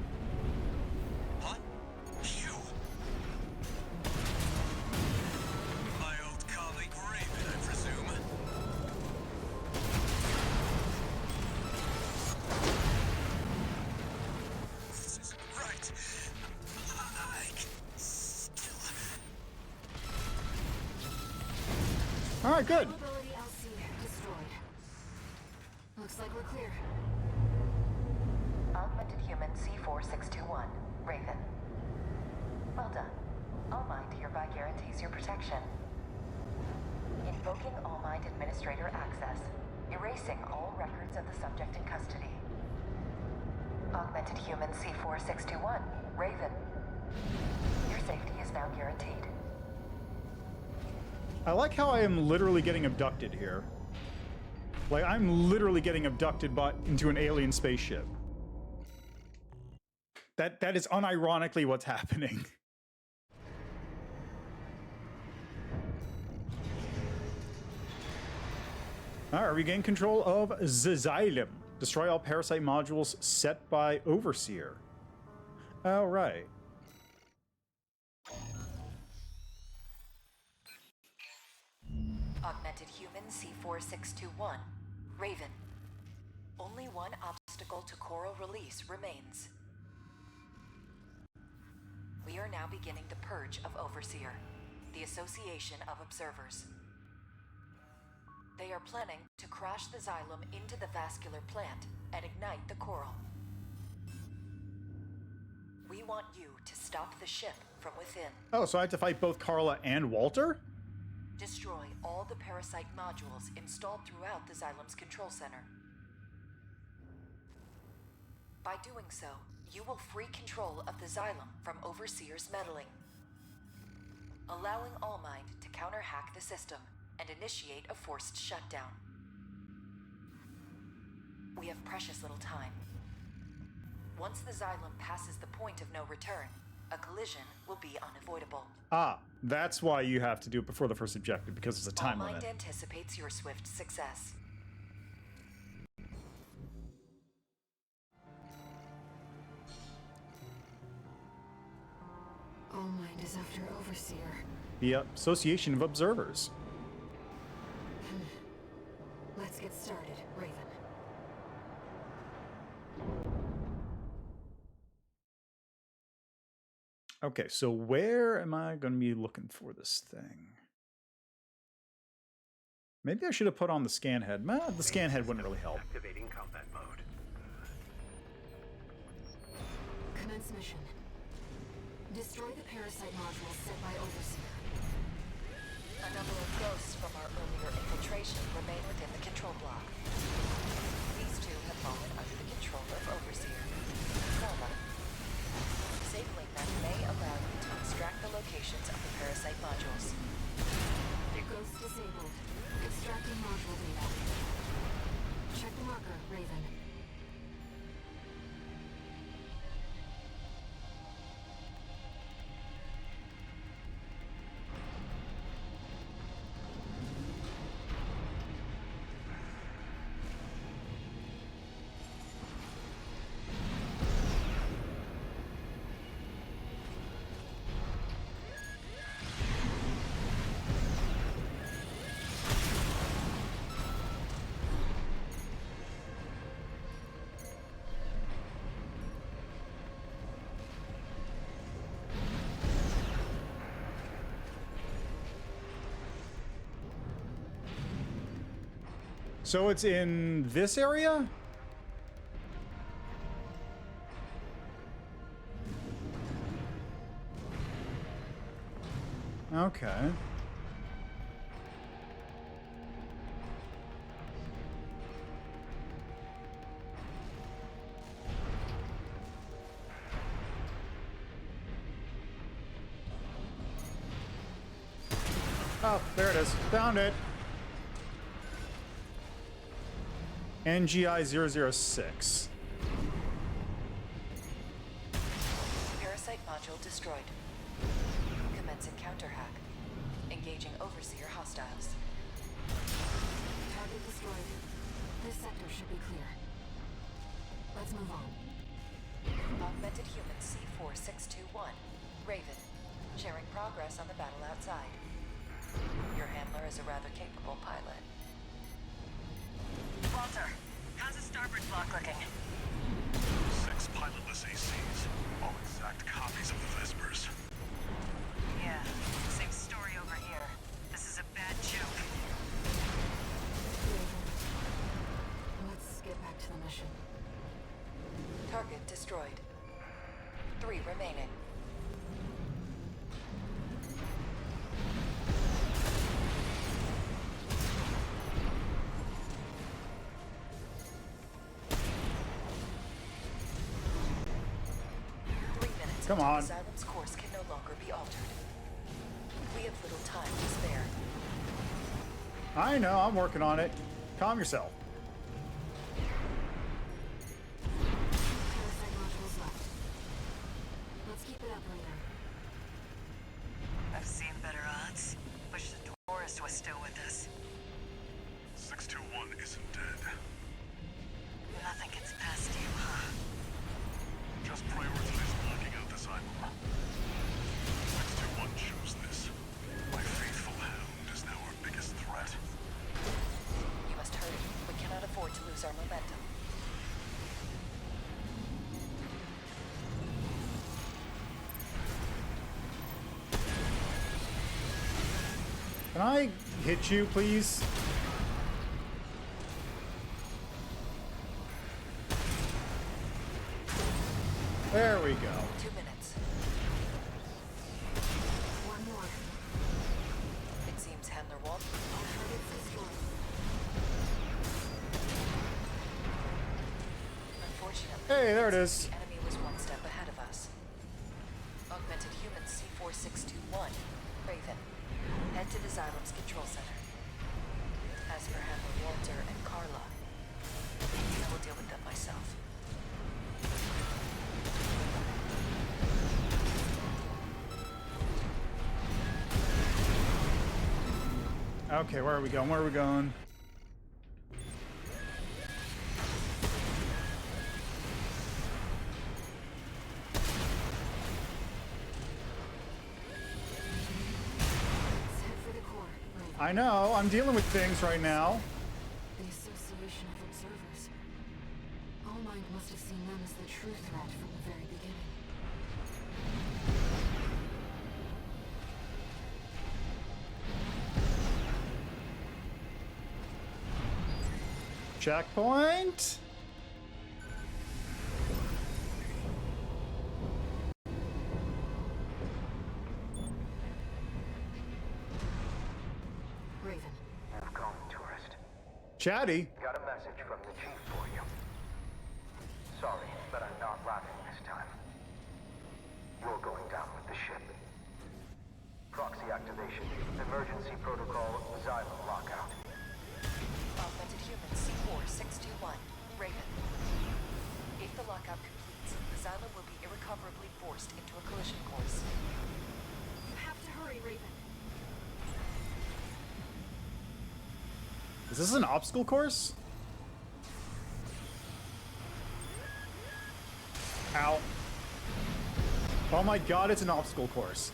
What? You? My old colleague Raven, I presume. This isn't right. I can still... Alright, good. Mobility LC destroyed. Looks like we're clear. Augmented human C4621. Raven. Well done. All Mind hereby guarantees your protection. Invoking All Mind Administrator access. Erasing all records of the subject in custody. Augmented human C4621. Raven. Your safety is now guaranteed. I like how I am literally getting abducted here. Like, I'm literally getting abducted into an alien spaceship. That is unironically what's happening. Alright, regain control of Xylem. Destroy all parasite modules set by Overseer. Alright. Augmented human C4621. Raven. Only one obstacle to coral release remains. We are now beginning the purge of Overseer, the Association of Observers. They are planning to crash the Xylem into the vascular plant and ignite the coral. We want you to stop the ship from within. Oh, so I have to fight both Carla and Walter? Destroy all the parasite modules installed throughout the Xylem's control center. By doing so, you will free control of the Xylem from Overseer's meddling, allowing All Mind to counter-hack the system and initiate a forced shutdown. We have precious little time. Once the Xylem passes the point of no return, a collision will be unavoidable. Ah, that's why you have to do it before the first objective, because it's a time All Mind limit. anticipates your swift success. All Might is after Overseer. The Association of Observers. Let's get started, Raven. Okay, so where am I going to be looking for this thing? Maybe I should have put on the scan head. Nah, the scan head wouldn't really help. Activating combat mode. Commence mission. Destroy the parasite modules set by Overseer. A number of ghosts from our earlier infiltration remain within the control block. These two have fallen under the control of Overseer. Cora. Disabling them may allow you to extract the locations of the parasite modules. Ghost disabled. Extracting module data. Check the marker, Raven. So it's in this area? Okay. Oh, there it is. Found it. NGI-006. Parasite module destroyed. Commencing counter-hack. Engaging overseer hostiles. Target destroyed. This sector should be clear. Let's move on. Augmented human C4621. Raven. Sharing progress on the battle outside. Your handler is a rather capable pilot. Walter, how's the starboard block looking? 6 pilotless ACs, all exact copies of the Vespers. Yeah, same story over here. This is a bad joke. Let's get back to the mission. Target destroyed. 3 remaining. Come on. Xylem's course can no longer be altered. We have little time to spare. I know, I'm working on it. Calm yourself. Parasite modules left. Let's keep it up, Raven. I've seen better odds. Wish the tourist was still with us. 621 isn't dead. Nothing gets past you, huh? Just prioritize knocking out the Xylem. 621 chose this. My faithful hound is now our biggest threat. You must hurry. We cannot afford to lose our momentum. Can I hit you, please? There we go. 2 minutes. One more. It seems handler won't. All targets destroyed. Unfortunately, Hey, there it is. the enemy was one step ahead of us. Augmented human C4621. Raven. Head to the Xylem's control center. As for handler Walter and Carla, I will deal with them myself. Okay, where are we going? Where are we going? Let's head for the core, Raven. I know, I'm dealing with things right now. The Association of Observers. All Mind must have seen them as the true threat from the very beginning. Checkpoint. Raven. Move gone, tourist. Chatty. Got a message from the chief for you. Sorry, but I'm not laughing this time. You're going down with the ship. Proxy activation, emergency protocol, Xylem lockout. Augmented human C4621. Raven. If the lockout completes, the Xylem will be irrecoverably forced into a collision course. You have to hurry, Raven. Is this an obstacle course? Ow. Oh my god, it's an obstacle course.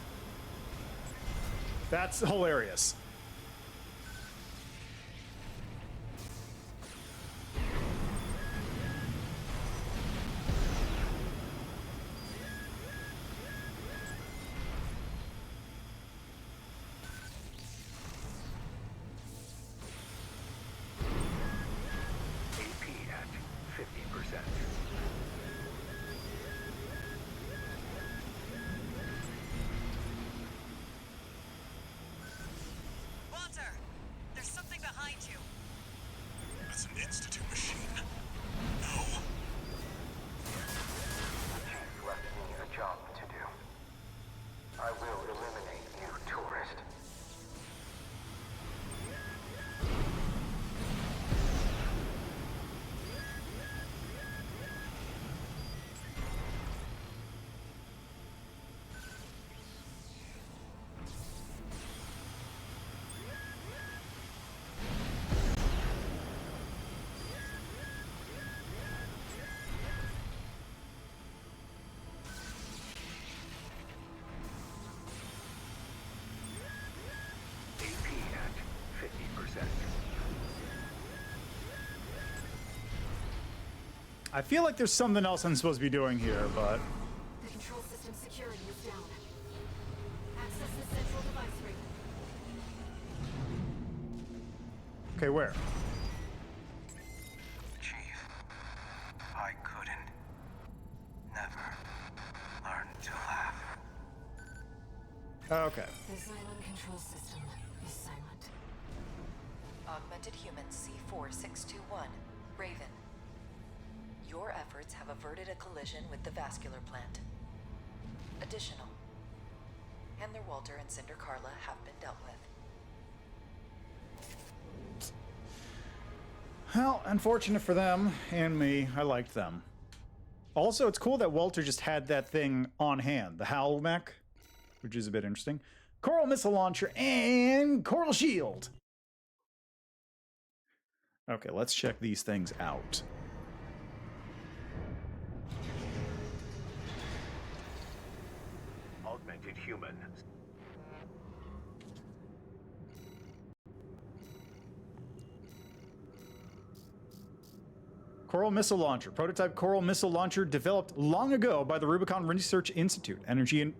That's hilarious. Walter! There's something behind you. That's an Institute machine. No. The chief left me a job to do. I will eliminate you, tourist. AP at 50%. I feel like there's something else I'm supposed to be doing here, but The control system security is down. Access the central device ring. okay, where? Chief, I couldn't. Never learn to laugh. Okay. The Xylem control system is silent. Augmented Human C4621, Raven. Your efforts have averted a collision with the vascular plant. Additional. Handler Walter and Cinder Carla have been dealt with. Well, unfortunate for them and me. I liked them. Also, it's cool that Walter just had that thing on hand, the Howl mech, which is a bit interesting. Coral missile launcher and coral shield. Okay, let's check these things out. Augmented human. Coral missile launcher. Prototype coral missile launcher developed long ago by the RUBICON Research Institute. Energy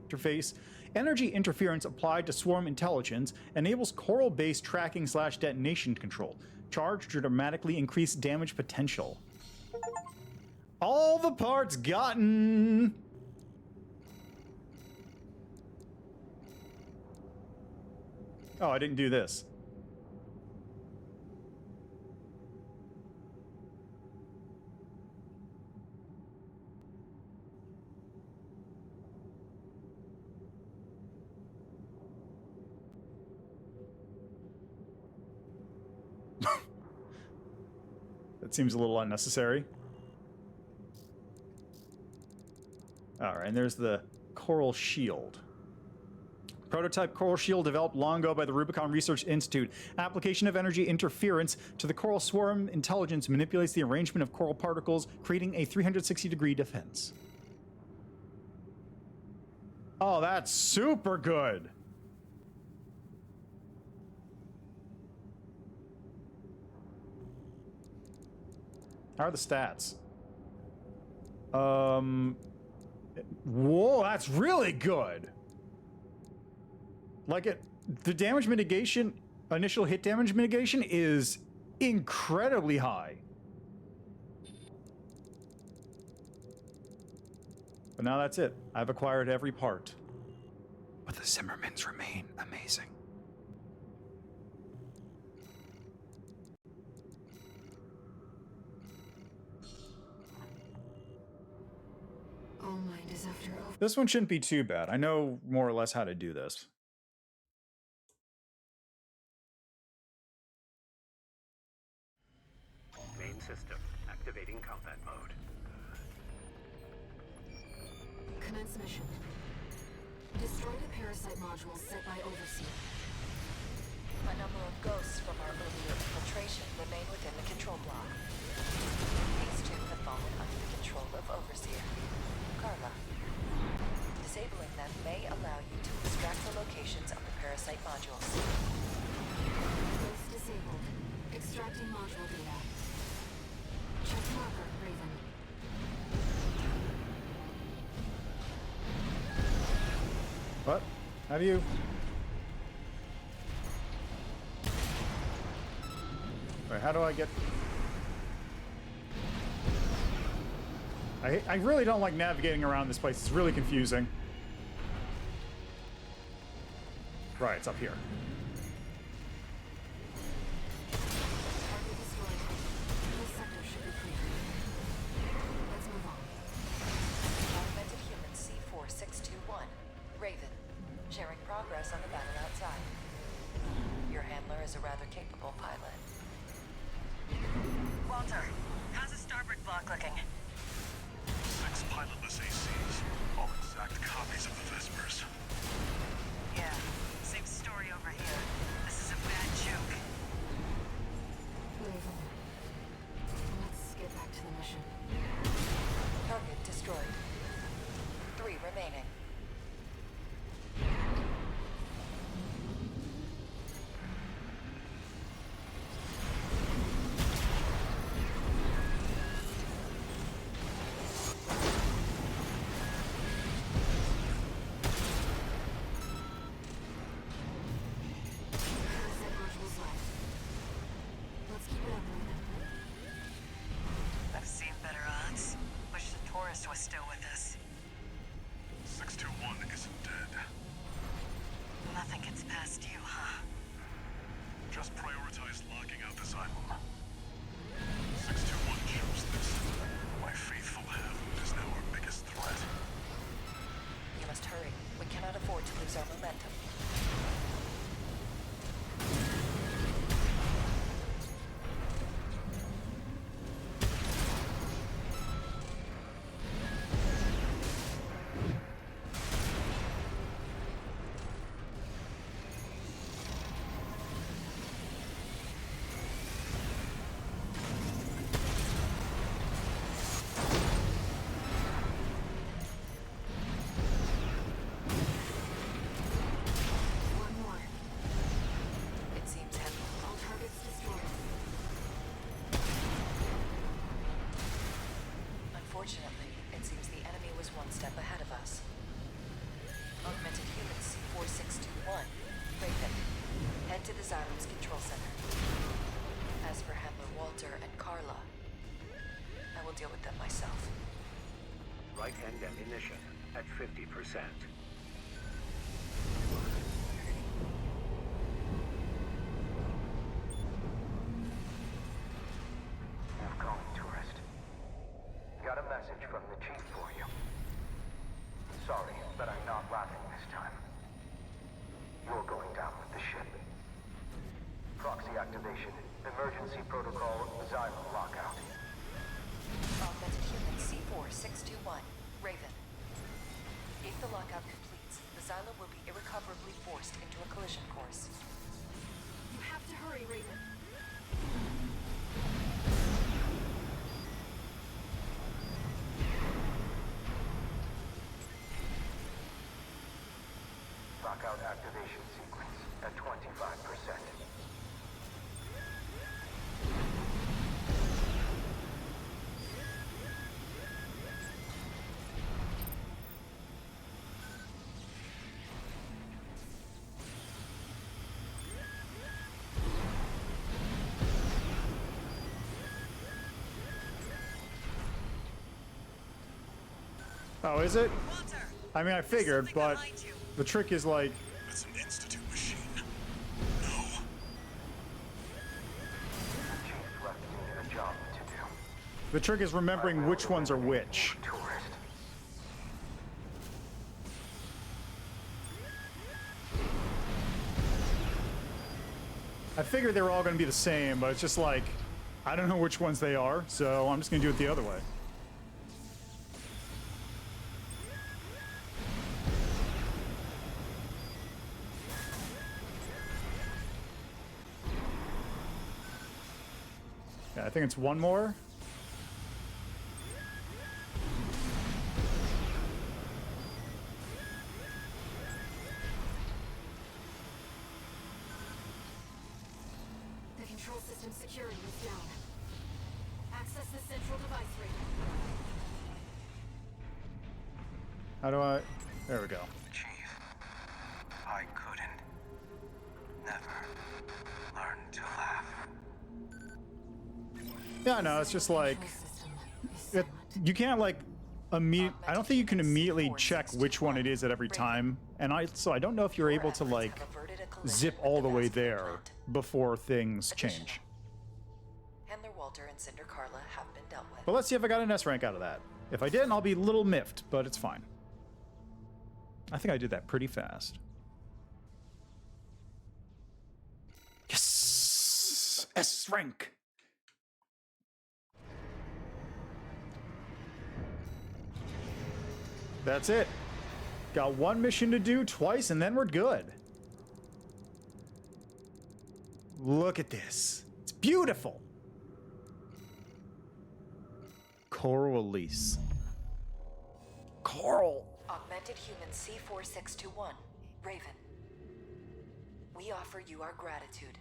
interference applied to swarm intelligence enables coral-based tracking/detonation control. Charge to dramatically increase damage potential. All the parts gotten. Oh, I didn't do this. That seems a little unnecessary. All right, and there's the coral shield. Prototype coral shield developed long ago by the RUBICON Research Institute. Application of energy interference to the coral swarm intelligence manipulates the arrangement of coral particles, creating a 360-degree defense. Oh, that's super good. How are the stats? Whoa, that's really good. Like the damage mitigation, initial hit damage mitigation is incredibly high. But now that's it. I've acquired every part. But the Zimmermans remain amazing. All mind is after over. This one shouldn't be too bad. I know more or less how to do this. Main system. Activating combat mode. Commence mission. Destroy the parasite modules set by Overseer. A number of ghosts from our earlier infiltration remain within the control block. These two have fallen under the control of Overseer. Carla. Disabling them may allow you to extract the locations of the parasite modules. Ghost disabled. Extracting module data. Check marker, Raven. What? How do you... Wait, how do I get... I really don't like navigating around this place. It's really confusing. Right, it's up here. is a rather capable pilot. Walter, how's the starboard block looking? 6 pilotless ACs, all exact copies of the Vespers. Yeah, same story over here. This is a bad joke. Raven, let's get back to the mission. Target destroyed. 3 remaining. I've seen better odds. Wish the tourist was still with us. 621 isn't dead. Nothing gets past you, huh? Just prioritize locking out the Xylem. 621 chose this. My faithful Hamlet is now our biggest threat. You must hurry. We cannot afford to lose our momentum. Unfortunately, it seems the enemy was one step ahead of us. Augmented Human C4621, Raven, head to the Xylem's control center. As for Handler Walter and Carla, I will deal with them myself. Right-hand ammunition at 50%. Have calm, tourist. Got a message from the chief for you. Sorry, but I'm not laughing this time. You're going down with the ship. Proxy activation. Emergency protocol. Xylem lockout. Augmented Human C4621, Raven. If the lockout completes, the Xylem will be irrecoverably forced into a collision course. You have to hurry, Raven. Lockout activation sequence at 25%. Oh, is it? I mean, I figured, but the trick is like... It's an Institute machine. No. The chief left me a job to do. The trick is remembering which ones are which. Tourist. I figured they were all going to be the same, but it's just like, I don't know which ones they are, so I'm just going to do it the other way. Yeah, I think it's one more. The control system security is down. Access the central device ring. How do I... There we go. Chief, I couldn't. Never learn to laugh. Yeah, no, it's just like... you can't, like, I don't think you can immediately check which one it is at every time. And so I don't know if you're able to, like, zip all the way there before things change. Handler Walter and Cinder Carla have been dealt with. But let's see if I got an S rank out of that. If I didn't, I'll be a little miffed, but it's fine. I think I did that pretty fast. Yes! S rank! That's it. Got one mission to do twice and then we're good. Look at this. It's beautiful. Coral release. Coral. Augmented Human C4621, Raven. We offer you our gratitude.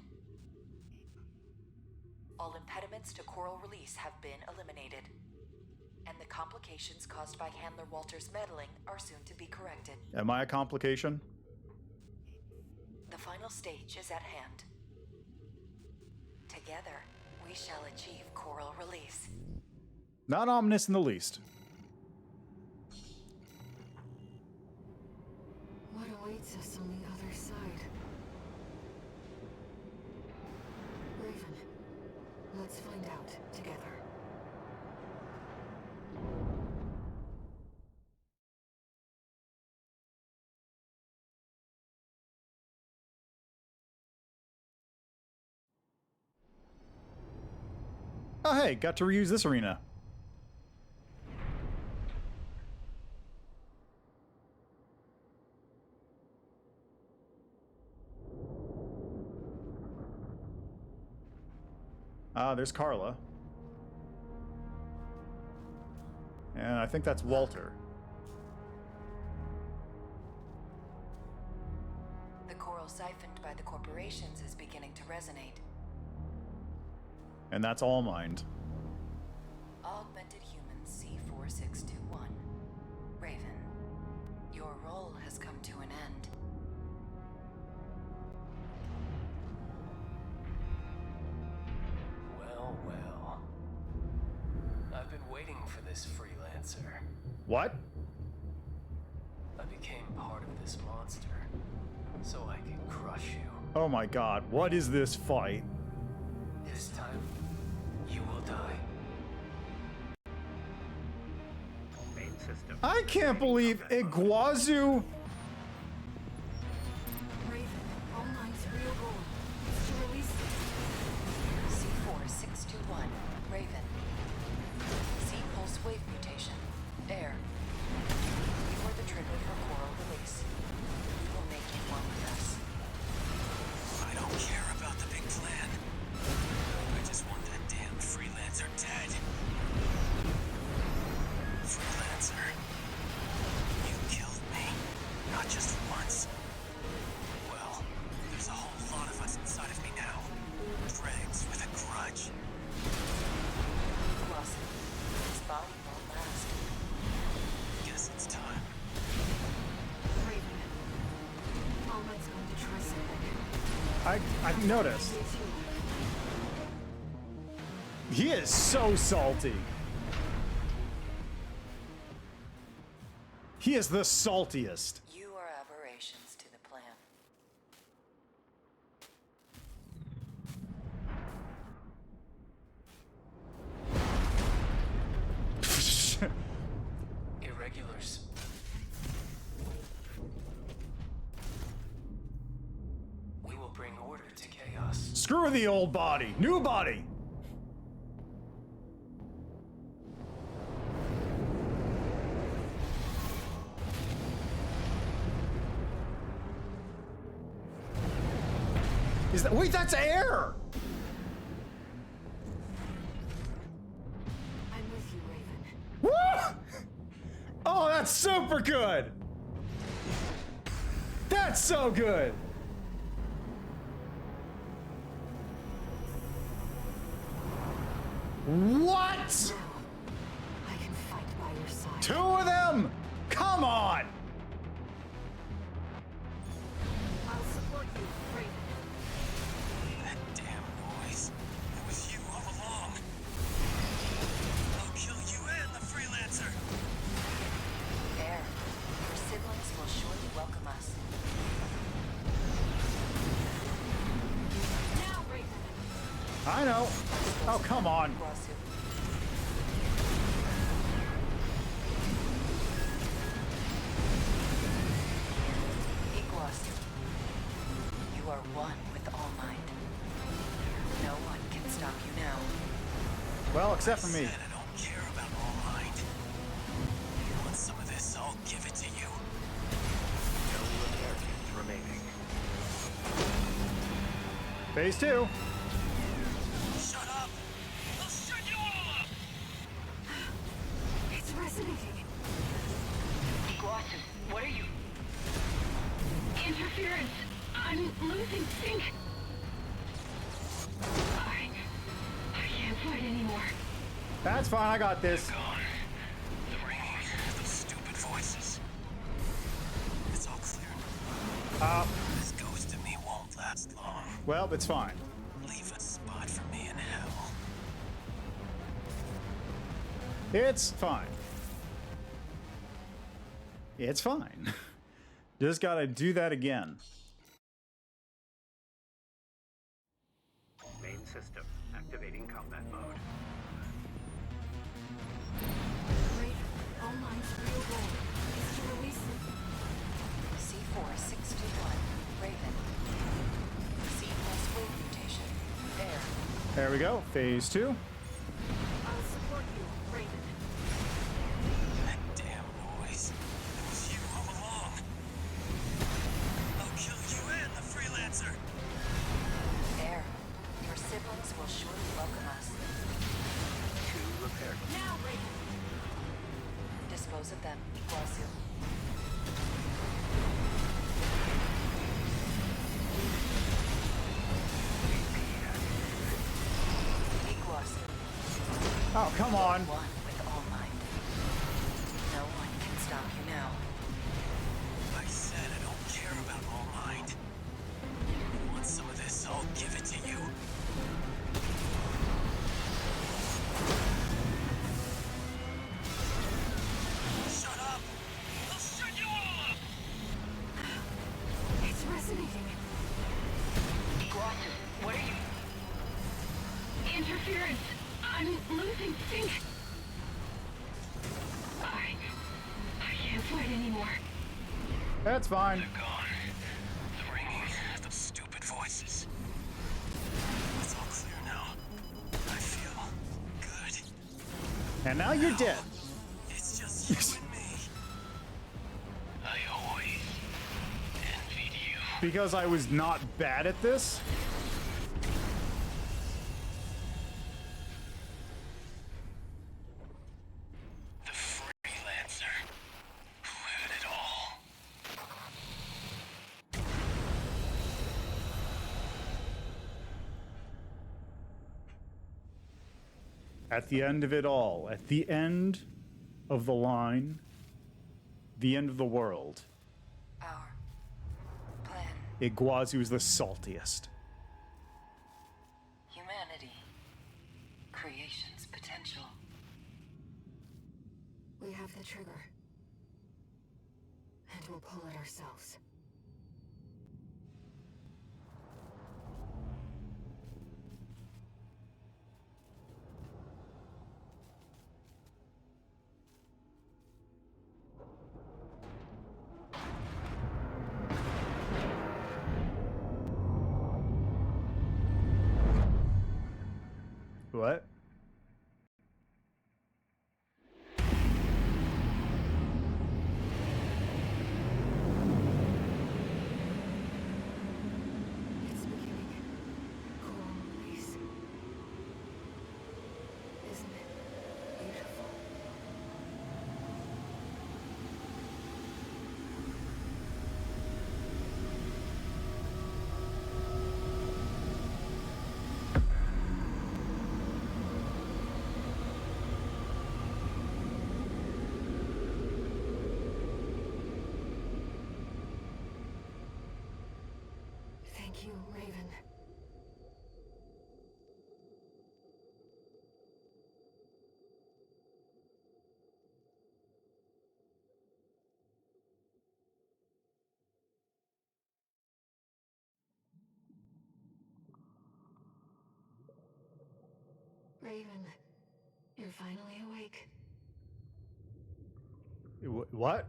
All impediments to coral release have been eliminated, and the complications caused by Handler Walter's meddling are soon to be corrected. Am I a complication? The final stage is at hand. Together, we shall achieve coral release. Not ominous in the least. What awaits us on the other side? Raven, let's find out together. Oh hey, got to reuse this arena. There's Carla. And I think that's Walter. The coral siphoned by the corporations is beginning to resonate. And that's All Mind. Augmented Human C4621. Raven, your role has come to an end. Well. I've been waiting for this freelancer. What? I became part of this monster, so I can crush you. Oh my god, what is this fight? This time, you will die. Main system. I can't believe Iguazu. Raven, All Might's real goal is to release C4621, Raven. C-pulse wave mutation. Air. You are the trigger for coral release. We will make you one with us. I don't care about the big plan. I just want that damn freelancer dead. Freelancer. You killed me. Not just once. Well, there's a whole lot of us inside of me now. Dregs with a grudge. Blossom. His body won't last. Guess it's time. Raven. All Might's going to try something. I noticed. He is so salty. He is the saltiest. You are aberrations to the plan. Irregulars. We will bring order to chaos. Screw the old body. New body. Is that, wait, that's air. I'm with you, Raven. Woo! Oh, that's super good. That's so good. What? I can fight by your side. Two of them? Come on. I'll support you, Raven. That damn noise. It was you all along. I'll kill you and the freelancer. Air. Your siblings will surely welcome us. Now, Raven. I know. Oh, come on. Iguazu. Iguazu. You are one with All Might. except for me. I don't care about all mind. You want some of this? I'll give it to you. No repair kits remaining. Phase 2. Shut up! I'll shut you all up! It's resonating. Glossus, what are you? Interference. I'm losing sync. I can't fight anymore. That's fine, I got this. Gone. The ringing, those stupid voices. It's all clear. This ghost in me won't last long. Well, it's fine. Leave a spot for me in hell. It's fine. It's fine. Just gotta do that again. Main system activating combat mode. Great. All minds real goal is to release it. C4621, Raven. C plus wave mutation. Air. There we go. Phase 2. I'll support you, Raven. That damn noise. It was you all along. I'll kill you and the freelancer. Air. Your siblings will surely welcome us. 2 repair kits. Now, Raven. Dispose of them, Iguazu. Iguazu. Oh, come on. One with all might. No one can stop you now. I said I don't care about all mind. You want some of this? I'll give it to you. Shut up! I'll shut you all up! It's resonating. Glossus, what are you? Interference. I'm losing sync. I can't fight anymore. That's fine. They're gone. The ringing, those stupid voices. It's all clear now. I feel good. And now you're dead. It's just you and me. I always envied you. Because I was not bad at this? The freelancer who had it all. At the end of it all, at the end of the line, the end of the world, Our plan. Iguazu is the saltiest. Humanity. Creation's potential. We have the trigger. And we'll pull it ourselves. What? It's beginning. Coral release. Isn't it beautiful? Thank you, Raven. Raven, you're finally awake. What?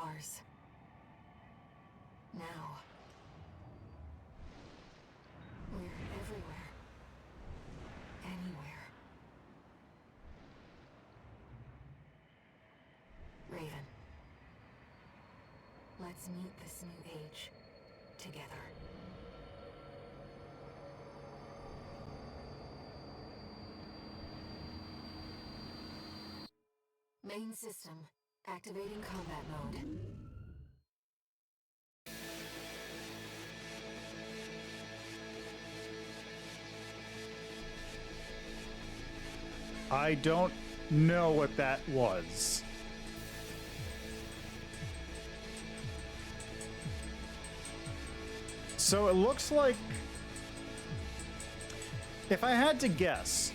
ours. Now, we're everywhere. Anywhere. Raven. Let's meet this new age together. Main system, activating combat mode. I don't know what that was. So it looks like, if I had to guess,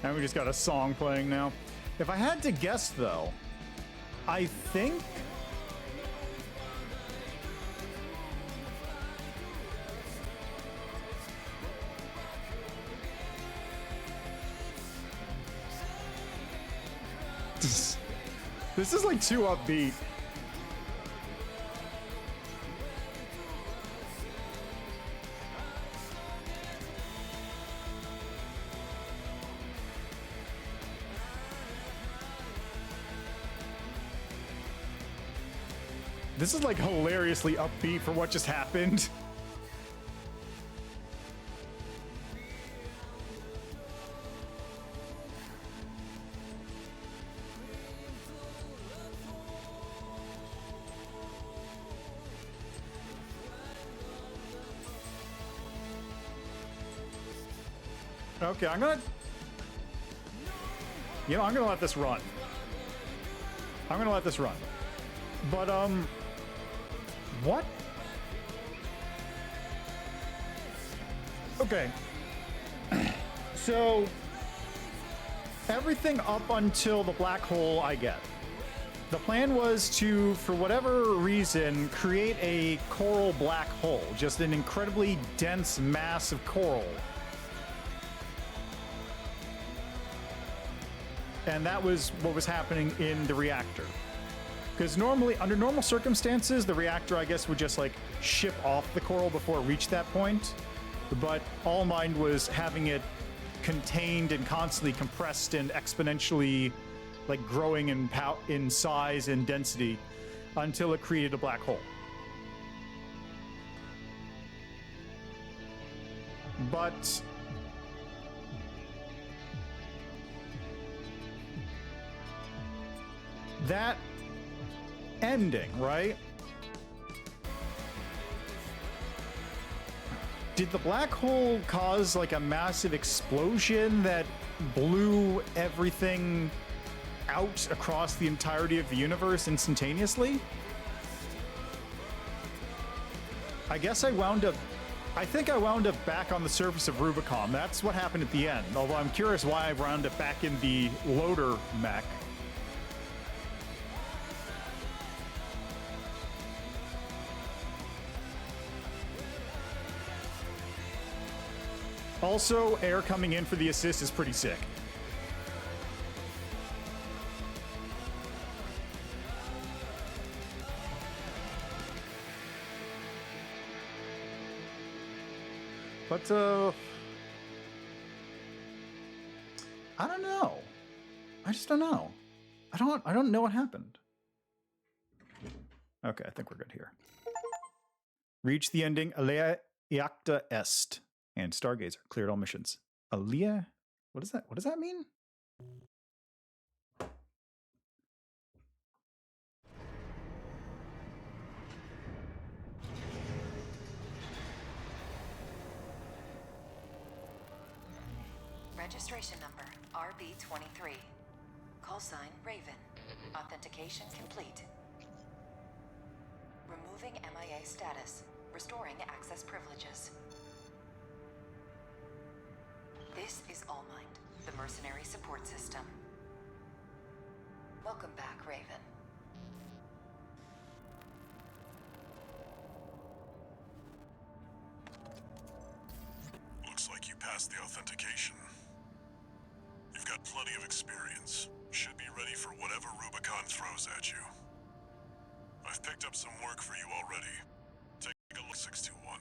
and we just got a song playing now. If I had to guess, though, I think this is like too upbeat. This is like hilariously upbeat for what just happened. Okay, I'm gonna let this run. I'm gonna let this run. But, what? Okay. So, everything up until the black hole I get. The plan was to, for whatever reason, create a coral black hole. Just an incredibly dense mass of coral. And that was what was happening in the reactor. Because normally, under normal circumstances, the reactor, I guess, would just like ship off the coral before it reached that point. But All Mind was having it contained and constantly compressed and exponentially like growing in size and density until it created a black hole. But that ending, right? Did the black hole cause like a massive explosion that blew everything out across the entirety of the universe instantaneously? I guess I think I wound up back on the surface of Rubicon. That's what happened at the end, although I'm curious why I wound up back in the loader mech. Also, air coming in for the assist is pretty sick. But, I don't know. I just don't know. I don't know what happened. Okay, I think we're good here. Reach the ending Alea Iacta Est. And Stargazer cleared all missions. Alea? What is that? What does that mean? Registration number RB-23. Call sign Raven. Authentication complete. Removing MIA status. Restoring access privileges. This is All Mind, the mercenary support system. Welcome back, Raven. Looks like you passed the authentication. You've got plenty of experience. Should be ready for whatever Rubicon throws at you. I've picked up some work for you already. Take a look, 621.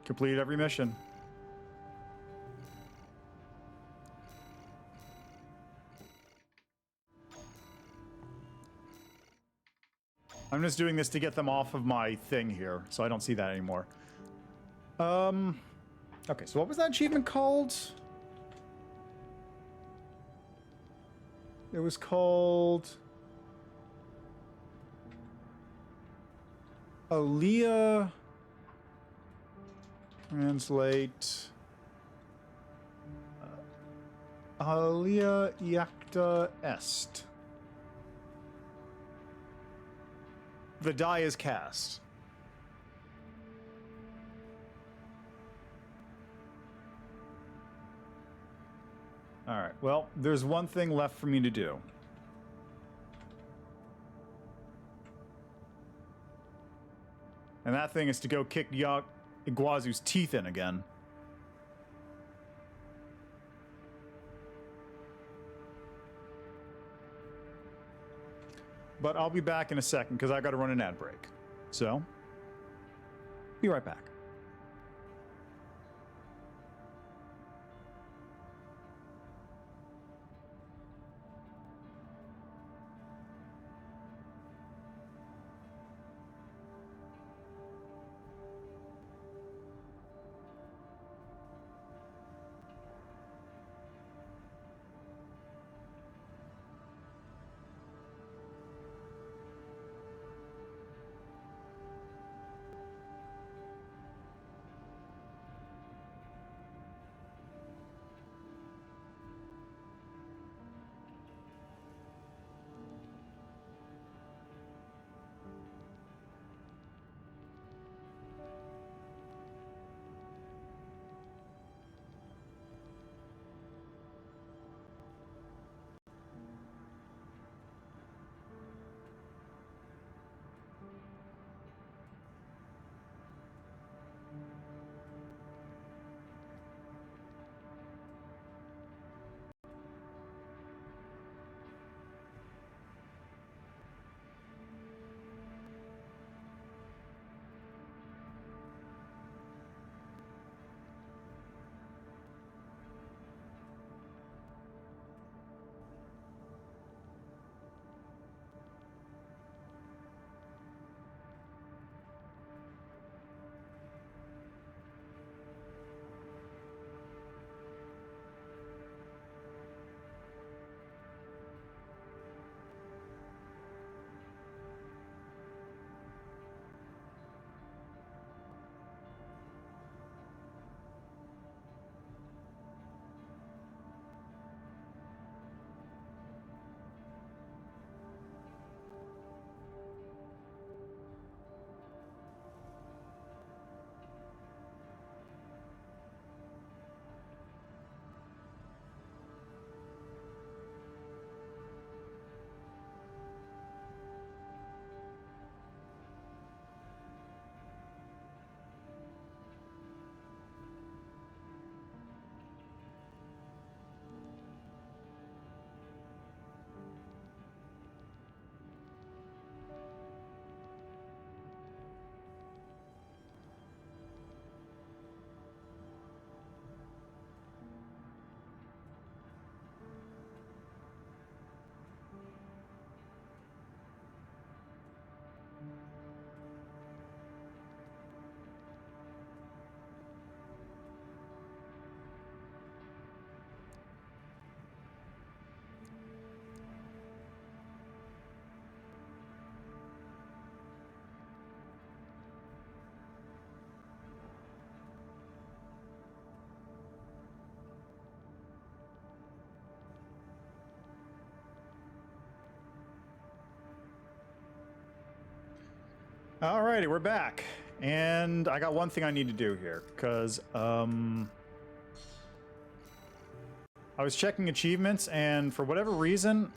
Complete every mission. I'm just doing this to get them off of my thing here, so I don't see that anymore. Okay, so what was that achievement called? It was called Aaliyah. Translate. Aaliyah iacta est. The die is cast. Alright, well, there's one thing left for me to do. And that thing is to go kick Iguazu's teeth in again. But I'll be back in a second because I got to run an ad break. So, be right back. Alrighty, we're back. And I got one thing I need to do here, because, I was checking achievements, and for whatever reason,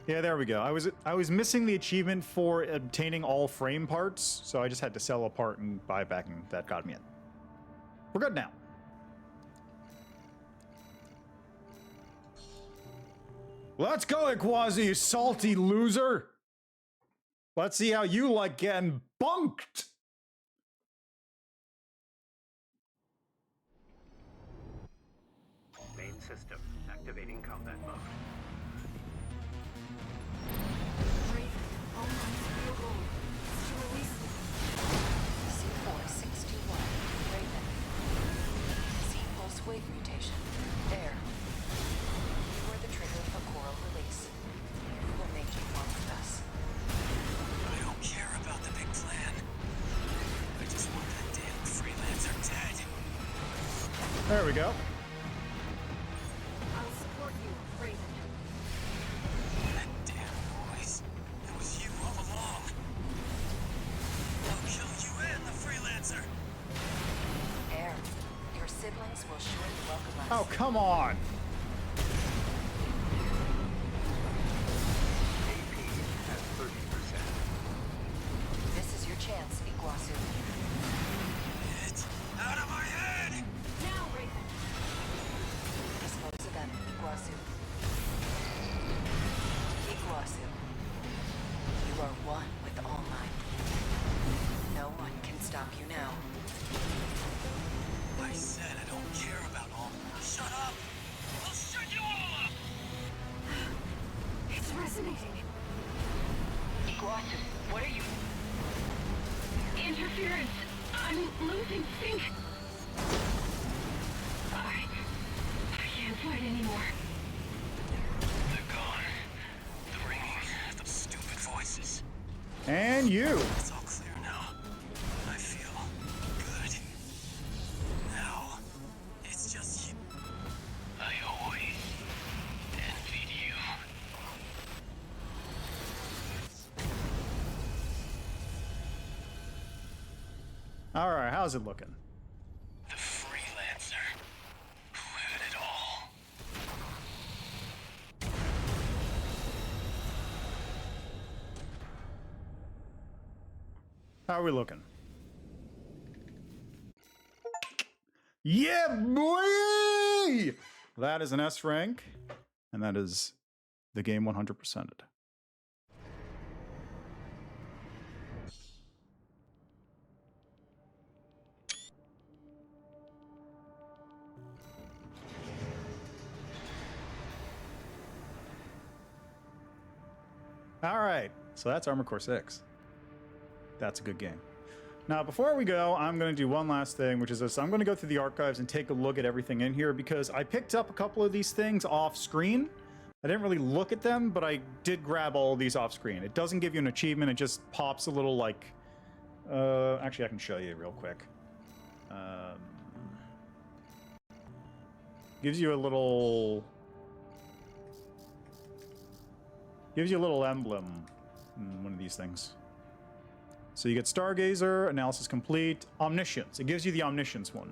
yeah, there we go. I was missing the achievement for obtaining all frame parts, so I just had to sell a part and buy it back, and that got me in. We're good now. Let's go, Iquazi, you salty loser. Let's see how you like getting bunked. Main system activating combat mode. C4621, Raven. C-pulse wave mutation. There. You are the trigger for coral release. We will make you one with us. I don't care about the big plan. I just want that damn freelancer dead. There we go. I'll support you, Raven. That damn noise. It was you all along. I'll kill you and the freelancer. Air. Your siblings will surely welcome us. Oh, come on. AP at 30%. This is your chance, Iguazu. Get out of my head! Now, Raven. Dispose of them, Iguazu. Iguazu. You are one with All Might. No one can stop you now. I said I don't care about all. Shut up! I'll shut you all up! It's resonating. Iguazu, what are you... Interference. I'm losing sync. I can't fight anymore. They're gone. The ringing, the stupid voices. And you. It's all clear now. I feel good. Now, it's just you. I always envied you. All right, how's it looking? The freelancer. Who had it all? How are we looking? Yeah, boy! That is an S rank, and that is the game 100%ed. All right, so that's Armored Core 6. That's a good game. Now, before we go, I'm going to do one last thing, which is this. I'm going to go through the archives and take a look at everything in here, because I picked up a couple of these things off screen. I didn't really look at them, but I did grab all of these off screen. It doesn't give you an achievement. It just pops a little, like... actually, I can show you real quick. Gives you a little... Gives you a little emblem in one of these things. So you get Stargazer, Analysis Complete, Omniscience. It gives you the Omniscience one.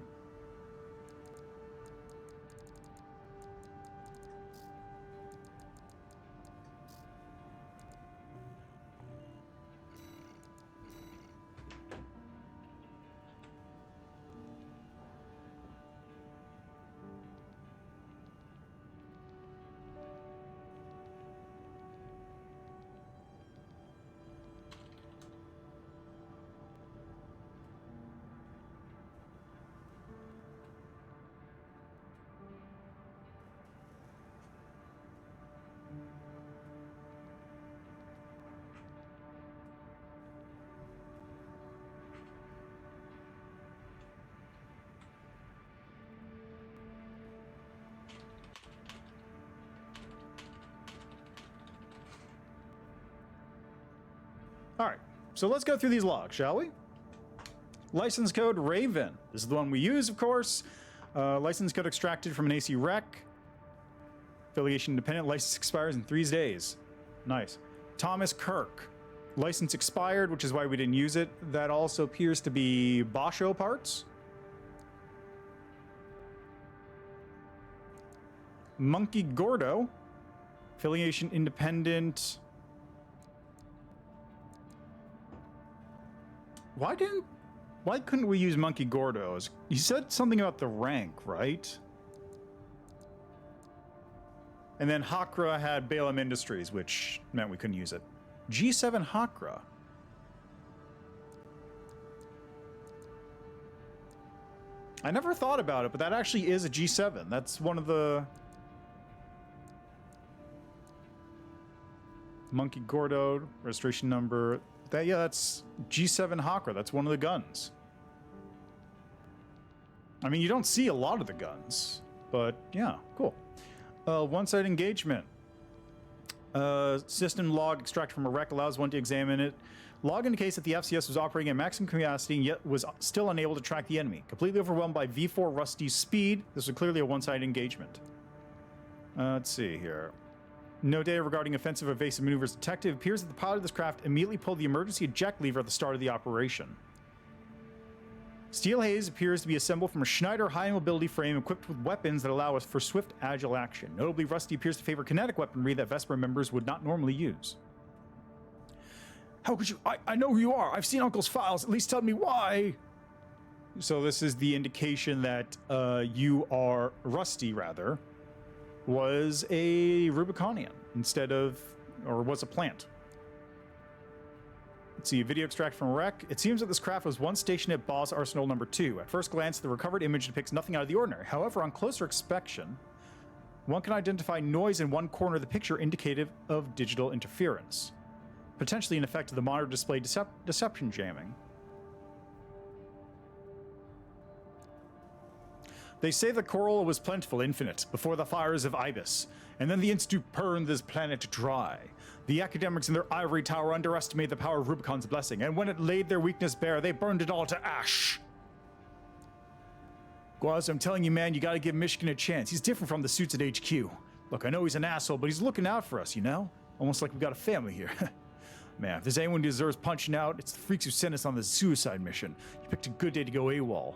All right, so let's go through these logs, shall we? License code Raven. This is the one we use, of course. License code extracted from an AC rec. Affiliation independent. License expires in 3 days. Nice. Thomas Kirk. License expired, which is why we didn't use it. That also appears to be Basho parts. Monkey Gordo. Affiliation independent. Why couldn't we use Monkey Gordo? You said something about the rank, right? And then Hakra had Balaam Industries, which meant we couldn't use it. G7 Hakra. I never thought about it, but that actually is a G7. That's one of the... Monkey Gordo, registration number. Yeah, that's G7 Hakra. That's one of the guns. I mean, you don't see a lot of the guns, but yeah, cool. One-side engagement. System log extracted from a wreck allows one to examine it. Log indicates that the FCS was operating at maximum capacity and yet was still unable to track the enemy. Completely overwhelmed by V.IV Rusty's speed, this was clearly a one-side engagement. Let's see here. No data regarding offensive or evasive maneuvers detected. It appears that the pilot of this craft immediately pulled the emergency eject lever at the start of the operation. Steel haze appears to be assembled from a Schneider high-mobility frame equipped with weapons that allow us for swift, agile action. Notably, Rusty appears to favor kinetic weaponry that Vesper members would not normally use. How could you... I know who you are. I've seen Uncle's files. At least tell me why. So this is the indication that you are... Rusty, rather, was a Rubiconian instead of... or was a plant. Let's see, video extract from a wreck. It seems that this craft was once stationed at Boss Arsenal number 2. At first glance, the recovered image depicts nothing out of the ordinary. However, on closer inspection, one can identify noise in one corner of the picture indicative of digital interference. Potentially an effect of the monitor display deception jamming. They say the coral was plentiful, infinite, before the fires of Ibis, and then the Institute burned this planet dry. The academics in their ivory tower underestimated the power of Rubicon's blessing, and when it laid their weakness bare, they burned it all to ash. Guaz, I'm telling you, man, you gotta give Michigan a chance. He's different from the suits at HQ. Look, I know he's an asshole, but he's looking out for us, you know? Almost like we've got a family here. Man, if there's anyone who deserves punching out, it's the freaks who sent us on this suicide mission. You picked a good day to go AWOL.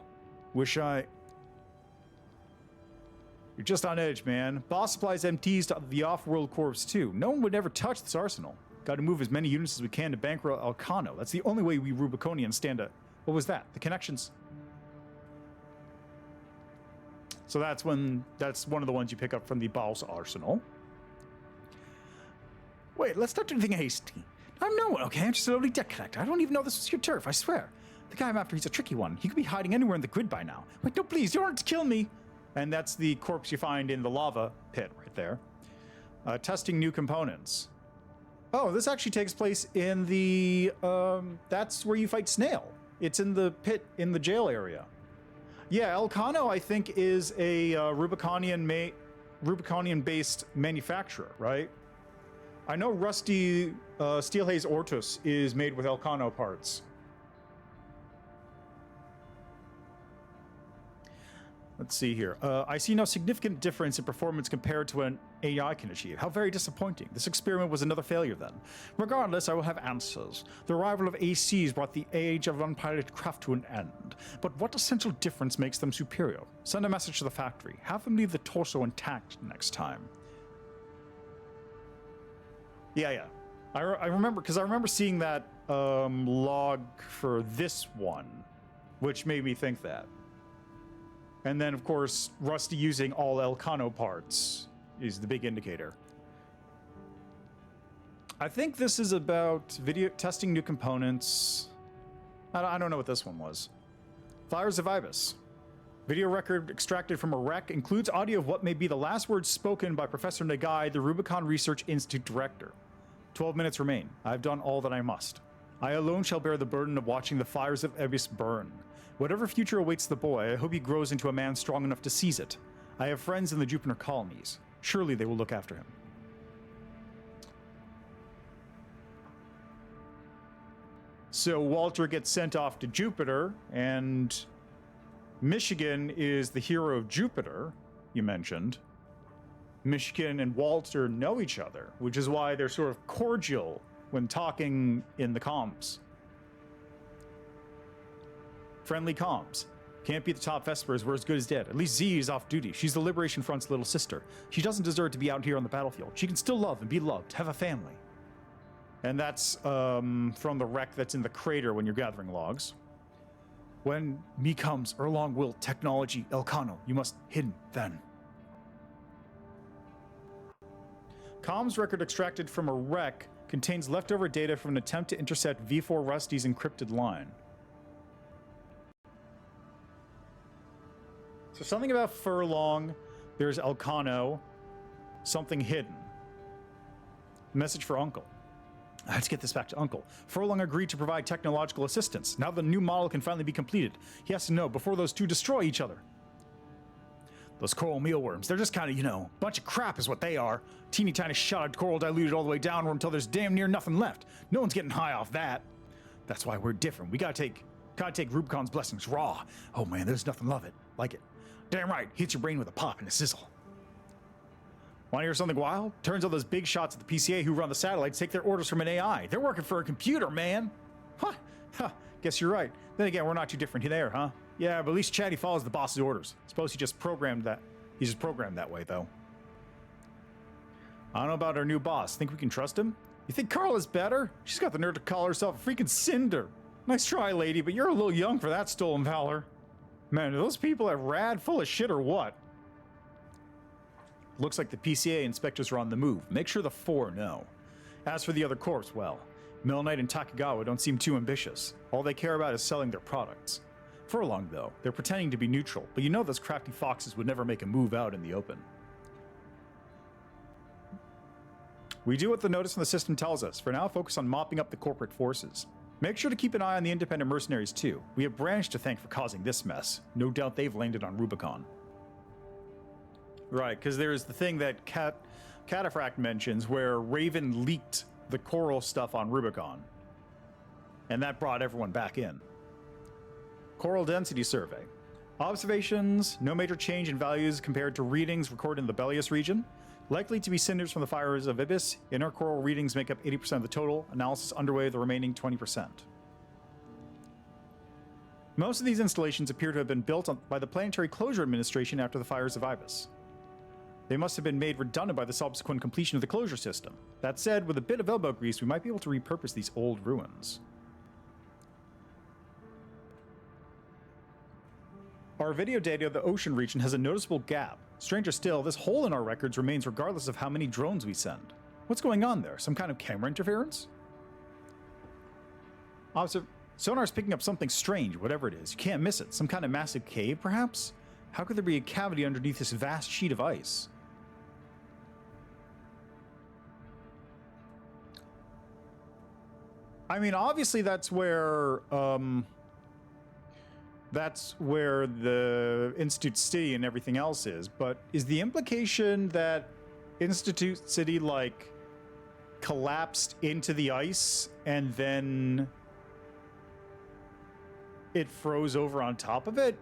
You're just on edge, man. Boss supplies MTs to the off-world corps too. No one would ever touch this arsenal. Got to move as many units as we can to bankroll Elcano. That's the only way we Rubiconians stand up. What was that? The connections. So that's one of the ones you pick up from the Boss arsenal. Wait, let's not do anything hasty. I'm no one, okay? I'm just a lovely deck collector. I don't even know this was your turf, I swear. The guy I'm after, he's a tricky one. He could be hiding anywhere in the grid by now. Wait, no, please, you don't have to kill me. And that's the corpse you find in the lava pit right there. Testing new components. Oh, this actually takes place in the... that's where you fight Snail. It's in the pit in the jail area. Yeah, Elcano, I think, is a Rubiconian-based manufacturer, right? I know Rusty Steelhaze Ortus is made with Elcano parts. Let's see here. I see no significant difference in performance compared to what an AI can achieve. How very disappointing. This experiment was another failure then. Regardless, I will have answers. The arrival of ACs brought the age of unpiloted craft to an end. But what essential difference makes them superior? Send a message to the factory. Have them leave the torso intact next time. Yeah. I remember, because I remember seeing that log for this one, which made me think that. And then, of course, Rusty using all Elcano parts is the big indicator. I think this is about video testing new components. I don't know what this one was. Fires of Ibis. Video record extracted from a wreck includes audio of what may be the last words spoken by Professor Nagai, the Rubicon Research Institute director. 12 minutes remain. I've done all that I must. I alone shall bear the burden of watching the fires of Ibis burn. Whatever future awaits the boy, I hope he grows into a man strong enough to seize it. I have friends in the Jupiter colonies. Surely they will look after him. So Walter gets sent off to Jupiter, and Michigan is the hero of Jupiter, you mentioned. Michigan and Walter know each other, which is why they're sort of cordial when talking in the comms. Friendly comms. Can't be the top Vespers, we're as good as dead. At least Z is off duty. She's the Liberation Front's little sister. She doesn't deserve to be out here on the battlefield. She can still love and be loved, have a family. And that's from the wreck that's in the crater when you're gathering logs. When me comes, Erlong will technology Elcano. You must hidden then. Comms record extracted from a wreck contains leftover data from an attempt to intercept V.4 Rusty's encrypted line. So something about Furlong, there's Elcano, something hidden. Message for Uncle. Let's get this back to Uncle. Furlong agreed to provide technological assistance. Now the new model can finally be completed. He has to know before those two destroy each other. Those coral mealworms, they're just kind of, you know, bunch of crap is what they are. Teeny tiny shot of coral diluted all the way downward until there's damn near nothing left. No one's getting high off that. That's why we're different. We gotta take Rubicon's blessings raw. Oh man, there's nothing like it. Damn right, hits your brain with a pop and a sizzle. Want to hear something wild? Turns out those big shots at the PCA who run the satellites take their orders from an AI. They're working for a computer, man. Huh, guess you're right. Then again, we're not too different there, huh? Yeah, but at least Chatty follows the boss's orders. Suppose he just programmed that. He's just programmed that way, though. I don't know about our new boss. Think we can trust him? You think Carl is better? She's got the nerve to call herself a freaking cinder. Nice try, lady, but you're a little young for that stolen valor. Man, are those people at Rad full of shit or what? Looks like the PCA inspectors are on the move. Make sure the 4 know. As for the other corps, well, Melnite and Takegawa don't seem too ambitious. All they care about is selling their products. Furlong, though, they're pretending to be neutral, but you know those crafty foxes would never make a move out in the open. We do what the notice on the system tells us. For now, focus on mopping up the corporate forces. Make sure to keep an eye on the independent mercenaries, too. We have Branch to thank for causing this mess. No doubt they've landed on Rubicon. Right, because there's the thing that Cataphract mentions where Raven leaked the coral stuff on Rubicon. And that brought everyone back in. Coral density survey. Observations, no major change in values compared to readings recorded in the Bellius region. Likely to be cinders from the fires of Ibis. Inner coral readings make up 80% of the total. Analysis underway, the remaining 20%. Most of these installations appear to have been built by the Planetary Closure Administration after the fires of Ibis. They must have been made redundant by the subsequent completion of the closure system. That said, with a bit of elbow grease, we might be able to repurpose these old ruins. Our video data of the ocean region has a noticeable gap. Stranger still, this hole in our records remains regardless of how many drones we send. What's going on there? Some kind of camera interference? Sonar's picking up something strange, whatever it is. You can't miss it. Some kind of massive cave, perhaps? How could there be a cavity underneath this vast sheet of ice? I mean, obviously that's where the Institute City and everything else is, but is the implication that Institute City, like, collapsed into the ice and then it froze over on top of it?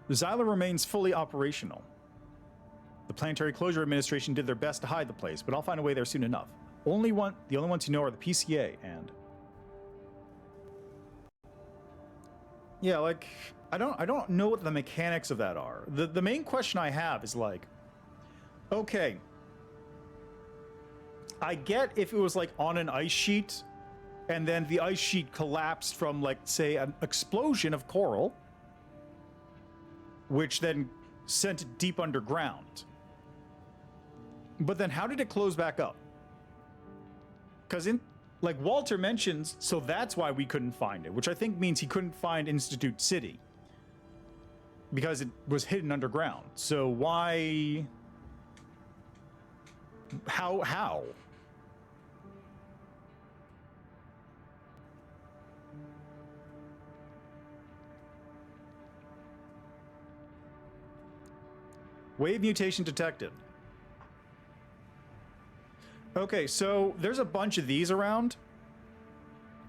The Xylem remains fully operational. The Planetary Closure Administration did their best to hide the place, but I'll find a way there soon enough. The only ones who know are the PCA and... Yeah, like, I don't know what the mechanics of that are. The main question I have is like, okay, I get if it was like on an ice sheet and then the ice sheet collapsed from, like, say, an explosion of coral, which then sent it deep underground. But then how did it close back up? Because like Walter mentions, so that's why we couldn't find it, which I think means he couldn't find Institute City because it was hidden underground. So why? How? Wave mutation detected. Okay, so there's a bunch of these around.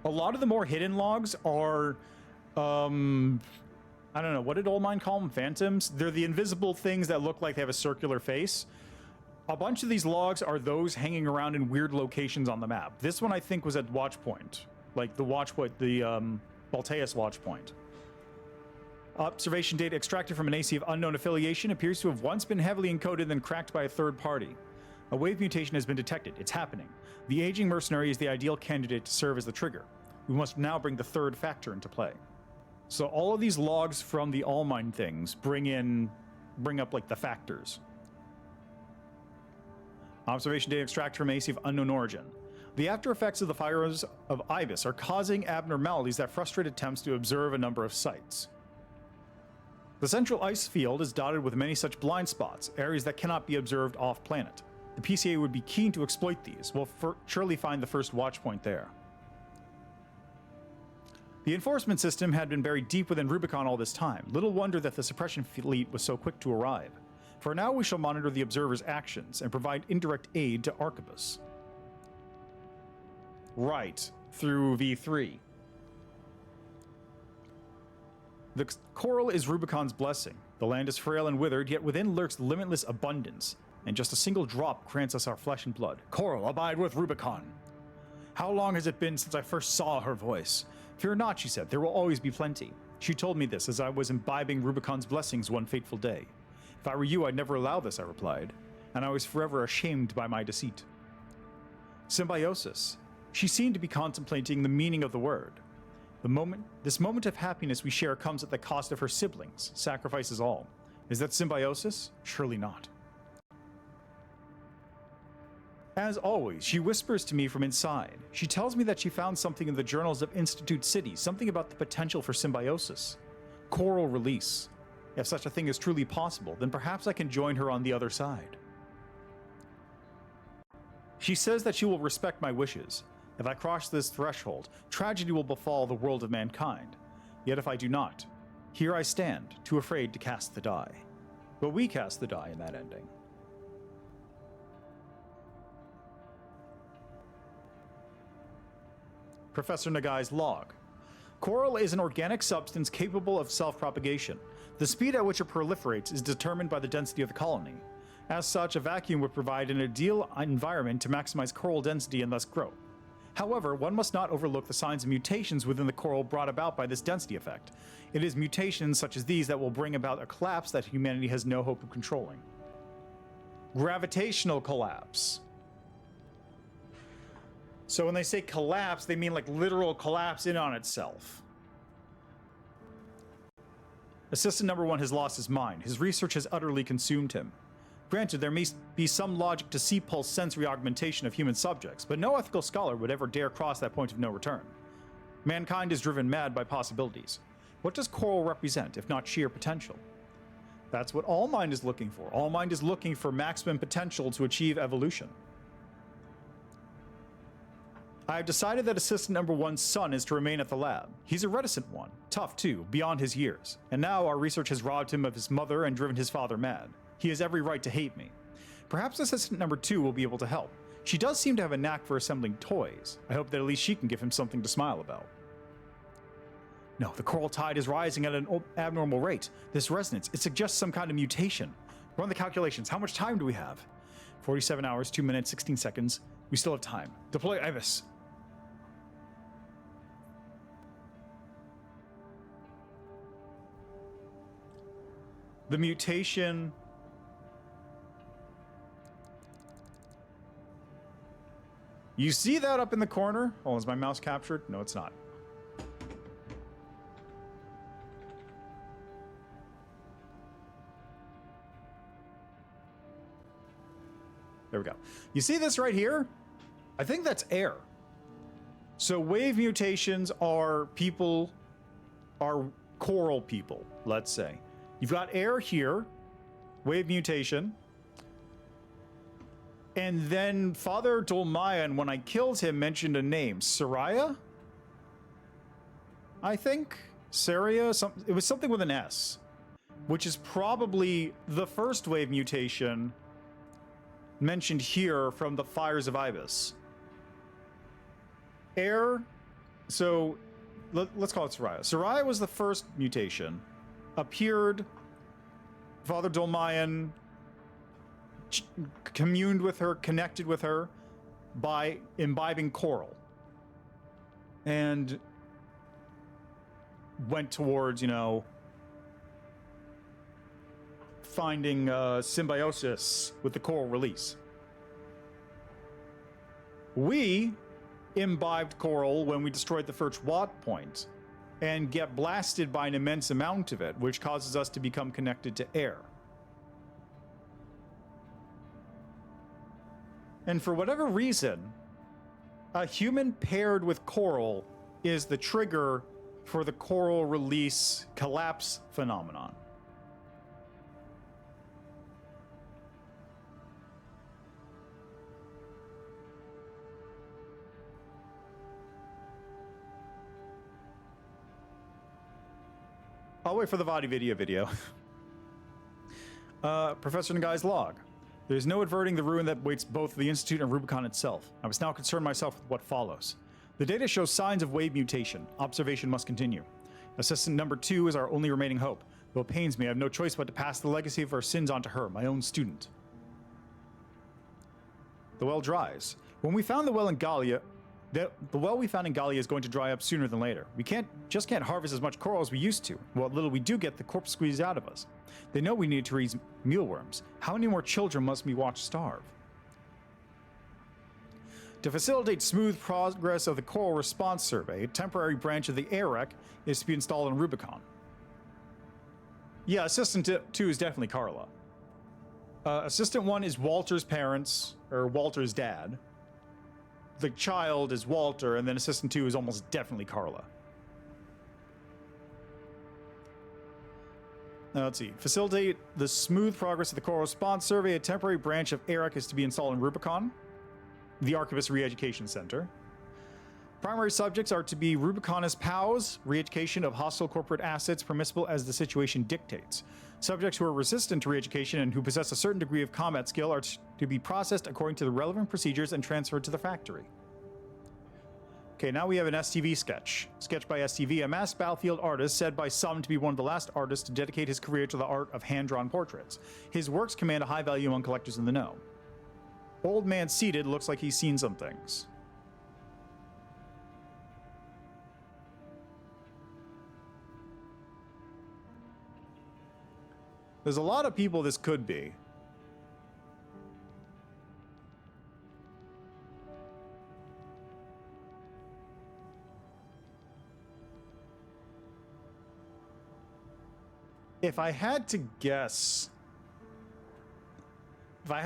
A lot of the more hidden logs are, I don't know, what did Old Mine call them? Phantoms? They're the invisible things that look like they have a circular face. A bunch of these logs are those hanging around in weird locations on the map. This one, I think, was at Watchpoint, like the watch point, the Balteus watch point. Observation data extracted from an AC of unknown affiliation appears to have once been heavily encoded then cracked by a third party. A wave mutation has been detected. It's happening. The aging mercenary is the ideal candidate to serve as the trigger. We must now bring the third factor into play. So all of these logs from the Allmine things bring up like the factors. Observation data extracted from AC of unknown origin. The after effects of the fires of Ibis are causing abnormalities that frustrate attempts to observe a number of sites. The central ice field is dotted with many such blind spots, areas that cannot be observed off-planet. The PCA would be keen to exploit these. We'll surely find the first watch point there. The enforcement system had been buried deep within Rubicon all this time. Little wonder that the suppression fleet was so quick to arrive. For now, we shall monitor the observer's actions and provide indirect aid to Arquebus. Right, through V.III. The coral is Rubicon's blessing. The land is frail and withered, yet within lurks limitless abundance, and just a single drop grants us our flesh and blood. Coral, abide with Rubicon. How long has it been since I first saw her voice? Fear not, she said, there will always be plenty. She told me this as I was imbibing Rubicon's blessings one fateful day. If I were you, I'd never allow this, I replied, and I was forever ashamed by my deceit. Symbiosis. She seemed to be contemplating the meaning of the word. This moment of happiness we share comes at the cost of her siblings, sacrifices all. Is that symbiosis? Surely not. As always, she whispers to me from inside. She tells me that she found something in the journals of Institute City, something about the potential for symbiosis. Coral release. If such a thing is truly possible, then perhaps I can join her on the other side. She says that she will respect my wishes. If I cross this threshold, tragedy will befall the world of mankind. Yet if I do not, here I stand, too afraid to cast the die. But we cast the die in that ending. Professor Nagai's log. Coral is an organic substance capable of self-propagation. The speed at which it proliferates is determined by the density of the colony. As such, a vacuum would provide an ideal environment to maximize coral density and thus growth. However, one must not overlook the signs of mutations within the coral brought about by this density effect. It is mutations such as these that will bring about a collapse that humanity has no hope of controlling. Gravitational collapse. So when they say collapse, they mean like literal collapse in on itself. Assistant number 1 has lost his mind. His research has utterly consumed him. Granted, there may be some logic to C-pulse sensory augmentation of human subjects, but no ethical scholar would ever dare cross that point of no return. Mankind is driven mad by possibilities. What does coral represent, if not sheer potential? That's what Allmind is looking for. Allmind is looking for maximum potential to achieve evolution. I have decided that Assistant number 1's son is to remain at the lab. He's a reticent one, tough too, beyond his years, and now our research has robbed him of his mother and driven his father mad. He has every right to hate me. Perhaps Assistant number 2 will be able to help. She does seem to have a knack for assembling toys. I hope that at least she can give him something to smile about. No, the coral tide is rising at an abnormal rate. This resonance, it suggests some kind of mutation. Run the calculations. How much time do we have? 47 hours, 2 minutes, 16 seconds. We still have time. Deploy Ibis. The mutation... You see that up in the corner? Oh, is my mouse captured? No, it's not. There we go. You see this right here? I think that's air. So wave mutations are coral people, let's say. You've got air here, wave mutation. And then Father Dolmayan, when I killed him, mentioned a name. Soraya? I think? Saria? It was something with an S. Which is probably the first wave mutation mentioned here from the Fires of Ibis. Air. So, let's call it Soraya. Soraya was the first mutation. Appeared. Father Dolmayan communed with her, connected with her by imbibing coral. and went towards, you know, finding symbiosis with the coral release. We imbibed coral when we destroyed the first Watt point and get blasted by an immense amount of it, which causes us to become connected to air. And for whatever reason, a human paired with coral is the trigger for the coral release collapse phenomenon. I'll wait for the V.III video. Professor Ngai's log. There's no averting the ruin that waits both the Institute and Rubicon itself. I must now concern myself with what follows. The data shows signs of wave mutation. Observation must continue. Assistant number 2 is our only remaining hope. Though it pains me, I have no choice but to pass the legacy of our sins on to her, my own student. The well dries. When we found the well in Gallia, the well we found in Gallia is going to dry up sooner than later. We can't harvest as much coral as we used to. What little we do get, the corpse squeezes out of us. They know we need to raise mealworms. How many more children must we watch starve? To facilitate smooth progress of the Coral Response Survey, a temporary branch of the AREC is to be installed on Rubicon. Yeah, Assistant 2 is definitely Carla. Assistant 1 is Walter's parents, or Walter's dad. The child is Walter, and then Assistant 2 is almost definitely Carla. Now, let's see. Facilitate the smooth progress of the Coral Response Survey. A temporary branch of AREC is to be installed in Rubicon, the Archivist Re-Education Center. Primary subjects are to be Rubiconist POWs, re-education of hostile corporate assets permissible as the situation dictates. Subjects who are resistant to re-education and who possess a certain degree of combat skill are to be processed according to the relevant procedures and transferred to the factory. Okay, now we have an STV sketch. Sketched by STV, a masked battlefield artist said by some to be one of the last artists to dedicate his career to the art of hand-drawn portraits. His works command a high value among collectors in the know. Old man seated looks like he's seen some things. There's a lot of people this could be. If I had to guess, I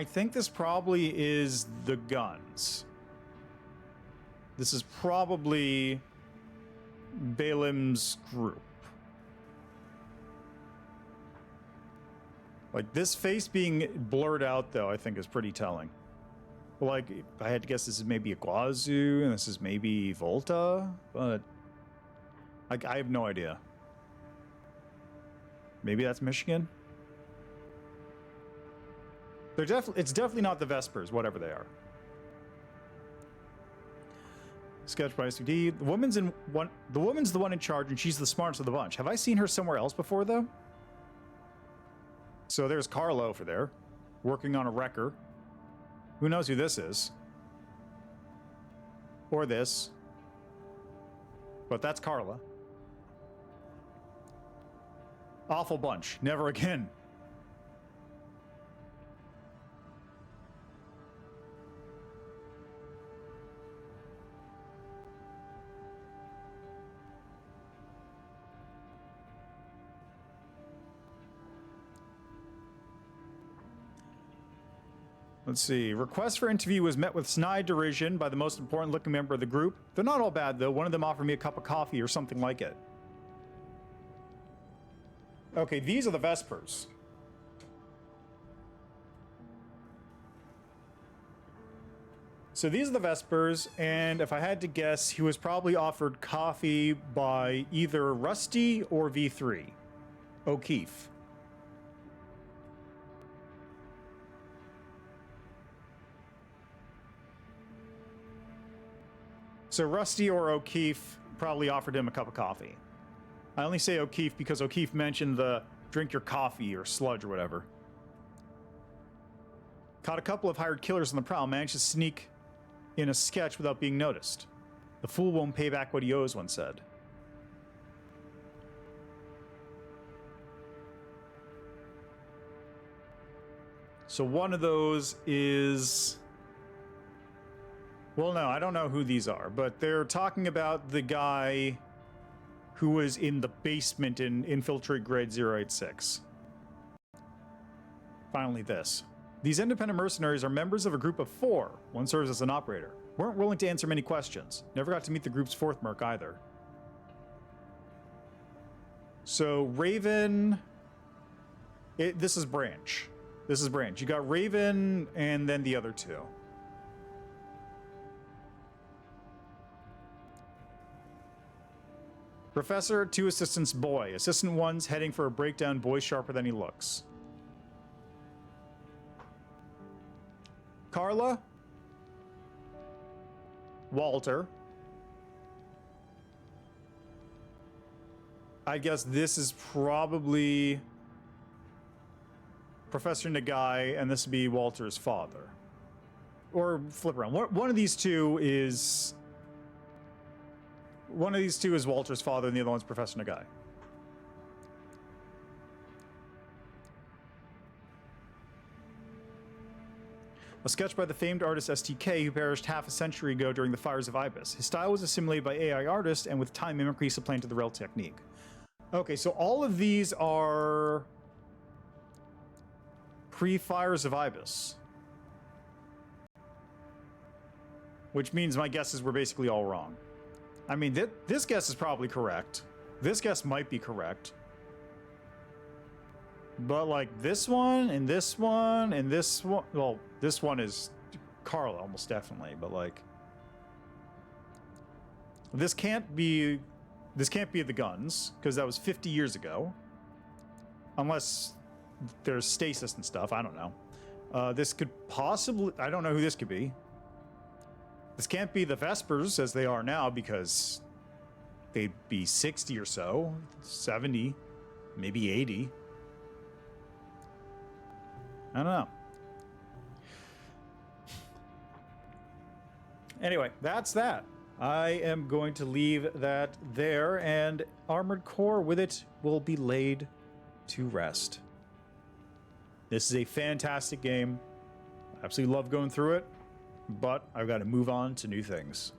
think this probably is the guns. This is probably Balim's group. Like, this face being blurred out, though, I think is pretty telling. Like, if I had to guess, this is maybe Iguazu, and this is maybe Volta, but I have no idea. Maybe that's Michigan? It's definitely not the Vespers, whatever they are. Sketch by STD. The woman's the one in charge, and she's the smartest of the bunch. Have I seen her somewhere else before, though? So there's Carla over there, working on a wrecker. Who knows who this is? Or this. But that's Carla. Awful bunch. Never again. Let's see. Request for interview was met with snide derision by the most important looking member of the group. They're not all bad, though. One of them offered me a cup of coffee or something like it. Okay, these are the Vespers. So these are the Vespers, and if I had to guess, he was probably offered coffee by either Rusty or V.III. O'Keefe. So Rusty or O'Keefe probably offered him a cup of coffee. I only say O'Keefe because O'Keefe mentioned the drink your coffee or sludge or whatever. Caught a couple of hired killers on the prowl, managed to sneak in a sketch without being noticed. The fool won't pay back what he owes, one said. So one of those is... Well, no, I don't know who these are, but they're talking about the guy who was in the basement in Infiltrate Grade 086. Finally, this. These independent mercenaries are members of a group of 4. One serves as an operator. Weren't willing to answer many questions. Never got to meet the group's 4th merc either. So, Raven... this is Branch. This is Branch. You got Raven and then the other 2. Professor, 2 assistants, boy. Assistant 1's heading for a breakdown, boy sharper than he looks. Carla. Walter. I guess this is probably Professor Nagai, and this would be Walter's father. Or flip around. One of these two is... One of these two is Walter's father, and the other one's Professor Nagai. A sketch by the famed artist STK, who perished half a century ago during the fires of Ibis. His style was assimilated by AI artists, and with time mimicry supplanted the real technique. Okay, so all of these are pre-fires of Ibis. Which means my guesses were basically all wrong. I mean, this guess is probably correct. This guess might be correct. But, like, this one, and this one, and this one... Well, this one is Carla, almost definitely, but, like... This can't be the guns, because that was 50 years ago. Unless there's stasis and stuff, I don't know. This could possibly... I don't know who this could be. This can't be the Vespers, as they are now, because they'd be 60 or so, 70, maybe 80. I don't know. Anyway, that's that. I am going to leave that there, and Armored Core with it will be laid to rest. This is a fantastic game. I absolutely love going through it, but I've got to move on to new things.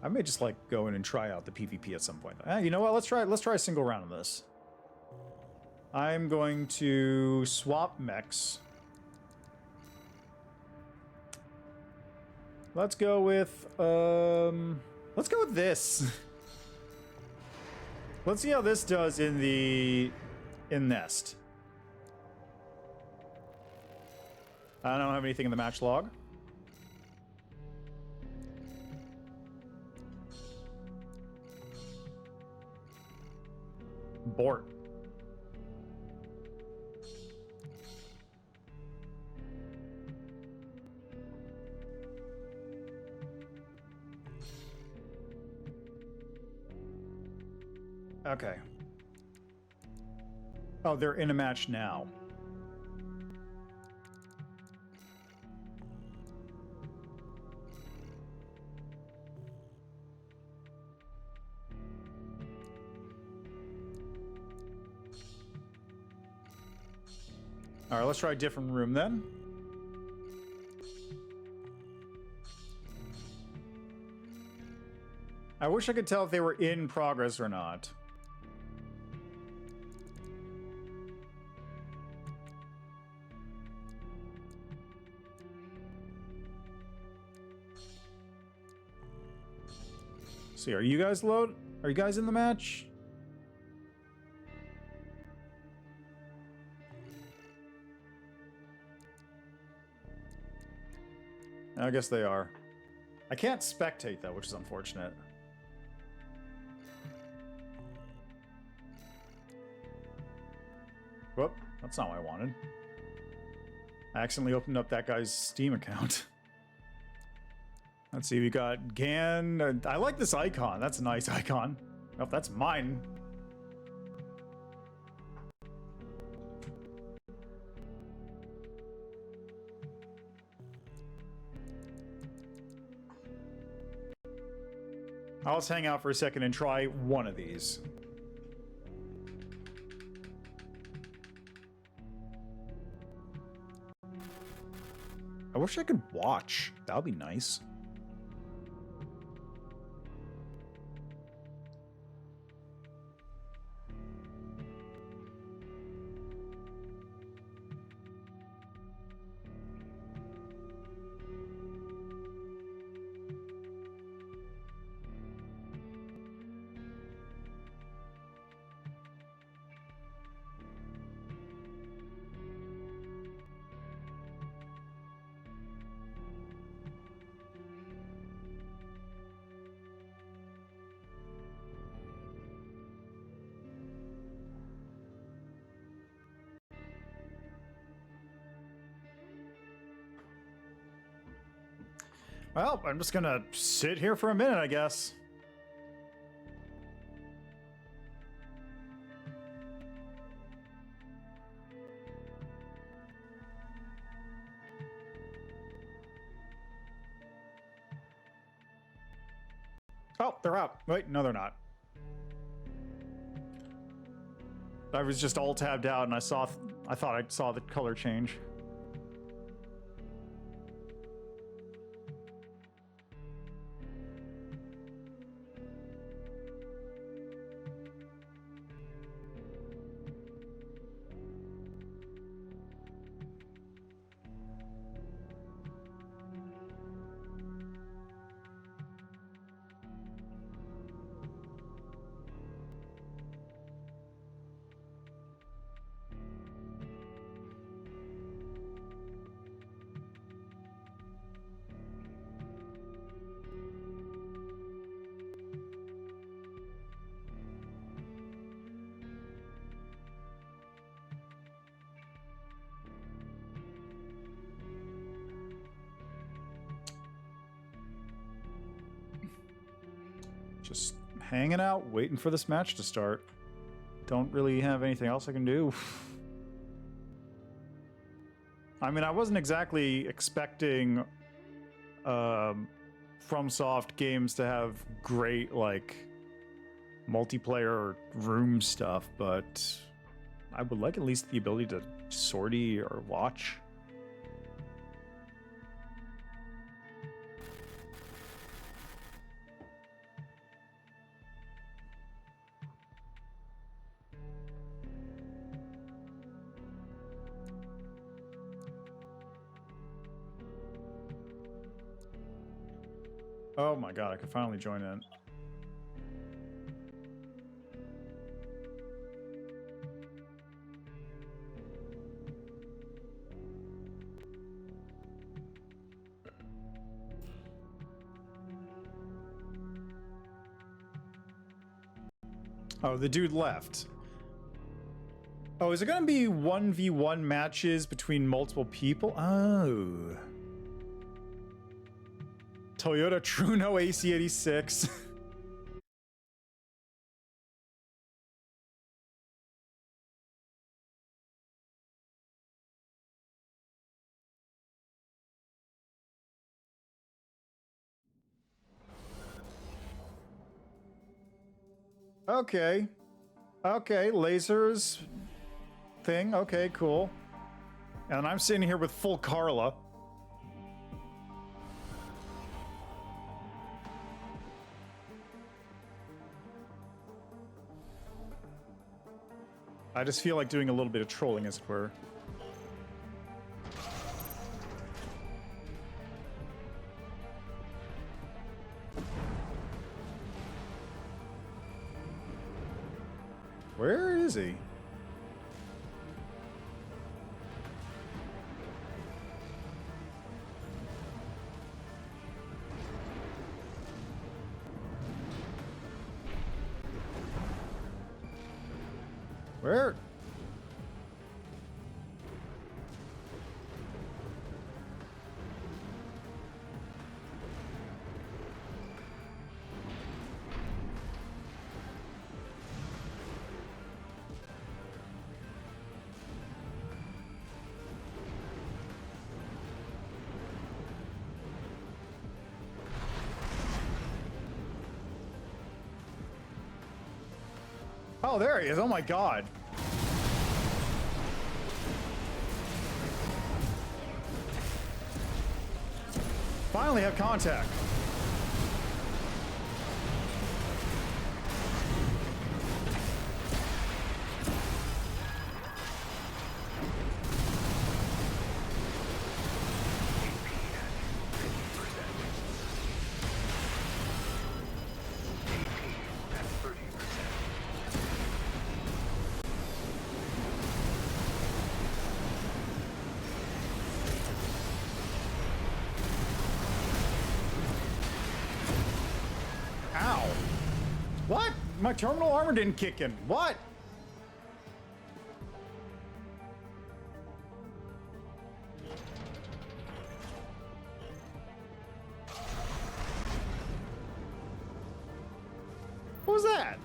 I may just like go in and try out the PvP at some point. You know what? Let's try a single round of this. I'm going to swap mechs. Let's go with this. Let's see how this does in Nest. I don't have anything in the match log. Bort. Okay. Oh, they're in a match now. All right, let's try a different room then. I wish I could tell if they were in progress or not. See, are you guys load? Are you guys in the match? I guess they are. I can't spectate though, which is unfortunate. Whoop, that's not what I wanted. I accidentally opened up that guy's Steam account. Let's see, we got Gan. I like this icon. That's a nice icon. Oh, that's mine. I'll just hang out for a second and try one of these. I wish I could watch. That would be nice. Well, I'm just gonna sit here for a minute, I guess. Oh, they're out. Wait, no, they're not. I was just all tabbed out, and I thought I saw the color change. Just hanging out, waiting for this match to start. Don't really have anything else I can do. I mean, I wasn't exactly expecting FromSoft games to have great, like, multiplayer room stuff, but I would like at least the ability to sortie or watch. Oh my god, I can finally join in. Oh, the dude left. Oh, is it gonna be 1v1 matches between multiple people? Oh. Toyota Truno AC86. Okay. Okay, lasers thing. Okay, cool. And I'm sitting here with full Carla. I just feel like doing a little bit of trolling, as it were. Where is he? Where? Oh, there he is. Oh my god. Finally have contact. Ow. What? My terminal armor didn't kick in. What? What was that?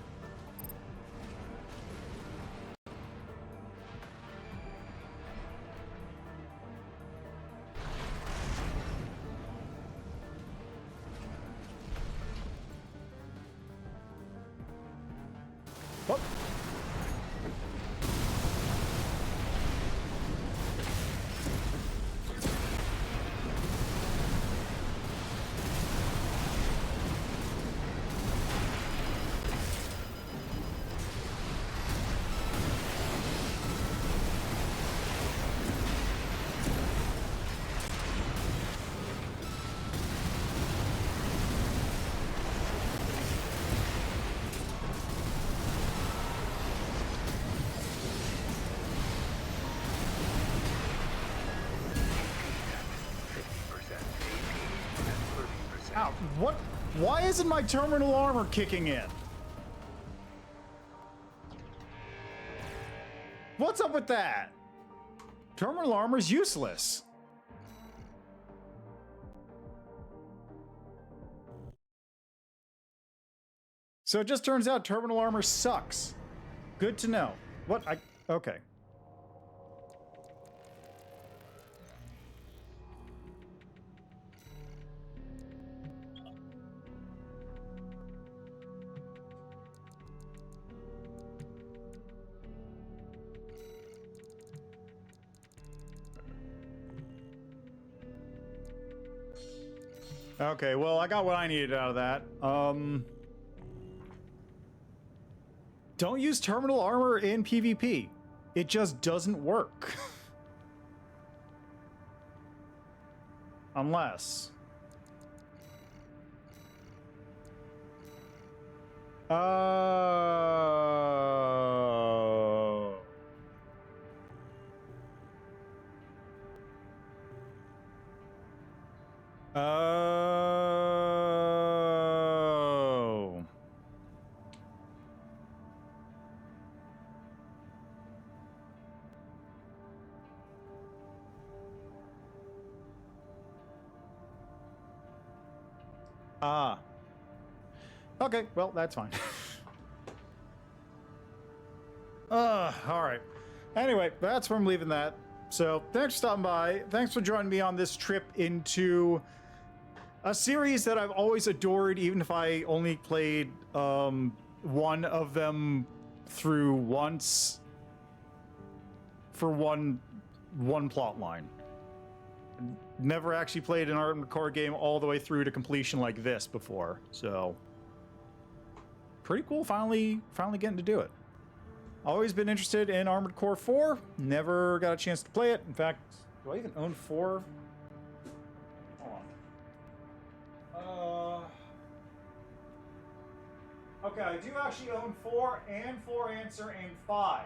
What? Ow, what? Why isn't my terminal armor kicking in? What's up with that? Terminal armor's useless. So it just turns out terminal armor sucks. Good to know. What? Okay. Okay, well, I got what I needed out of that. Don't use terminal armor in PvP. It just doesn't work. Unless... Oh. Ah. Okay, well, that's fine. All right. Anyway, that's where I'm leaving that. So, thanks for stopping by. Thanks for joining me on this trip into a series that I've always adored, even if I only played one of them through once for one plot line. Never actually played an Armored Core game all the way through to completion like this before, so pretty cool finally getting to do it. Always been interested in Armored Core 4, never got a chance to play it. In fact, do I even own 4? Hold on. Okay, I do actually own 4 and 4 Answer and 5.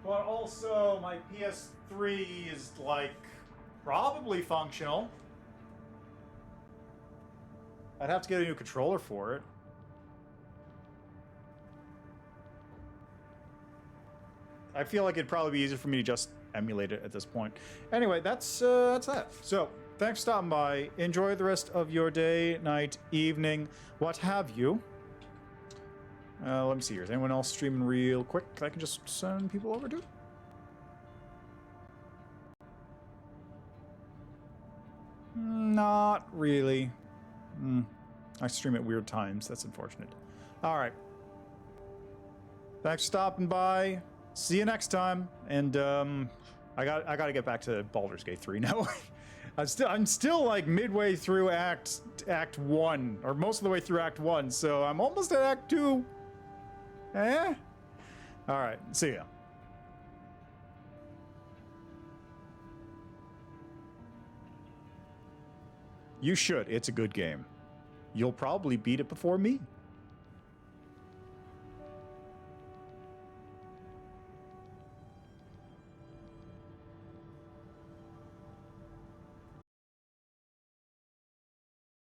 But also, my PS3 is, like, probably functional. I'd have to get a new controller for it. I feel like it'd probably be easier for me to just emulate it at this point. Anyway, that's that. So, thanks for stopping by. Enjoy the rest of your day, night, evening, what have you. Let me see here. Is anyone else streaming real quick that I can just send people over to? Not really. I stream at weird times. That's unfortunate. All right. Thanks for stopping by. See you next time. And I got to get back to Baldur's Gate 3 now. I'm still like midway through Act 1, or most of the way through Act 1, so I'm almost at Act 2. Eh? All right. See ya. You should. It's a good game. You'll probably beat it before me.